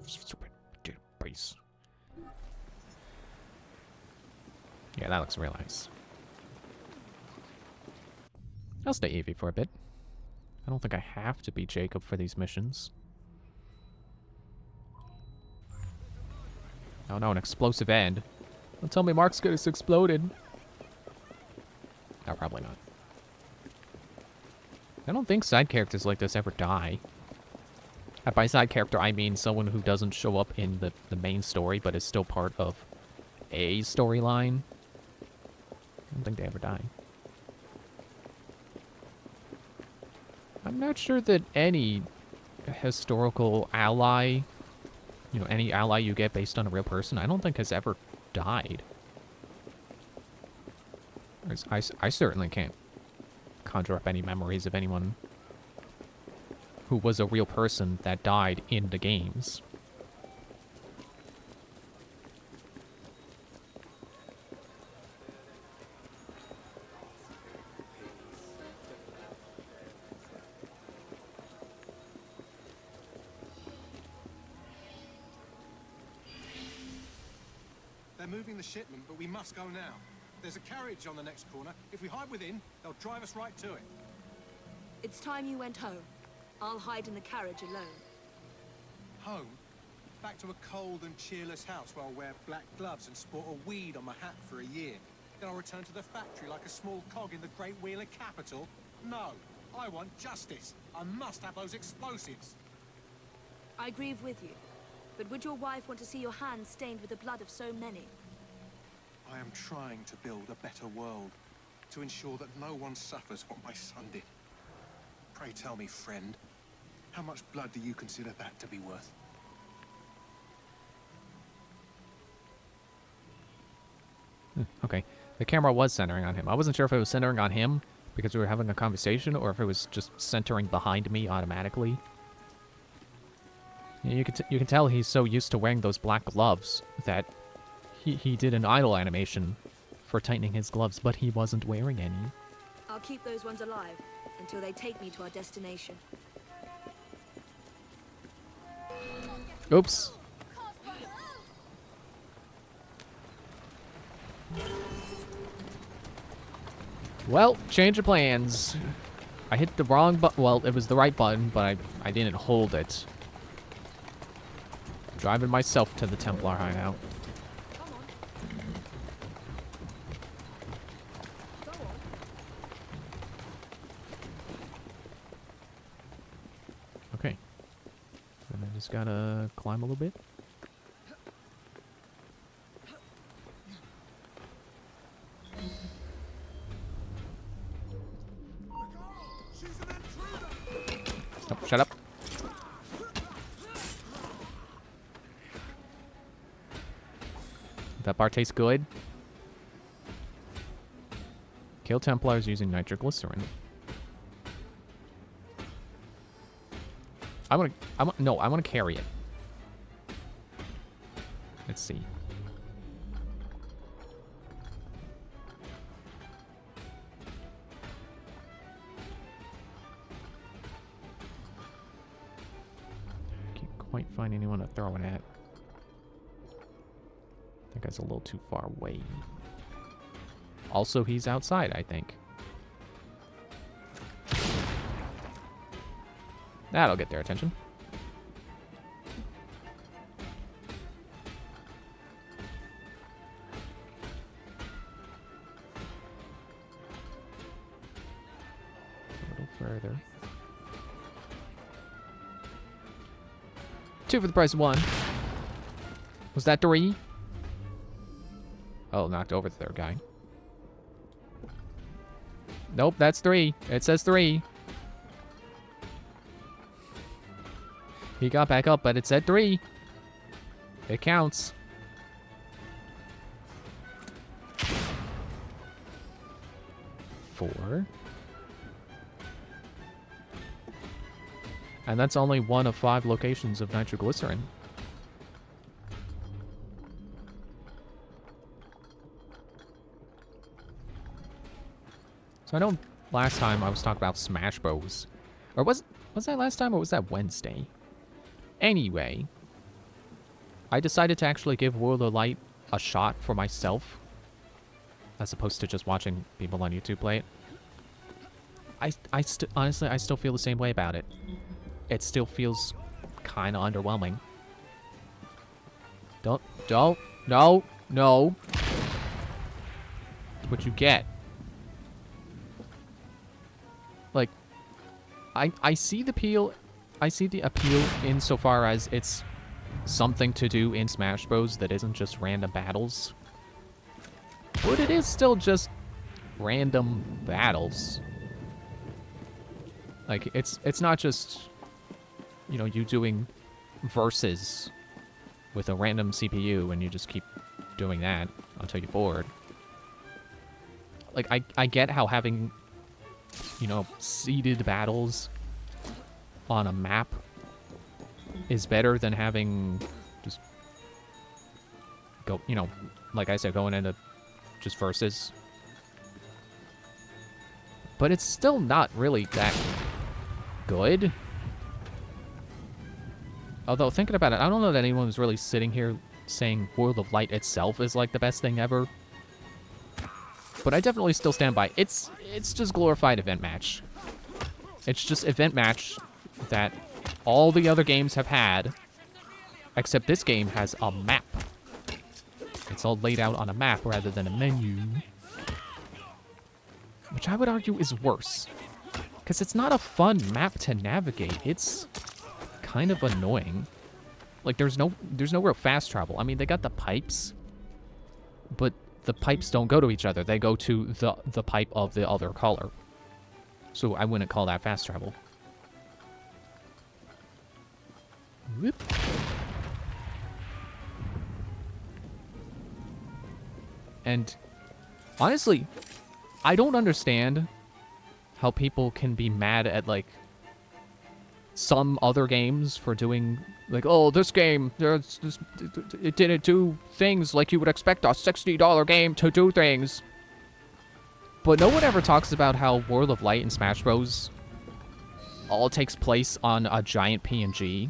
Stupid base. Yeah, that looks real nice. I'll stay Evie for a bit. I don't think I have to be Jacob for these missions. Oh no, an explosive end. Don't tell me Mark's gets exploded. No, probably not. I don't think side characters like this ever die. And by side character, I mean someone who doesn't show up in the main story, but is still part of a storyline. I don't think they ever die. I'm not sure that any historical ally, you know, any ally you get based on a real person, I don't think has ever died. I certainly can't conjure up any memories of anyone who was a real person that died in the games. They're moving the shipment, but we must go now. There's a carriage on the next corner. If we hide within, they'll drive us right to it. It's time you went home. I'll hide in the carriage alone. Home? Back to a cold and cheerless house where I'll wear black gloves and sport a weed on my hat for a year. Then I'll return to the factory like a small cog in the great wheel of capital? No, I want justice. I must have those explosives. I grieve with you. But would your wife want to see your hands stained with the blood of so many? I am trying to build a better world, to ensure that no one suffers what my son did. Pray tell me, friend, how much blood do you consider that to be worth? Okay. The camera was centering on him. I wasn't sure if it was centering on him because we were having a conversation or if it was just centering behind me automatically. You can tell he's so used to wearing those black gloves that he did an idle animation for tightening his gloves, but he wasn't wearing any. I'll keep those ones alive until they take me to our destination. Oops. Well, change of plans. I hit the wrong button. Well, it was the right button, but I didn't hold it. Driving myself to the Templar hideout. Okay. And I just gotta climb a little bit. Oh, shut up. That bar tastes good. Kill Templars using nitroglycerin. I want to carry it. Let's see. Can't quite find anyone to throw it at. I think that's a little too far away. Also, he's outside, I think. That'll get their attention. A little further. 2 for the price of 1. Was that 3? Oh, knocked over the third guy. Nope, that's 3. It says 3. He got back up, but it said 3. It counts. Four. And that's only one of 5 locations of nitroglycerin. So I know last time I was talking about Smash Bros. Or was that last time or was that Wednesday? Anyway, I decided to actually give World of Light a shot for myself, as opposed to just watching people on YouTube play it. Honestly, I still feel the same way about it. It still feels kind of underwhelming. No. That's what you get. Like, I see the appeal. I see the appeal insofar as it's something to do in Smash Bros. That isn't just random battles. But it is still just random battles. Like, it's not just, you know, you doing verses with a random CPU and you just keep doing that until you're bored. Like, I get how having, you know, seeded battles on a map is better than having just go, you know, like I said, going into just verses. But it's still not really that good. Although, thinking about it, I don't know that anyone was really sitting here saying World of Light itself is like the best thing ever. But I definitely still stand by. It's just glorified event match. It's just event match that all the other games have had, except this game has a map. It's all laid out on a map rather than a menu. Which I would argue is worse. Because it's not a fun map to navigate. It's kind of annoying. Like, there's no real fast travel. I mean, they got the pipes, but the pipes don't go to each other. They go to the pipe of the other color. So I wouldn't call that fast travel. Whoop. And honestly, I don't understand how people can be mad at, like, some other games for doing, like, oh, this game, it didn't do things like you would expect a $60 game to do things. But no one ever talks about how World of Light and Smash Bros. All takes place on a giant PNG.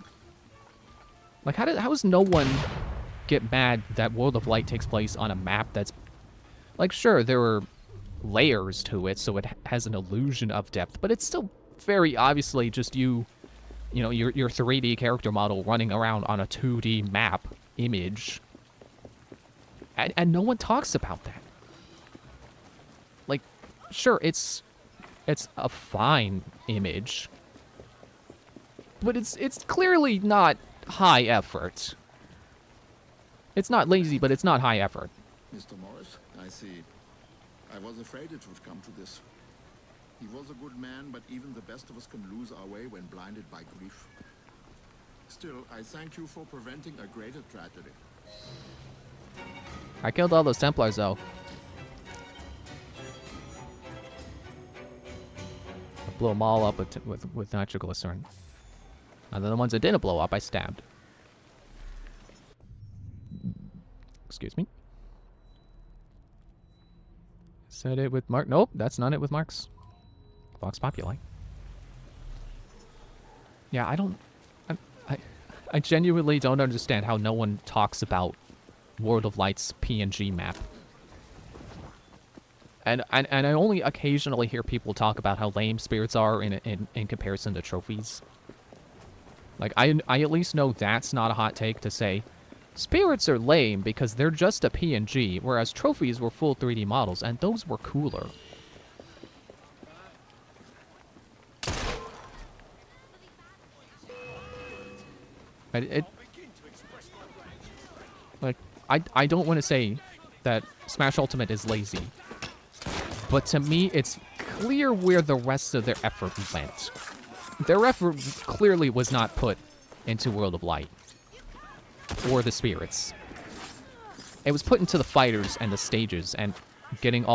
Like, how does no one get mad that World of Light takes place on a map that's... Like, sure, there are layers to it, so it has an illusion of depth, but it's still very obviously just you know, your 3D character model running around on a 2D map image. And no one talks about that. Like, sure, it's a fine image, but it's clearly not high effort. It's not lazy, but it's not high effort. Mr. Morris, I see. I was afraid it would come to this. He was a good man, but even the best of us can lose our way when blinded by grief. Still, I thank you for preventing a greater tragedy. I killed all those Templars, though. I blew them all up with nitroglycerin. And then the ones that didn't blow up, I stabbed. Excuse me. Said it with Mark. Nope, that's not it with Marks. Vox Populi. Yeah, I genuinely don't understand how no one talks about World of Light's PNG map. And I only occasionally hear people talk about how lame spirits are in comparison to trophies. Like, I at least know that's not a hot take to say, spirits are lame because they're just a PNG, whereas trophies were full 3D models, and those were cooler. Like, I don't want to say that Smash Ultimate is lazy, but to me, it's clear where the rest of their effort went. Their effort clearly was not put into World of Light or the spirits. It was put into the fighters and the stages and getting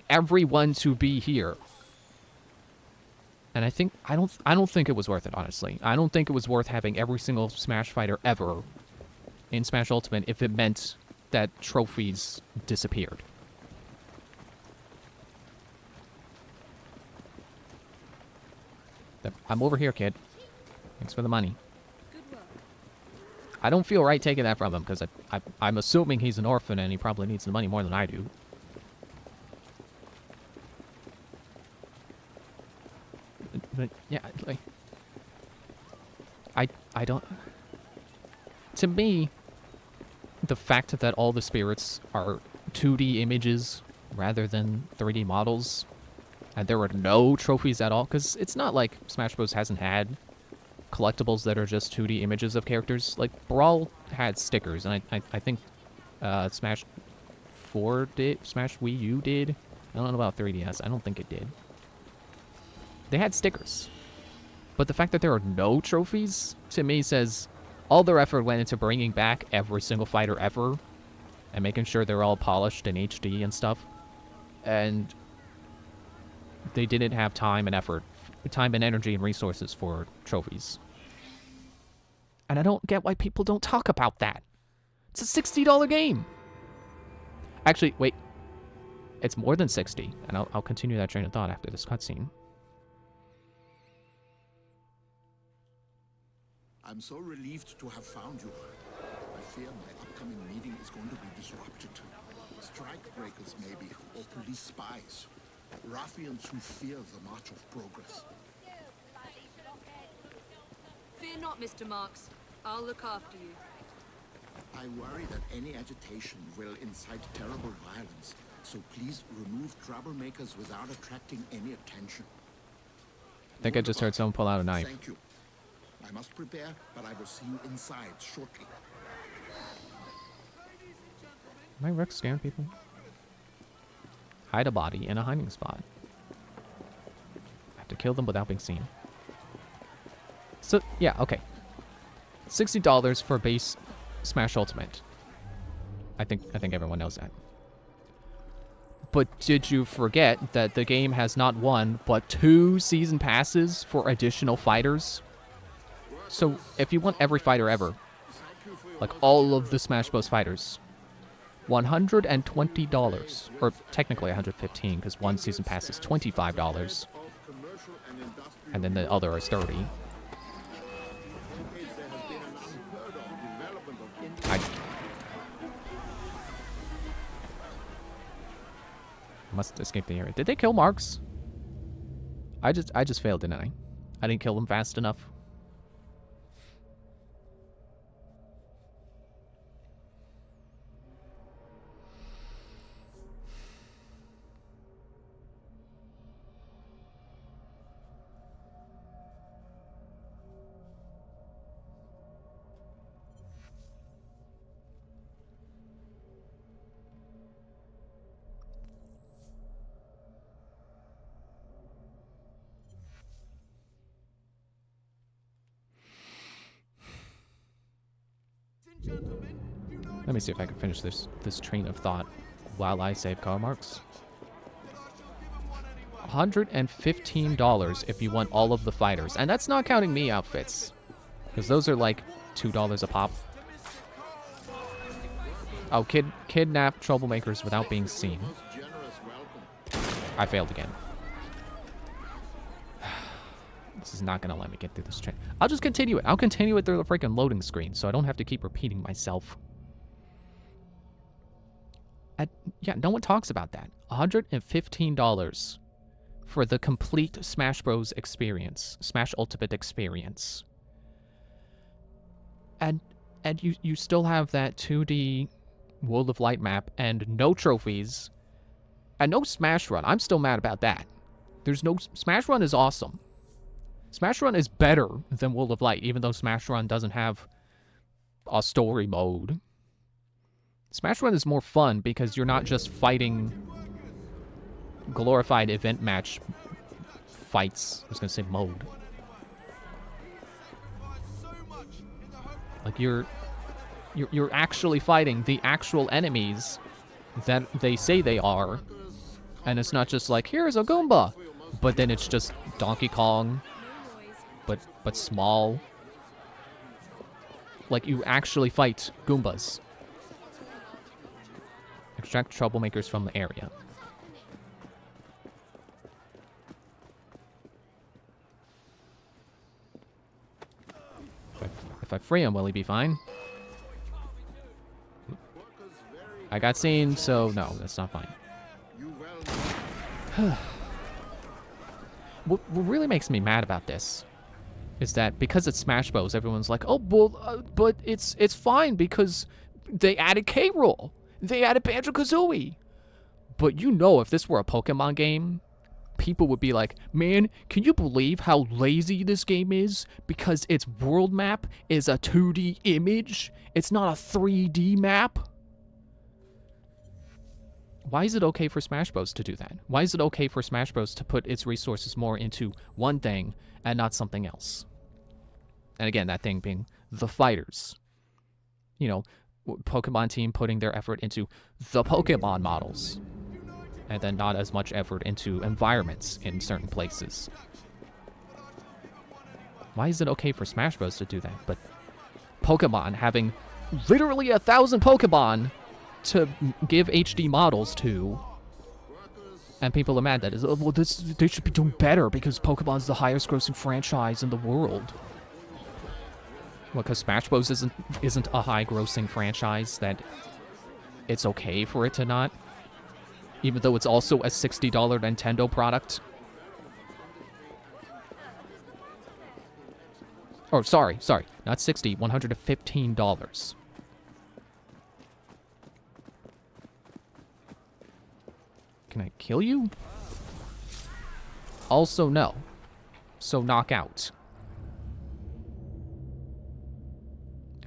everyone to be here. And I don't think it was worth it, honestly. I don't think it was worth having every single Smash fighter ever in Smash Ultimate if it meant that trophies disappeared. I'm over here, kid. Thanks for the money. I don't feel right taking that from him, because I'm assuming he's an orphan and he probably needs the money more than I do. But yeah, like... I don't... To me, the fact that all the spirits are 2D images rather than 3D models, and there were no trophies at all, because it's not like Smash Bros. Hasn't had collectibles that are just 2D images of characters. Like, Brawl had stickers, and I think Smash 4 did, Smash Wii U did. I don't know about 3DS. I don't think it did. They had stickers. But the fact that there are no trophies, to me, says all their effort went into bringing back every single fighter ever and making sure they're all polished in HD and stuff. And they didn't have time and effort, time and energy and resources for trophies. And I don't get why people don't talk about that. It's a $60 game. Actually, wait. It's more than 60, and I'll continue that train of thought after this cutscene. I'm so relieved to have found you. I fear my upcoming meeting is going to be disrupted. Strike breakers, maybe, or police spies. Ruffians who fear the march of progress. Fear not, Mr. Marks. I'll look after you. I worry that any agitation will incite terrible violence, so please remove troublemakers without attracting any attention. I think I just heard someone pull out a knife. Thank you. I must prepare, but I will see you inside shortly. Am I Rex scaring people? Hide a body in a hiding spot. I have to kill them without being seen. So, yeah, okay. $60 for base Smash Ultimate. I think everyone knows that. But did you forget that the game has not one, but 2 season passes for additional fighters? So, if you want every fighter ever, like all of the Smash Bros. Fighters, $120, or technically $115, because one season pass is $25, and then the other is $30. I must escape the area. Did they kill Marks? I just failed, didn't I? I didn't kill them fast enough. Let me see if I can finish this train of thought while I save car marks. $115 if you want all of the fighters. And that's not counting me outfits. Because those are like $2 a pop. Oh, kidnap troublemakers without being seen. I failed again. This is not going to let me get through this train. I'll just continue it. I'll continue it through the freaking loading screen so I don't have to keep repeating myself. Yeah, no one talks about that. $115 for the complete Smash Bros. Experience. Smash Ultimate experience. And you still have that 2D World of Light map and no trophies. And no Smash Run. I'm still mad about that. There's no... Smash Run is awesome. Smash Run is better than World of Light, even though Smash Run doesn't have a story mode. Smash Run is more fun because you're not just fighting glorified event match fights. I was gonna say mode. Like you're actually fighting the actual enemies that they say they are, and it's not just like, here's a Goomba, but then it's just Donkey Kong, but small. Like you actually fight Goombas. Extract troublemakers from the area. If I free him, will he be fine? I got seen, so no, that's not fine. What really makes me mad about this is that because it's Smash Bros, everyone's like, oh, well, but it's fine because they added K-Rool. They added Banjo-Kazooie. But you know, if this were a Pokemon game, people would be like, man, can you believe how lazy this game is? Because its world map is a 2D image. It's not a 3D map. Why is it okay for Smash Bros to do that? Why is it okay for Smash Bros to put its resources more into one thing and not something else? And again, that thing being the fighters. You know, Pokemon team putting their effort into the Pokemon models. And then not as much effort into environments in certain places. Why is it okay for Smash Bros to do that? But Pokemon having literally 1,000 Pokemon to give HD models to, and people are mad that is, oh, well, they should be doing better because Pokemon's the highest grossing franchise in the world. Well, because Smash Bros isn't a high grossing franchise that it's okay for it to not, even though it's also a $60 Nintendo product. Oh, sorry, not $60, $115. Can I kill you? Also, no. So knockout.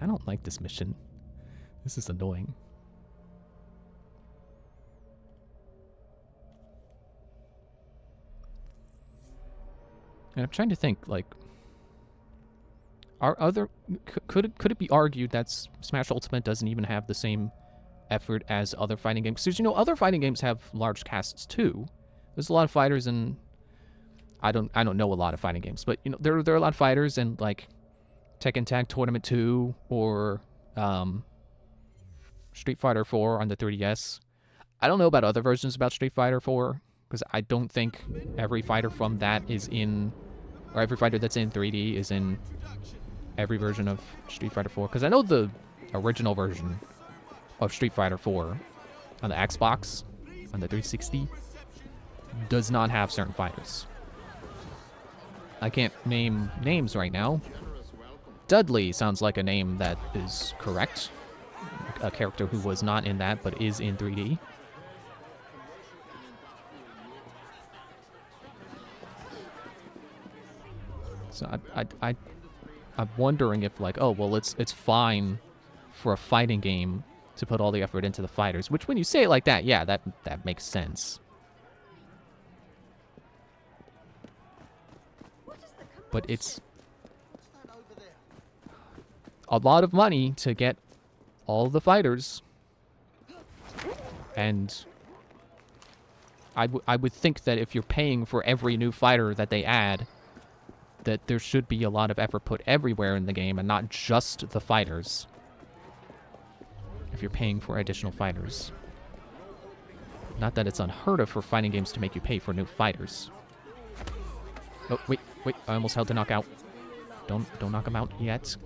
I don't like this mission. This is annoying. And I'm trying to think, like, are other could it be argued that Smash Ultimate doesn't even have the same effort as other fighting games? Because, you know, other fighting games have large casts too. There's a lot of fighters, and I don't know a lot of fighting games, but you know, there are a lot of fighters in like Tekken Tag Tournament 2 or Street Fighter 4 on the 3DS. I don't know about other versions about Street Fighter 4 because I don't think every fighter from that is in, or every fighter that's in 3D is in every version of Street Fighter 4. Because I know the original version of Street Fighter 4 on the Xbox, on the 360, does not have certain fighters. I can't name names right now. Dudley sounds like a name that is correct. A character who was not in that, but is in 3D. So I'm wondering if, like, oh, well, it's fine for a fighting game to put all the effort into the fighters. Which, when you say it like that, yeah, that makes sense. But it's a lot of money to get all the fighters, and I would think that if you're paying for every new fighter that they add, that there should be a lot of effort put everywhere in the game and not just the fighters. If you're paying for additional fighters. Not that it's unheard of for fighting games to make you pay for new fighters. Oh, wait, I almost held the knockout. Don't knock him out yet.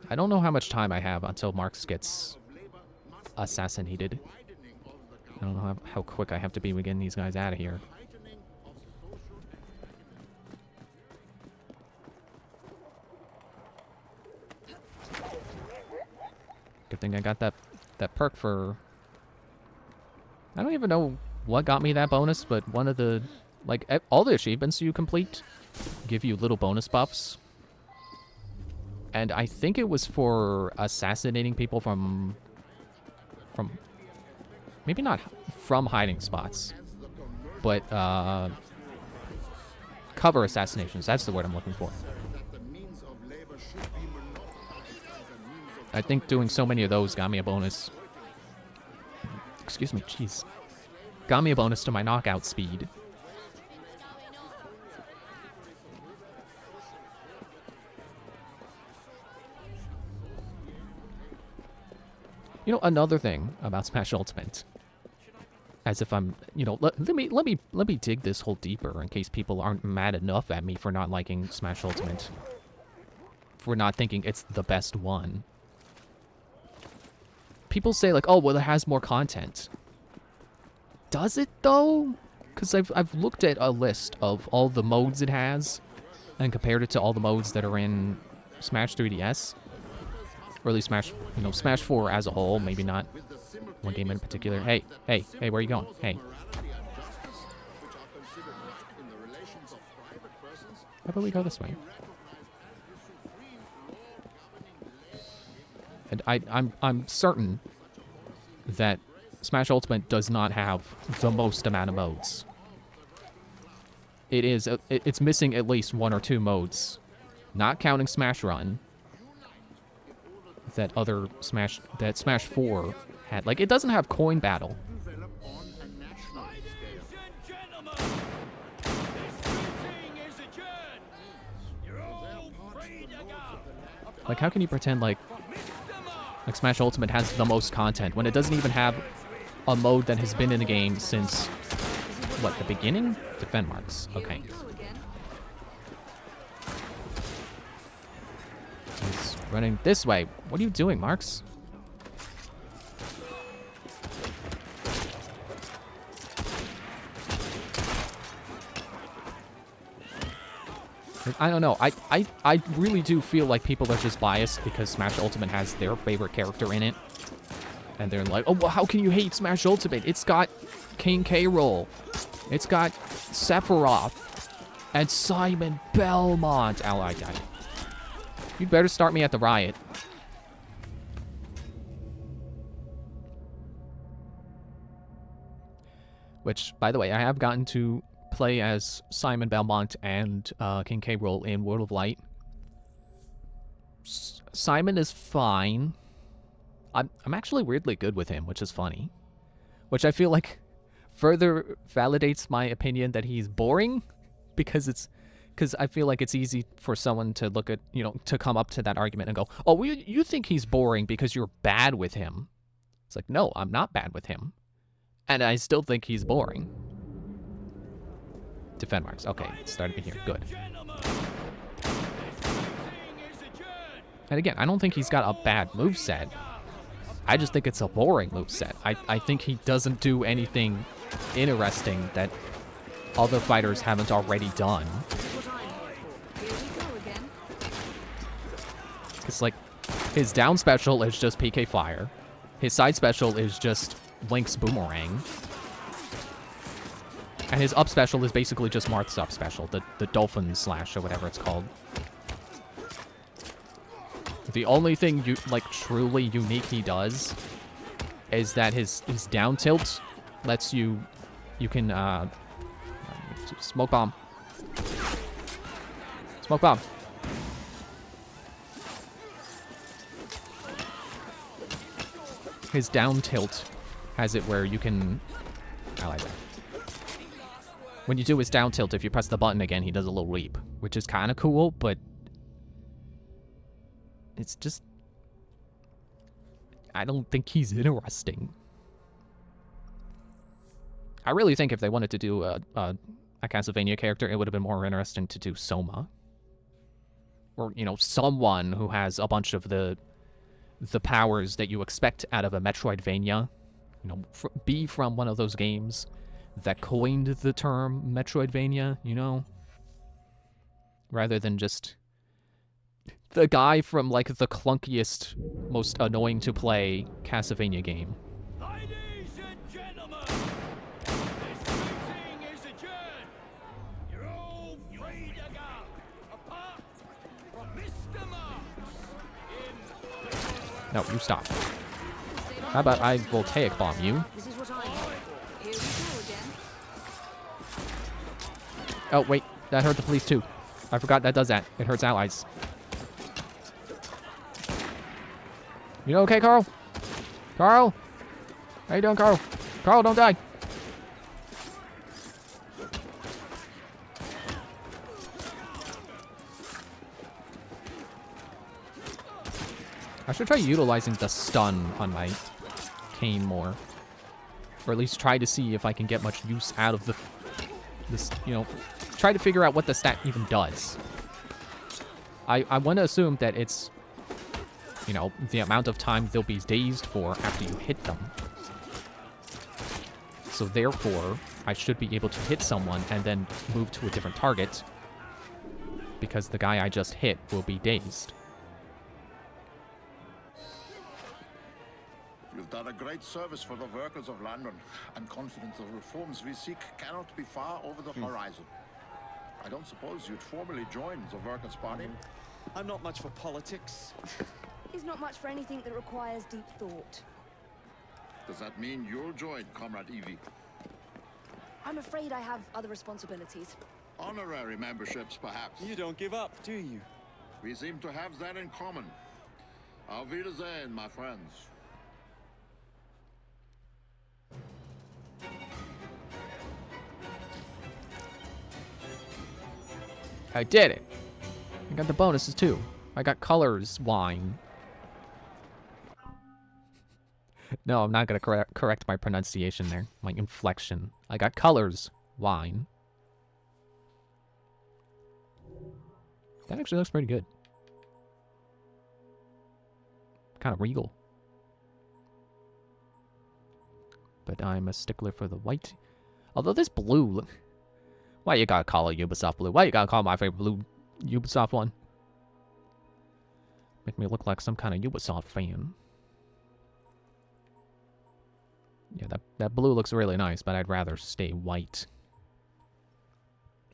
I don't know how much time I have until Marx gets assassinated. I don't know how quick I have to be with getting these guys out of here. Good thing I got that perk for... I don't even know what got me that bonus, but one of the... Like, all the achievements you complete give you little bonus buffs. And I think it was for assassinating people from maybe not from hiding spots, but cover assassinations. That's the word I'm looking for. I think doing so many of those got me a bonus. Excuse me, jeez. Got me a bonus to my knockout speed. You know, another thing about Smash Ultimate, as if I'm, you know, let me dig this hole deeper in case people aren't mad enough at me for not liking Smash Ultimate, for not thinking it's the best one. People say like, oh, well, it has more content. Does it though? Because I've looked at a list of all the modes it has, and compared it to all the modes that are in Smash 3DS. Or at least Smash, you know, Smash 4 as a whole, maybe not one game in particular. Hey, where are you going? Hey. How about we go this way? And I'm certain that Smash Ultimate does not have the most amount of modes. It's missing at least one or two modes, not counting Smash Run. That Smash 4 had. Like, it doesn't have coin battle. Like, how can you pretend like Smash Ultimate has the most content when it doesn't even have a mode that has been in the game since, what, the beginning? Defend Marks. Okay. He's running this way. What are you doing, Marks? I don't know. I really do feel like people are just biased because Smash Ultimate has their favorite character in it. And they're like, oh, well, how can you hate Smash Ultimate? It's got King K. Rool. It's got Sephiroth. And Simon Belmont. Ow, I died. You'd better start me at the Riot. Which, by the way, I have gotten to play as Simon Belmont and King K. Rool in World of Light. Simon is fine. I'm actually weirdly good with him, which is funny. Which I feel like further validates my opinion that he's boring, because I feel like it's easy for someone to look at, to come up to that argument and go, oh, well, you think he's boring because you're bad with him. It's like, no, I'm not bad with him. And I still think he's boring. Defend marks. Okay, it started me here. Good. And again, I don't think he's got a bad moveset. I just think it's a boring moveset. I think he doesn't do anything interesting that other fighters haven't already done. It's like, his down special is just PK Fire. His side special is just Link's Boomerang. And his up special is basically just Marth's up special, the Dolphin Slash or whatever it's called. The only thing truly unique he does is that his down tilt lets you can smoke bomb. Smoke bomb. His down tilt has it where you can... I like that. When you do his down tilt, if you press the button again, he does a little leap, which is kind of cool, but it's just... I don't think he's interesting. I really think if they wanted to do a Castlevania character, it would have been more interesting to do Soma. Or, someone who has a bunch of the powers that you expect out of a Metroidvania. Be from one of those games that coined the term Metroidvania, Rather than just the guy from, the clunkiest, most annoying to play Castlevania game. Ladies and gentlemen, this meeting is adjourned. You're all free to go, apart from Mr. Marks. No, you stop. How about I Voltaic Bomb you? This is what I here we go again. Oh, wait. That hurt the police, too. I forgot that does that. It hurts allies. You okay, Carl? Carl? How you doing, Carl? Carl, don't die. I should try utilizing the stun on my cane more. Or at least try to see if I can get much use out of this, try to figure out what the stat even does. I want to assume that it's, the amount of time they'll be dazed for after you hit them. So therefore, I should be able to hit someone and then move to a different target, because the guy I just hit will be dazed. You've done a great service for the workers of London. I'm confident the reforms we seek cannot be far over the horizon. I don't suppose you'd formally join the Workers' Party? I'm not much for politics. He's not much for anything that requires deep thought. Does that mean you'll join, Comrade Evie? I'm afraid I have other responsibilities. Honorary memberships, perhaps? You don't give up, do you? We seem to have that in common. Auf Wiedersehen, my friends. I did it. I got the bonuses too. I got colors wine. No, I'm not gonna correct my pronunciation there. My inflection. I got colors wine. That actually looks pretty good. Kind of regal. But I'm a stickler for the white. Although this blue... Why you gotta call it Ubisoft blue? Why you gotta call my favorite blue Ubisoft one? Make me look like some kind of Ubisoft fan. Yeah, that blue looks really nice, but I'd rather stay white.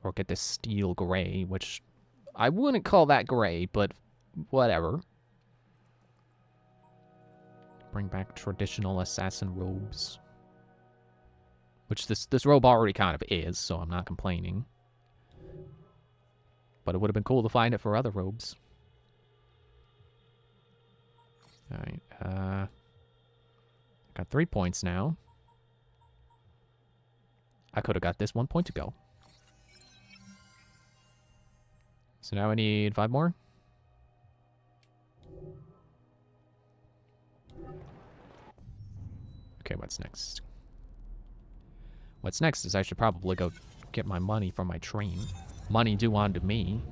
Or get this steel gray, which I wouldn't call that gray, but whatever. Bring back traditional assassin robes. Which this robe already kind of is, so I'm not complaining. But it would have been cool to find it for other robes. Alright, got 3 points now. I could have got this 1 point ago. So now I need 5 more. Okay, what's next? What's next is I should probably go get my money from my train. Money due on to me.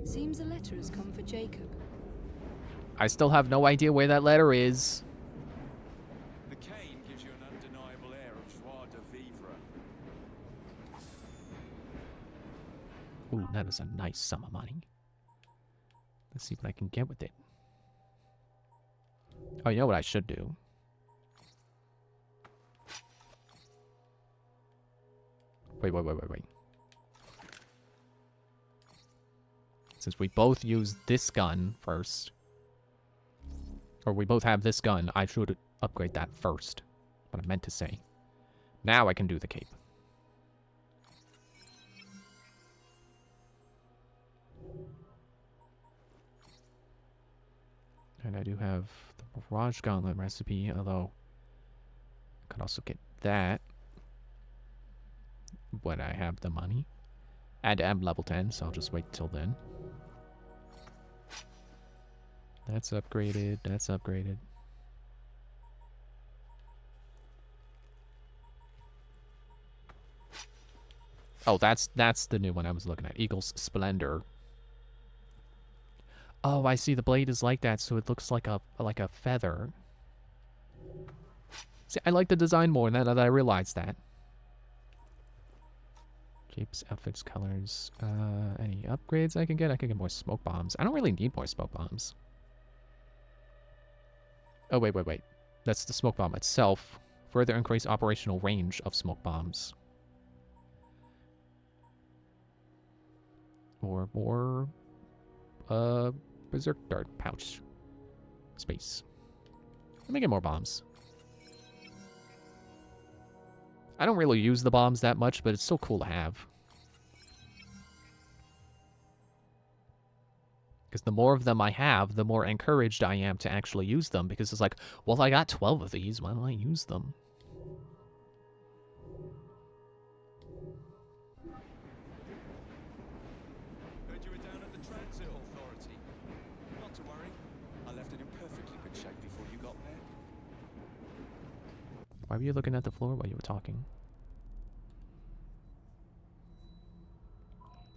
Seems a letter has come for Jacob. I still have no idea where that letter is. The cane gives you an undeniable air of joie de vivre. Ooh, that is a nice sum of money. Let's see what I can get with it. Oh, you know what I should do? Wait. Since we both use this gun first, or we both have this gun, I should upgrade that first. What I meant to say. Now I can do the cape. And I do have the Barrage Gauntlet recipe, although I could also get that when I have the money. And I'm level 10, so I'll just wait till then. That's upgraded, that's upgraded. Oh, that's the new one I was looking at. Eagle's Splendor. Oh, I see. The blade is like that, so it looks like a feather. See, I like the design more now that I realized that. Capes, outfits, colors. Any upgrades I can get? I can get more smoke bombs. I don't really need more smoke bombs. Oh, wait. That's the smoke bomb itself. Further increase operational range of smoke bombs. Or more, Berserk Dart pouch. Space. Let me get more bombs. I don't really use the bombs that much, but it's so cool to have. Because the more of them I have, the more encouraged I am to actually use them. Because it's like, well, I got 12 of these. Why don't I use them? Heard you were down at the Transit Authority. Not to worry. I left it in perfectly good shape before you got there. Why were you looking at the floor while you were talking?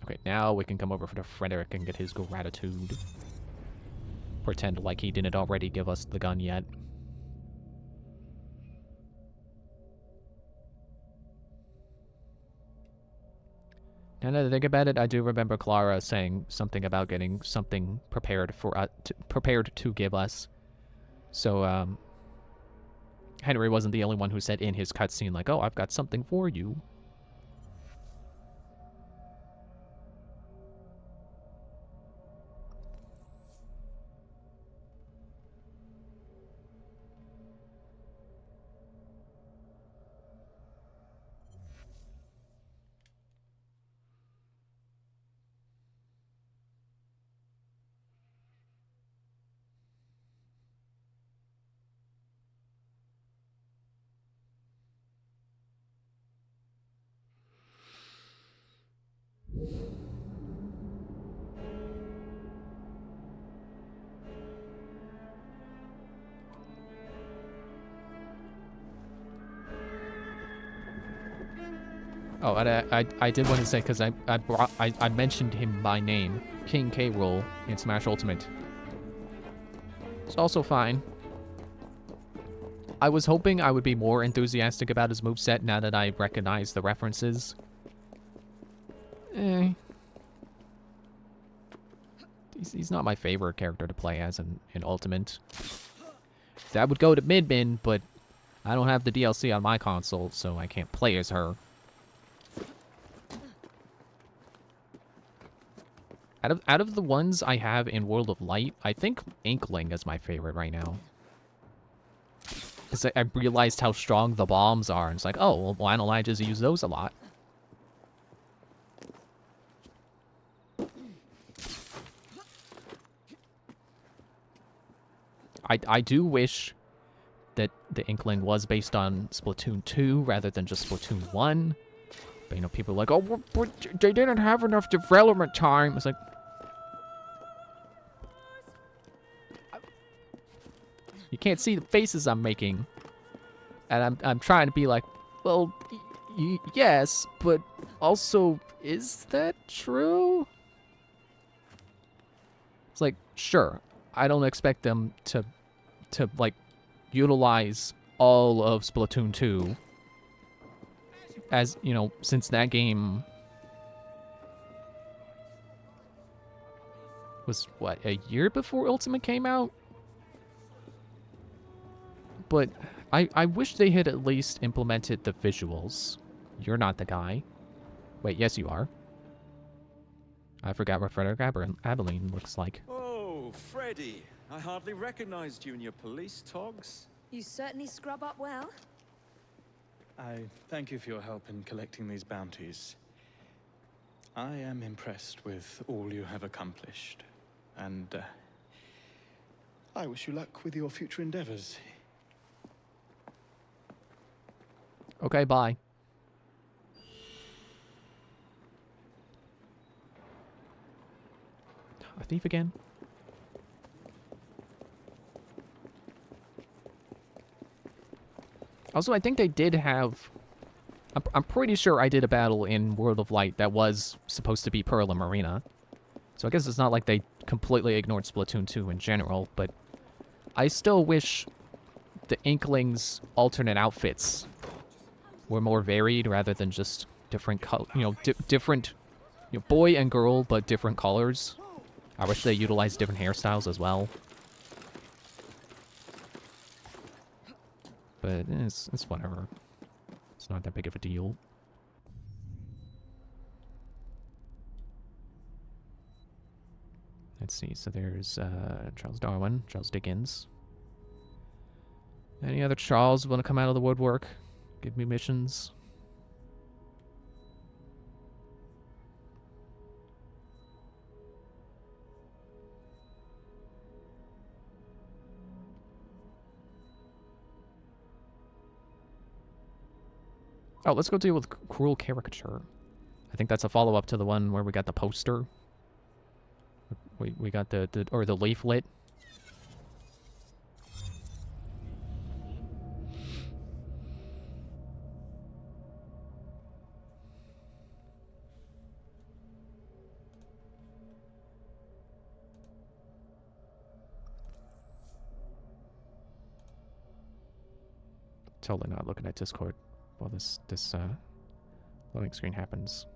Okay, now we can come over to Frederick and get his gratitude. Pretend like he didn't already give us the gun yet. Now that I think about it, I do remember Clara saying something about getting something prepared for prepared to give us. So Henry wasn't the only one who said in his cutscene like, "Oh, I've got something for you." Oh, and I did want to say, because I mentioned him by name, King K. Rool in Smash Ultimate. It's also fine. I was hoping I would be more enthusiastic about his moveset now that I recognize the references. He's not my favorite character to play as in Ultimate. That would go to Min, but I don't have the DLC on my console, so I can't play as her. Out of the ones I have in World of Light, I think Inkling is my favorite right now. Because I realized how strong the bombs are, and it's like, oh, well, why don't I just use those a lot? I do wish that the Inkling was based on Splatoon 2 rather than just Splatoon 1. But, you know, people are like, oh, they didn't have enough development time. It's like... You can't see the faces I'm making. And I'm trying to be like, well, yes, but also, is that true? It's like, sure, I don't expect them to like, utilize all of Splatoon 2. As, you know, since that game was, what, a year before Ultimate came out? But I wish they had at least implemented the visuals. You're not the guy. Wait, yes you are. I forgot what Frederick Abilene looks like. Oh, Freddy. I hardly recognized you in your police togs. You certainly scrub up well. I thank you for your help in collecting these bounties. I am impressed with all you have accomplished. And, I wish you luck with your future endeavors. Okay, bye. A thief again? Also, I think they did have... I'm pretty sure I did a battle in World of Light that was supposed to be Pearl and Marina. So I guess it's not like they completely ignored Splatoon 2 in general, but I still wish the Inklings' alternate outfits were more varied rather than just different different, boy and girl, but different colors. I wish they utilized different hairstyles as well. But it's whatever. It's not that big of a deal. Let's see, so there's Charles Darwin, Charles Dickens. Any other Charles want to come out of the woodwork? Give me missions. Oh, let's go deal with Cruel Caricature. I think that's a follow-up to the one where we got the poster. We got the leaflet. Totally not looking at Discord while this loading screen happens.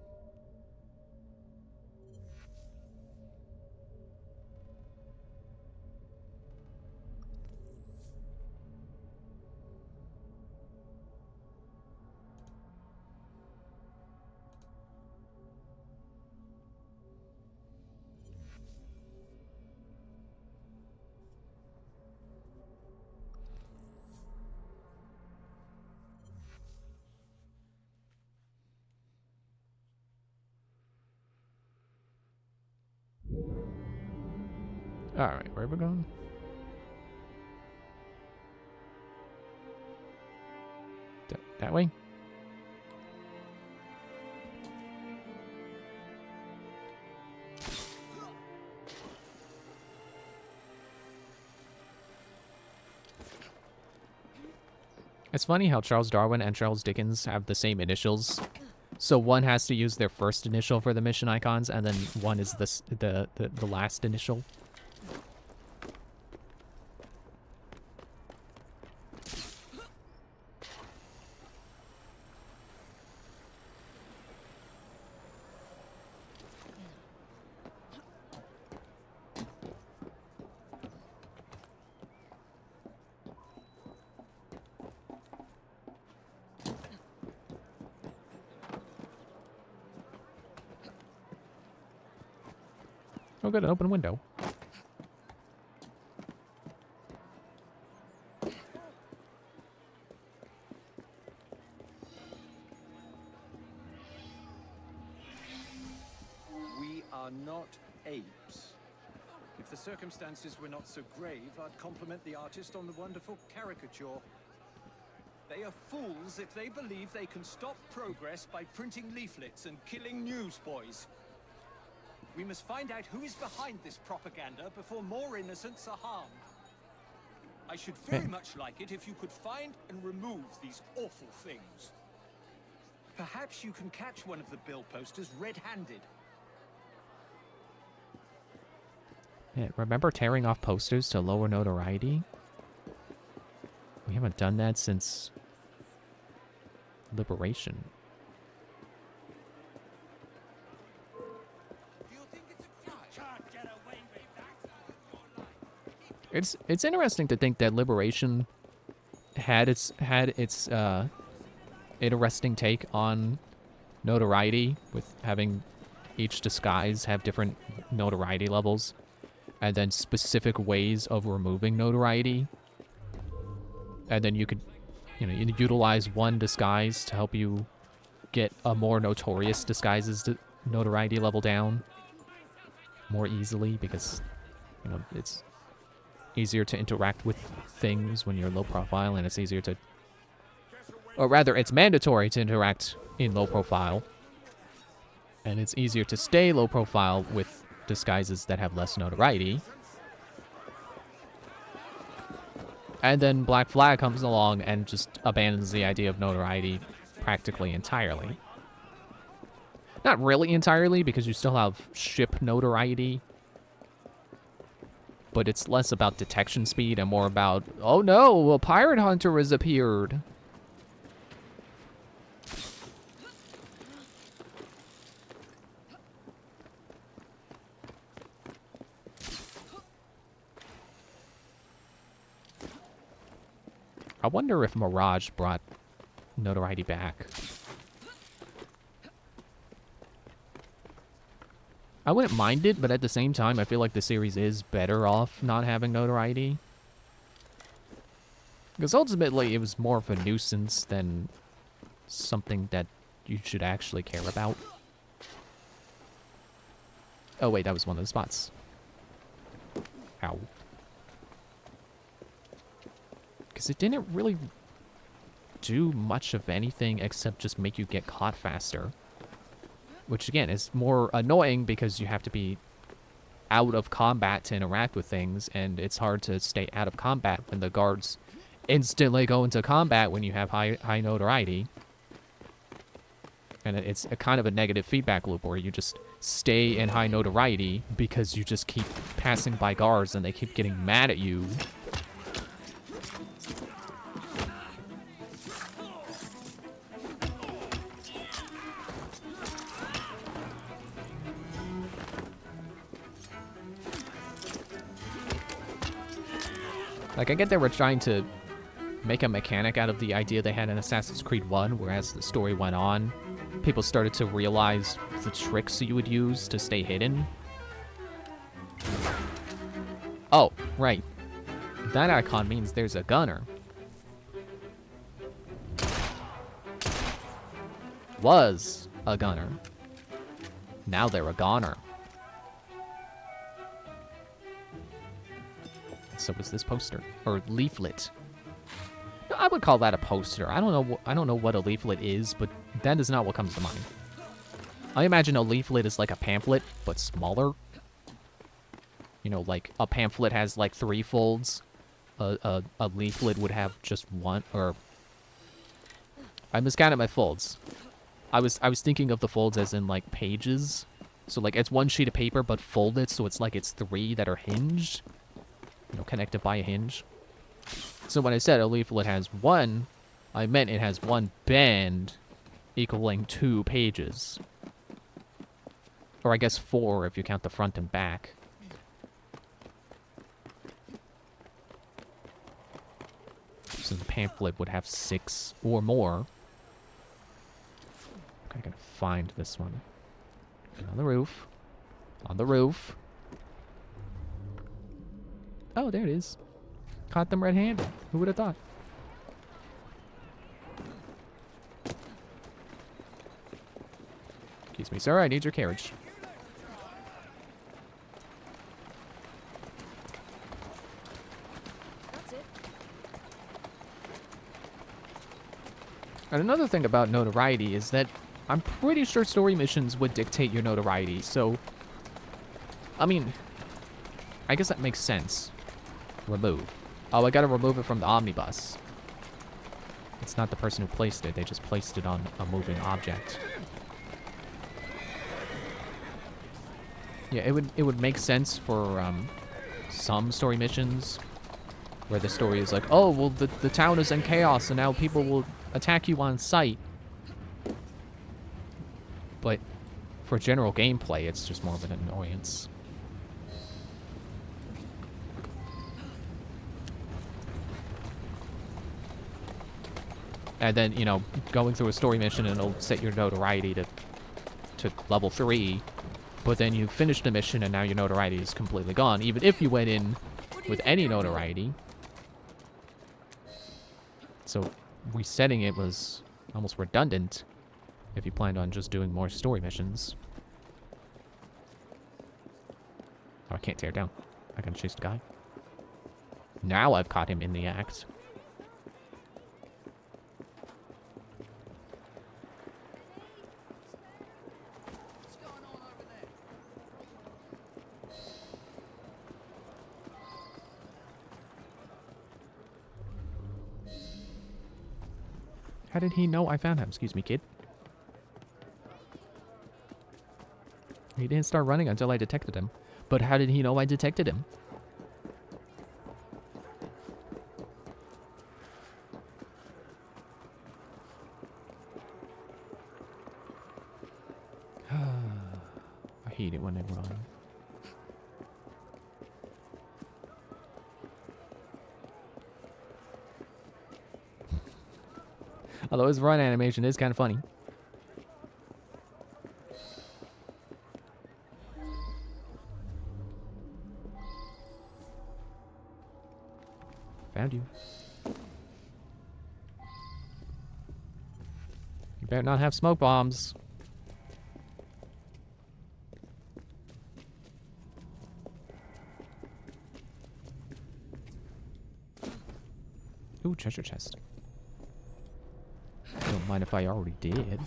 Alright, where are we going? That way? It's funny how Charles Darwin and Charles Dickens have the same initials, So one has to use their first initial for the mission icons, and then one is the last initial. Oh, good, an open window. We are not apes. If the circumstances were not so grave, I'd compliment the artist on the wonderful caricature. They are fools if they believe they can stop progress by printing leaflets and killing newsboys. We must find out who is behind this propaganda before more innocents are harmed. I should very much like it if you could find and remove these awful things. Perhaps you can catch one of the bill posters red-handed. Yeah, remember tearing off posters to lower notoriety? We haven't done that since Liberation. It's interesting to think that Liberation had its interesting take on notoriety, with having each disguise have different notoriety levels, and then specific ways of removing notoriety. And then you could, you utilize one disguise to help you get a more notorious disguise's notoriety level down more easily, because, it's easier to interact with things when you're low profile, and it's easier to, or rather, it's mandatory to interact in low profile, and it's easier to stay low profile with disguises that have less notoriety. And then Black Flag comes along and just abandons the idea of notoriety practically entirely. Not really entirely, because you still have ship notoriety, but it's less about detection speed and more about, oh no, a pirate hunter has appeared. I wonder if Mirage brought notoriety back. I wouldn't mind it, but at the same time, I feel like the series is better off not having notoriety. Because ultimately, it was more of a nuisance than something that you should actually care about. Oh wait, that was one of the spots. Ow. Because it didn't really do much of anything except just make you get caught faster. Which, again, is more annoying because you have to be out of combat to interact with things, and it's hard to stay out of combat when the guards instantly go into combat when you have high notoriety. And it's a kind of a negative feedback loop where you just stay in high notoriety because you just keep passing by guards and they keep getting mad at you. Like, I get they were trying to make a mechanic out of the idea they had in Assassin's Creed 1, whereas the story went on, people started to realize the tricks you would use to stay hidden. Oh, right. That icon means there's a gunner. Was a gunner. Now they're a goner. So was this poster or leaflet? No, I would call that a poster. I don't know what a leaflet is, but that is not what comes to mind. I imagine a leaflet is like a pamphlet, but smaller. You know, like a pamphlet has like 3 folds. A leaflet would have just one, or I miscounted my folds. I was thinking of the folds as in like pages. So like it's one sheet of paper but folded, so it's like it's 3 that are hinged. You know, connected by a hinge. So when I said a leaflet has 1, I meant it has 1 bend equaling 2 pages. Or I guess 4 if you count the front and back. So the pamphlet would have 6 or more. Okay, I gotta find this one. Get on the roof. On the roof. Oh, there it is. Caught them red-handed. Who would have thought? Excuse me, sir. I need your carriage. That's it. And another thing about notoriety is that I'm pretty sure story missions would dictate your notoriety, so... I mean, I guess that makes sense. Remove. Oh, I gotta remove it from the omnibus. It's not the person who placed it, they just placed it on a moving object. Yeah, it would make sense for some story missions where the story is like, oh, well, the town is in chaos and now people will attack you on sight. But for general gameplay, it's just more of an annoyance. And then, you know, going through a story mission and it'll set your notoriety to level 3. But then you finish the mission and now your notoriety is completely gone. Even if you went in with any notoriety. So resetting it was almost redundant if you planned on just doing more story missions. Oh, I can't tear down. I can chase the guy. Now I've caught him in the act. How did he know I found him? Excuse me, kid. He didn't start running until I detected him. But how did he know I detected him? I hate it when they run. Although his run animation is kind of funny. Found you. You better not have smoke bombs. Ooh, treasure chest. Don't mind if I already did.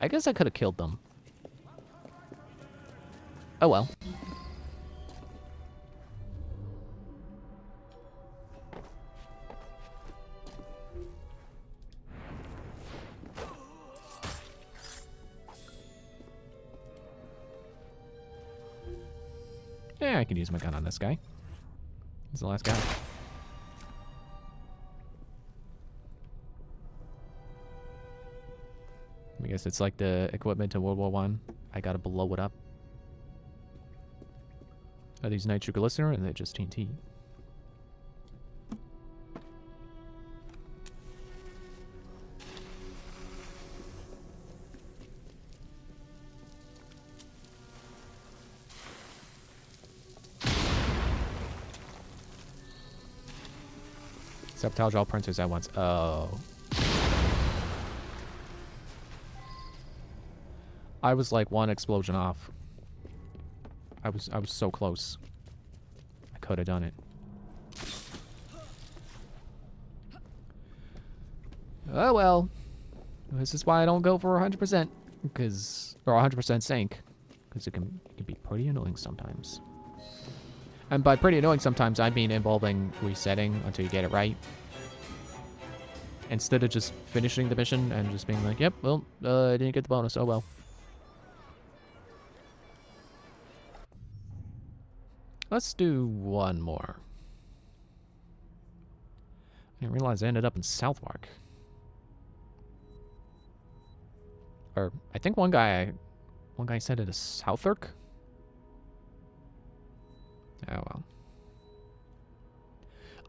I guess I could have killed them. Oh well. Yeah, I can use my gun on this guy. He's the last guy. I guess it's like the equipment to World War I. I gotta blow it up. Are these nitroglycerin and they're just TNT? Sabotage all printers at once. Oh. I was like one explosion off. I was so close. I could have done it. Oh well. This is why I don't go for 100%. Or 100% sync. Because it can be pretty annoying sometimes. And by pretty annoying sometimes, I mean involving resetting until you get it right. Instead of just finishing the mission and just being like, yep, well, I didn't get the bonus, oh well. Let's do one more. I didn't realize I ended up in Southwark. Or, I think one guy said it is Southwark? Oh well.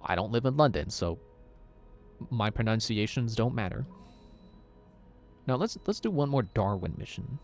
I don't live in London, so my pronunciations don't matter. Now let's do one more Darwin mission.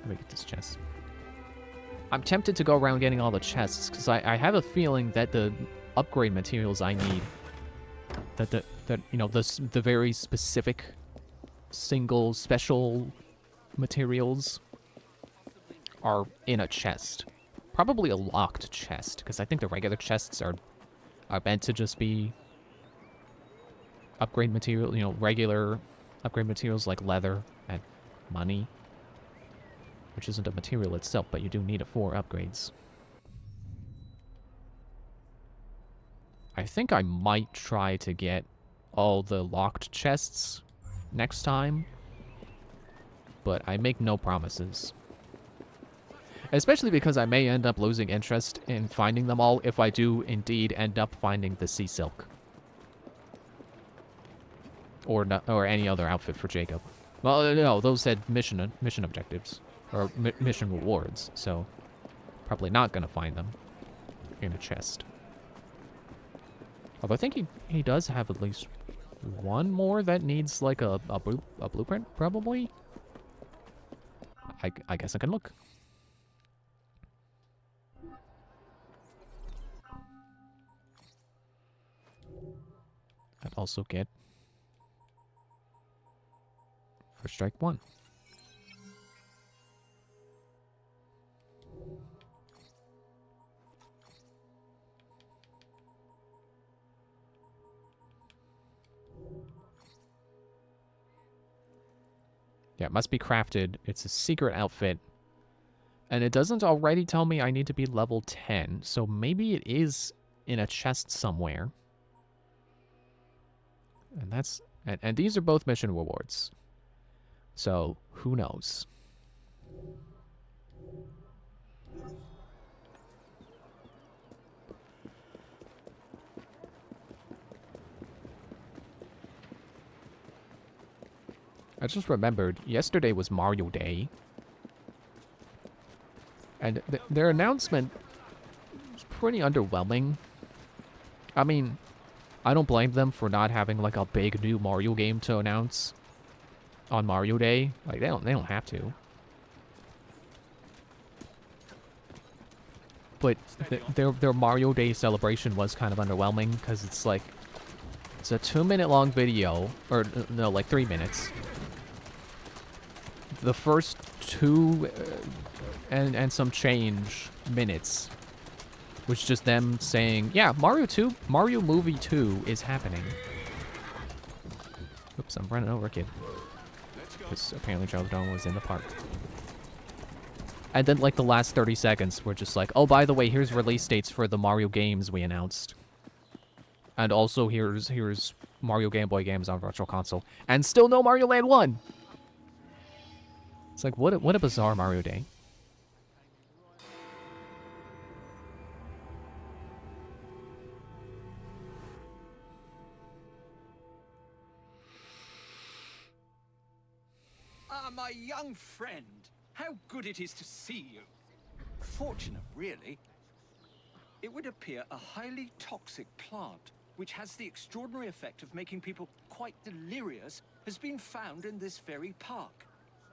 Let me get this chest. I'm tempted to go around getting all the chests, because I have a feeling that the upgrade materials I need, that you know, the very specific single special materials are in a chest. Probably a locked chest, because I think the regular chests are meant to just be upgrade material, you know, regular upgrade materials like leather and money. Which isn't a material itself, but you do need it for upgrades. I think I might try to get all the locked chests next time, but I make no promises. Especially because I may end up losing interest in finding them all if I do indeed end up finding the sea silk. Or any other outfit for Jacob. Well, no, those said mission objectives. Or mission rewards, so probably not gonna find them in a chest. Although I think he does have at least one more that needs like a blueprint, probably. I guess I can look. I'd also get for strike 1. Yeah, it must be crafted. It's a secret outfit. And it doesn't already tell me I need to be level 10, so maybe it is in a chest somewhere. And that's... And these are both mission rewards. So, who knows? I just remembered, yesterday was Mario Day. And their announcement was pretty underwhelming. I mean, I don't blame them for not having like a big new Mario game to announce on Mario Day. Like they don't have to. But their Mario Day celebration was kind of underwhelming because it's like it's a 2-minute long video, or no, like 3 minutes. The first 2 and some change minutes was just them saying, yeah, Mario Movie 2 is happening. Oops, I'm running over a kid. Because apparently Charles Darwin was in the park. And then like the last 30 seconds were just like, oh, by the way, here's release dates for the Mario games we announced. And also here's Mario Game Boy games on Virtual Console. And still no Mario Land 1! It's like, what a bizarre Mario day. Ah, my young friend. How good it is to see you. Fortunate, really. It would appear a highly toxic plant, which has the extraordinary effect of making people quite delirious, has been found in this very park.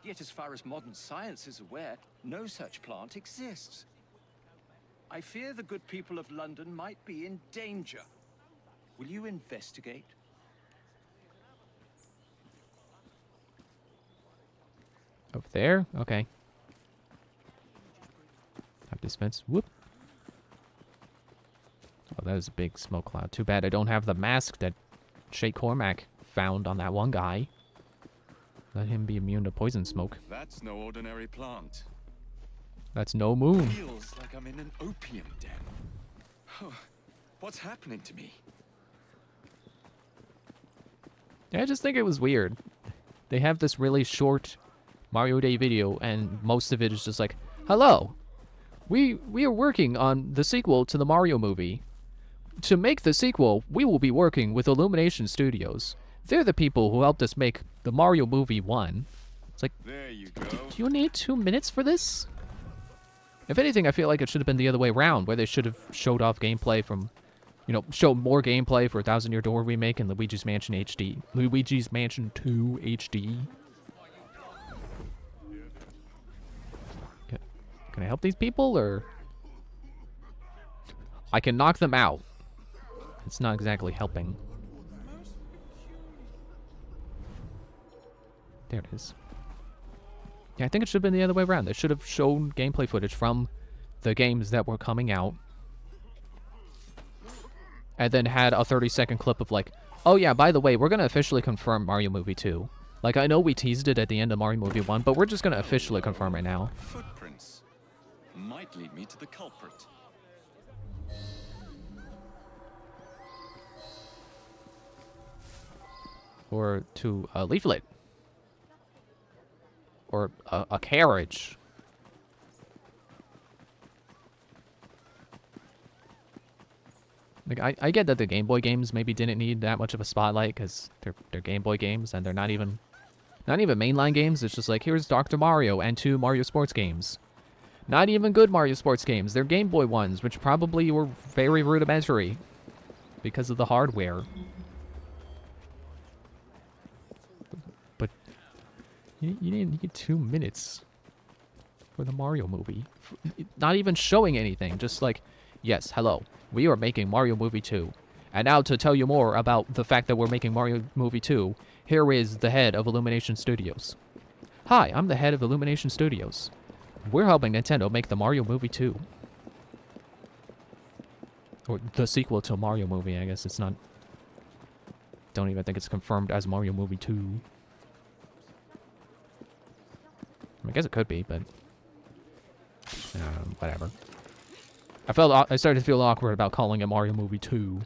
Yet as far as modern science is aware, no such plant exists. I fear the good people of London might be in danger. Will you investigate? Over there? Okay. Have this fence. Whoop. Oh, that is a big smoke cloud. Too bad I don't have the mask that Shay Cormac found on that one guy. Let him be immune to poison smoke. That's no ordinary plant. That's no moon. Feels like I'm in an opium den. Oh, what's happening to me? Yeah, I just think it was weird. They have this really short Mario Day video, and most of it is just like, hello, we are working on the sequel to the Mario movie. To make the sequel, we will be working with Illumination Studios. They're the people who helped us make the Mario movie 1. It's like, there you go. Do you need 2 minutes for this? If anything, I feel like it should have been the other way around, where they should have showed off gameplay from, you know, show more gameplay for Thousand Year Door remake and Luigi's Mansion HD. Luigi's Mansion 2 HD. Can I help these people, or? I can knock them out. It's not exactly helping. There it is. Yeah, I think it should have been the other way around. They should have shown gameplay footage from the games that were coming out. And then had a 30-second clip of like, oh yeah, by the way, we're going to officially confirm Mario Movie 2. Like, I know we teased it at the end of Mario Movie 1, but we're just going to officially confirm it now. Footprints might lead me to the culprit. Or to a leaflet. Or a carriage. Like, I get that the Game Boy games maybe didn't need that much of a spotlight because they're Game Boy games and they're not even mainline games. It's just like, here's Dr. Mario and 2 Mario Sports games. Not even good Mario Sports games. They're Game Boy ones, which probably were very rudimentary because of the hardware. But you didn't need 2 minutes for the Mario movie. Not even showing anything. Just like, yes, hello. We are making Mario Movie 2. And now to tell you more about the fact that we're making Mario Movie 2, here is the head of Illumination Studios. Hi, I'm the head of Illumination Studios. We're helping Nintendo make the Mario Movie 2. Or the sequel to Mario Movie, I guess. It's not... Don't even think it's confirmed as Mario Movie 2. I guess it could be, but... whatever. I started to feel awkward about calling it Mario Movie 2.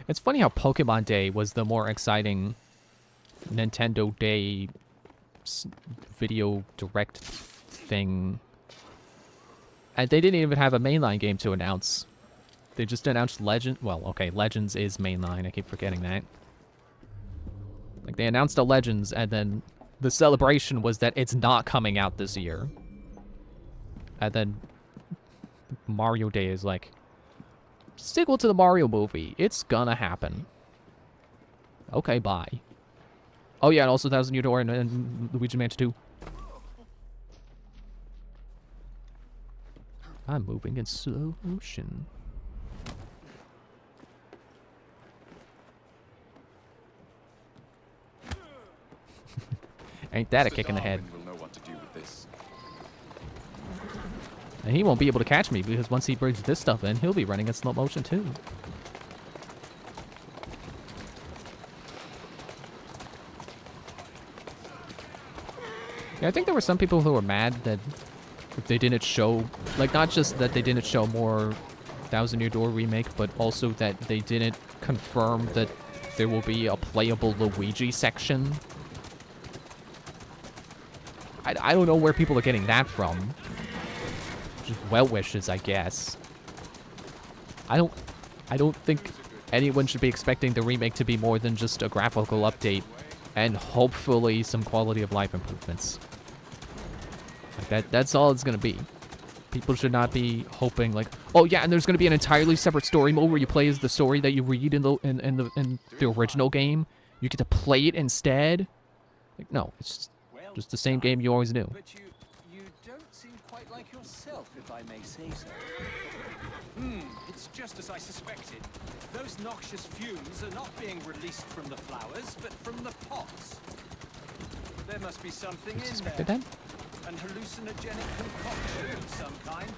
It's funny how Pokemon Day was the more exciting Nintendo Day video direct thing. And they didn't even have a mainline game to announce. They just announced Legend. Well, okay, Legends is mainline. I keep forgetting that. Like, they announced a Legends, and then the celebration was that it's not coming out this year. And then Mario Day is like, sequel to the Mario movie. It's gonna happen. Okay, bye. Oh yeah, and also Thousand Year Door and Luigi Mansion 2. I'm moving in slow motion. Ain't that a kick in the head? Will know what to do with this. And he won't be able to catch me because once he brings this stuff in, he'll be running in slow motion too. Yeah, I think there were some people who were mad that they didn't show, like, not just that they didn't show more Thousand Year Door remake, but also that they didn't confirm that there will be a playable Luigi section. I don't know where people are getting that from. Just well wishes, I guess. I don't think anyone should be expecting the remake to be more than just a graphical update and hopefully some quality of life improvements. Like that's all it's gonna be. People should not be hoping like, oh yeah, and there's gonna be an entirely separate story mode where you play as the story that you read in the original game. You get to play it instead. Like, no, it's just the same game you always knew. But you don't seem quite like yourself, if I may say so. It's just as I suspected. Those noxious fumes are not being released from the flowers, but from the pots. There must be something in there. That? An hallucinogenic concoction of some kind.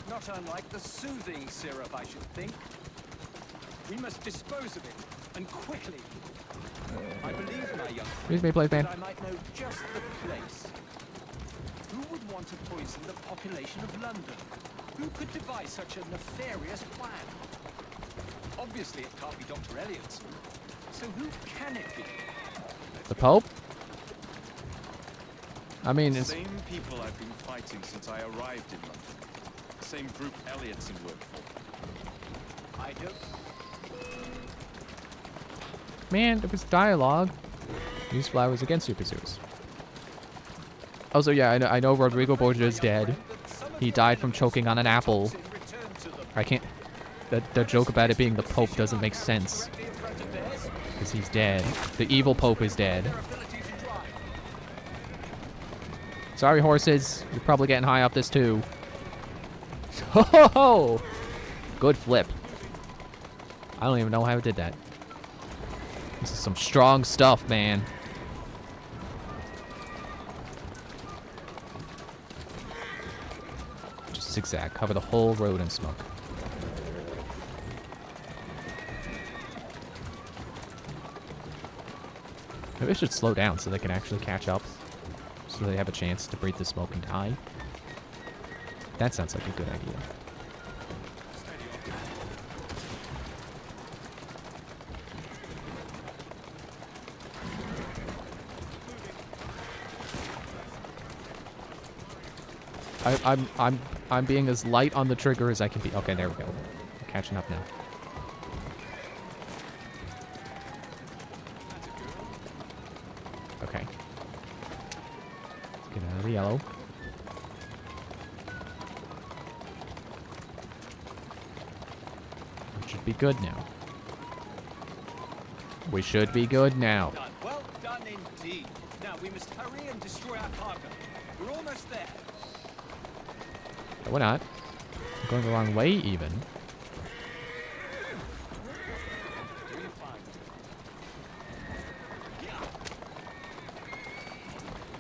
Not unlike the soothing syrup, I should think. We must dispose of it, and quickly. I believe, my young Excuse me, please, man. that I might know just the place. Who would want to poison the population of London? Who could devise such a nefarious plan? Obviously, it can't be Dr. Elliot's. So who can it be? The Pope? I mean, it's... Same people I've been fighting since I arrived in London. Same group Elliotson worked for. I don't... Man, there was dialogue. Use flowers against super zoos. Also, yeah, I know Rodrigo Borgia is dead. He died from choking on an apple. I can't... The joke about it being the Pope doesn't make sense. Because he's dead. The evil Pope is dead. Sorry, horses. You're probably getting high off this, too. Ho ho ho! Good flip. I don't even know how I did that. This is some strong stuff, man. Just zigzag. Cover the whole road in smoke. Maybe I should slow down so they can actually catch up. So they have a chance to breathe the smoke and die. That sounds like a good idea. I'm being as light on the trigger as I can be. Okay, there we go. I'm catching up now. Okay. Get out of the yellow. We should be good now. We should be good now. Well done indeed. Now we must hurry and destroy our cargo. We're almost there. No, we're not. We're going the wrong way, even.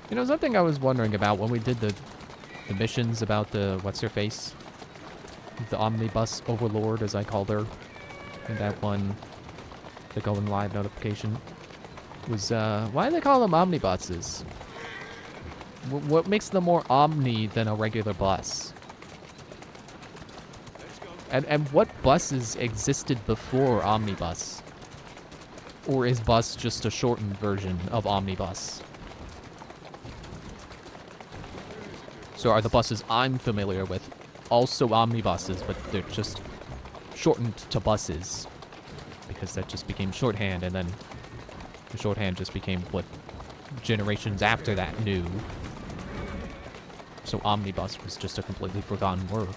You know, something I was wondering about when we did the missions about the, what's-her-face? The omnibus overlord, as I called her. And that one, the going live notification. Was, why do they call them omnibuses? What makes them more omni than a regular bus? And what buses existed before omnibus? Or is bus just a shortened version of omnibus? So are the buses I'm familiar with also omnibuses, but they're just shortened to buses? Because that just became shorthand, and then the shorthand just became what generations after that knew. So omnibus was just a completely forgotten word.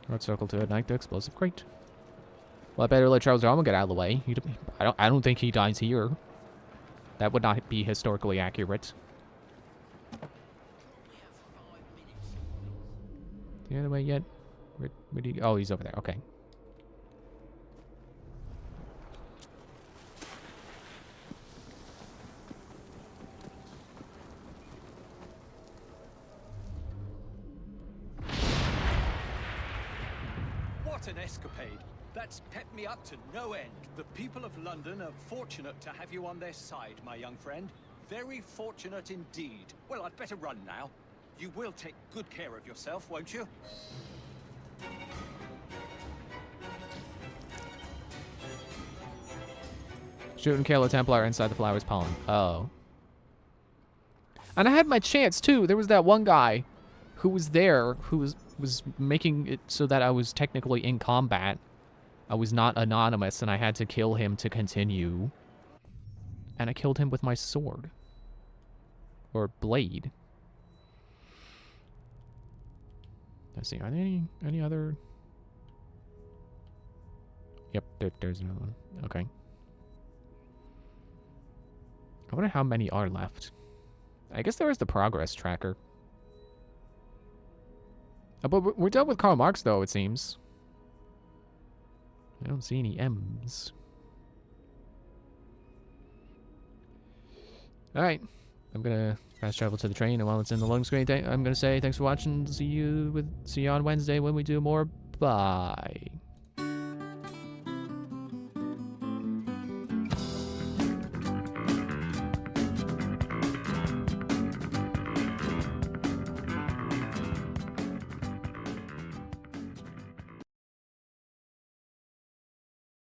Red circle to ignite the explosive crate. Well, I better let Charles Darwin get out of the way. I don't think he dies here. That would not be historically accurate. The other way yet? Where do you, oh, he's over there. Okay. What an escapade. That's pepped me up to no end. The people of London are fortunate to have you on their side, my young friend. Very fortunate indeed. Well, I'd better run now. You will take good care of yourself, won't you? Shoot and kill a Templar inside the flower's pollen. Oh. And I had my chance, too. There was that one guy who was there who was making it so that I was technically in combat. I was not anonymous, and I had to kill him to continue. And I killed him with my sword. Or blade. Let's see, are there any other... Yep, there's another one. Okay. I wonder how many are left. I guess there is the progress tracker. Oh, but we're done with Karl Marx, though, it seems. I don't see any M's. Alright. I'm gonna fast travel to the train, and while it's in the loading screen, I'm gonna say thanks for watching. See you on Wednesday when we do more. Bye.